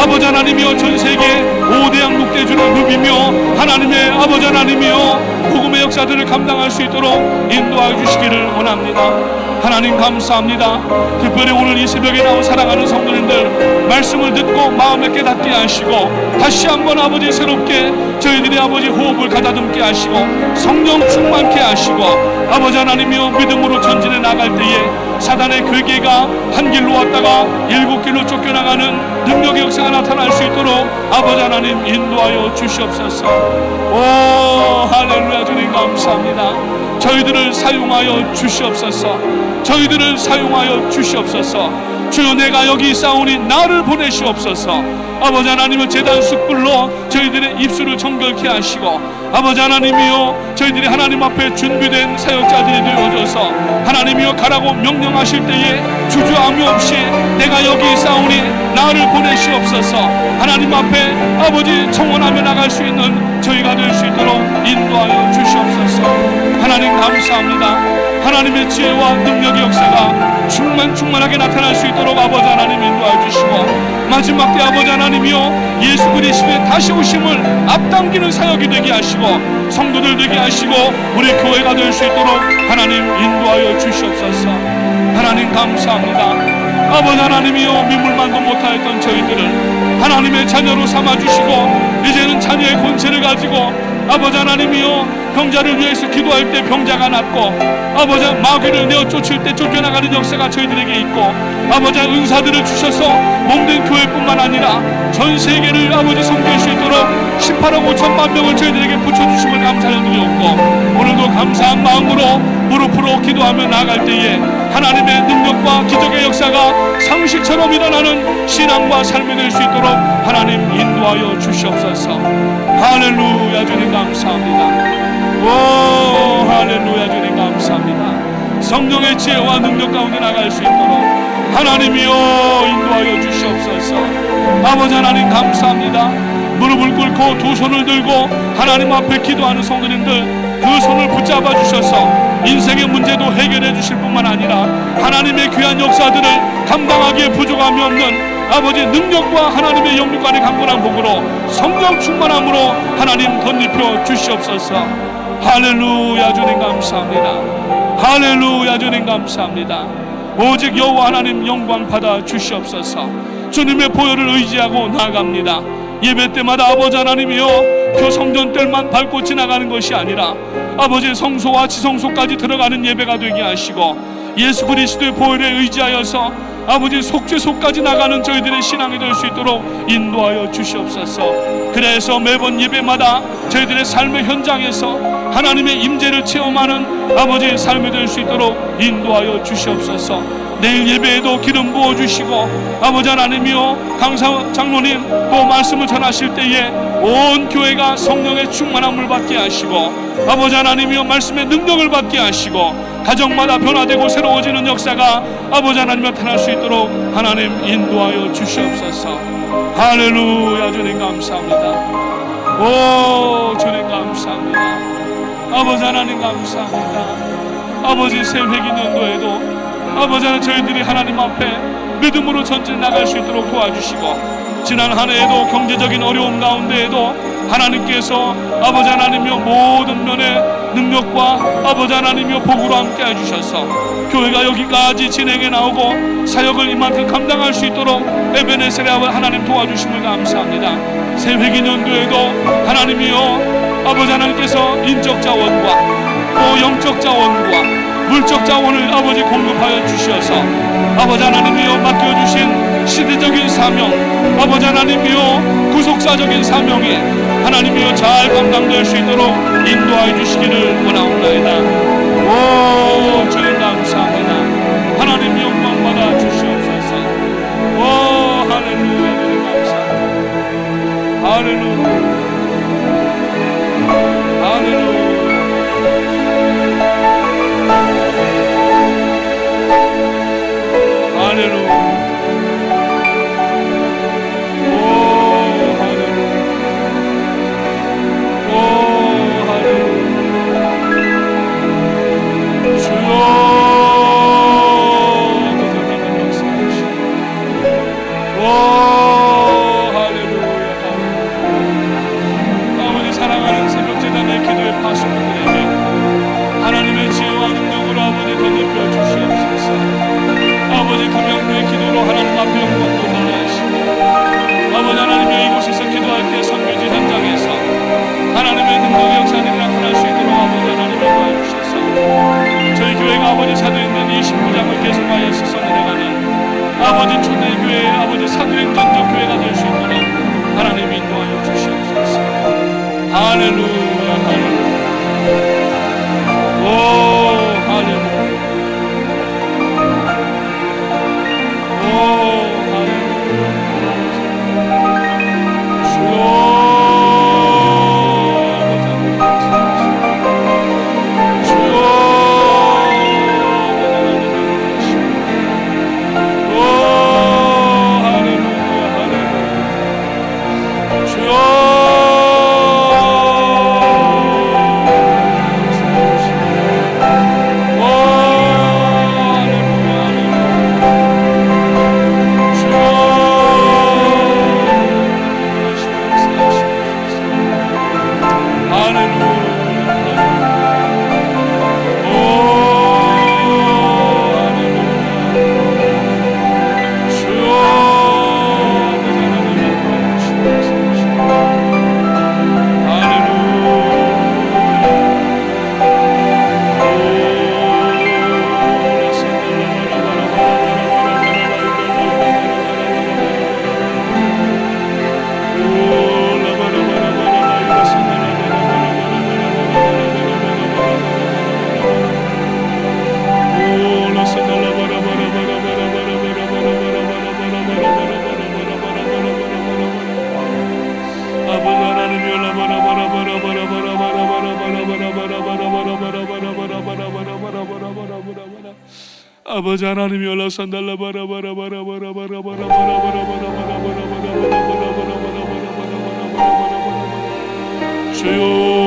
아버지 하나님이여 전 세계 5대 양국대주를 누비며 하나님의 아버지 하나님이여 복음의 역사들을 감당할 수 있도록 인도하여 주시기를 원합니다. 하나님 감사합니다. 특별히 오늘 이 새벽에 나온 사랑하는 성도님들 말씀을 듣고 마음에 깨닫게 하시고 다시 한번 아버지 새롭게 저희들이 아버지 호흡을 가다듬게 하시고 성령 충만케 하시고 아버지 하나님이여 믿음으로 전진해 나갈 때에 사단의 괴계가 한 길로 왔다가 7길로 쫓겨나가는 능력의 역사가 나타날 수 있도록 아버지 하나님 인도하여 주시옵소서. 오 할렐루야. 주님 감사합니다. 저희들을 사용하여 주시옵소서. 저희들을 사용하여 주시옵소서. 주여 내가 여기 있사오니 나를 보내시옵소서. 아버지 하나님의 제단 숯불로 저희들의 입술을 정결케 하시고 아버지 하나님이여 저희들이 하나님 앞에 준비된 사역자들이 되어져서 하나님이여 가라고 명령하실 때에 주저함이 없이 내가 여기 있사오니 나를 보내시옵소서. 하나님 앞에 아버지 청원하며 나갈 수 있는 저희가 될 수 있도록 인도하여 주시옵소서. 하나님 감사합니다. 하나님의 지혜와 능력의 역사가 충만하게 나타날 수 있도록 아버지 하나님 인도하여 주시고 마지막 때 아버지 하나님이여 예수 그리스도의 다시 오심을 앞당기는 사역이 되게 하시고 성도들 되게 하시고 우리 교회가 될 수 있도록 하나님 인도하여 주시옵소서. 하나님 감사합니다. 아버지 하나님이여 미물만도 못하였던 저희들을 하나님의 자녀로 삼아주시고 이제는 자녀의 권세를 가지고 아버지 하나님이여 병자를 위해서 기도할 때 병자가 낫고 아버지 마귀를 내어 쫓을 때 쫓겨나가는 역사가 저희들에게 있고 아버지 은사들을 주셔서 몸된 교회뿐만 아니라 전 세계를 아버지 섬길 수 있도록 18억 5천만 명을 저희들에게 붙여주심을 감사를 드렸고 오늘도 감사한 마음으로 무릎으로 기도하며 나아갈 때에 하나님의 능력과 기적의 역사가 상식처럼 일어나는 신앙과 삶이 될 수 있도록 하나님 인도하여 주시옵소서. 할렐루야. 주님 감사합니다. 오 할렐루야. 주님 감사합니다. 성령의 지혜와 능력 가운데 나갈 수 있도록 하나님이여 인도하여 주시옵소서. 아버지 하나님 감사합니다. 무릎을 꿇고 두 손을 들고 하나님 앞에 기도하는 성도님들 그 손을 붙잡아 주셔서 인생의 문제도 해결해 주실 뿐만 아니라 하나님의 귀한 역사들을 감당하기에 부족함이 없는 아버지 능력과 하나님의 영육간의 강건한 복으로 성령 충만함으로 하나님 덧입혀 주시옵소서. 할렐루야. 주님 감사합니다. 할렐루야. 주님 감사합니다. 오직 여호와 하나님 영광 받아 주시옵소서. 주님의 보혈을 의지하고 나아갑니다. 예배 때마다 아버지 하나님이여 목표 성전들만 밟고 지나가는 것이 아니라 아버지 성소와 지성소까지 들어가는 예배가 되게 하시고 예수 그리스도의 보혈에 의지하여서 아버지 속죄소까지 나가는 저희들의 신앙이 될 수 있도록 인도하여 주시옵소서. 그래서 매번 예배마다 저희들의 삶의 현장에서 하나님의 임재를 체험하는 아버지의 삶이 될 수 있도록 인도하여 주시옵소서. 내일 예배에도 기름 부어주시고 아버지 하나님이여 강사 장로님 또 말씀을 전하실 때에 온 교회가 성령의 충만함을 받게 하시고 아버지 하나님이여 말씀의 능력을 받게 하시고 가정마다 변화되고 새로워지는 역사가 아버지 하나님 나타날 수 있도록 하나님 인도하여 주시옵소서. 할렐루야. 주님 감사합니다. 오 주님 감사합니다. 아버지 하나님 감사합니다. 아버지 새 회기년도에도 아버지 하나님 저희들이 하나님 앞에 믿음으로 전진 나갈 수 있도록 도와주시고 지난 한 해에도 경제적인 어려움 가운데에도 하나님께서 아버지 하나님이여 모든 면의 능력과 아버지 하나님이여 복으로 함께 해주셔서 교회가 여기까지 진행해 나오고 사역을 이만큼 감당할 수 있도록 에베네셀의 하나님 도와주심을 감사합니다. 새 회기년도에도 하나님이여 아버지 하나님께서 인적 자원과 또 영적 자원과 물적 자원을 아버지 공급하여 주셔서 아버지 하나님이여 맡겨주신 시대적인 사명 아버지 하나님이여 구속사적인 사명이 하나님이여 잘 감당될 수 있도록 인도하여 주시기를 원하옵나이다. 오 주님 감사합니다. 하나님 영광 받아 주시옵소서. 오 할렐루야. 주님 감사합니다. 할렐루야. 할렐루야. 할렐루야. 오 할렐루야. 오 할렐루야. 주여 오 할렐루야. 아버지 사랑하는 새벽제단의 기도의 파수꾼들에게 하나님의 지혜와 능력으로 아버지 덧입혀 주시옵소서. 아버지 금영루의 기도로 하나님 앞에 영광 돌리게 하시고 아버지 하나님의 이곳에서 기도할 때 선교지 현장에서 하나님의 능력의 역사들이 나타날 수 있도록 아버지 하나님 도와주셔서 저희 교회가 아버지 사도행전 29장을 계속하여 서서내려가는 아버지 초대교회 아버지 사도행전적 교회가 될 수 있도록 하나님 인도하여 주시옵소서. 할렐루야. 할렐루야. 오 할렐루야. 아버지 하나님이 올라선달라 주여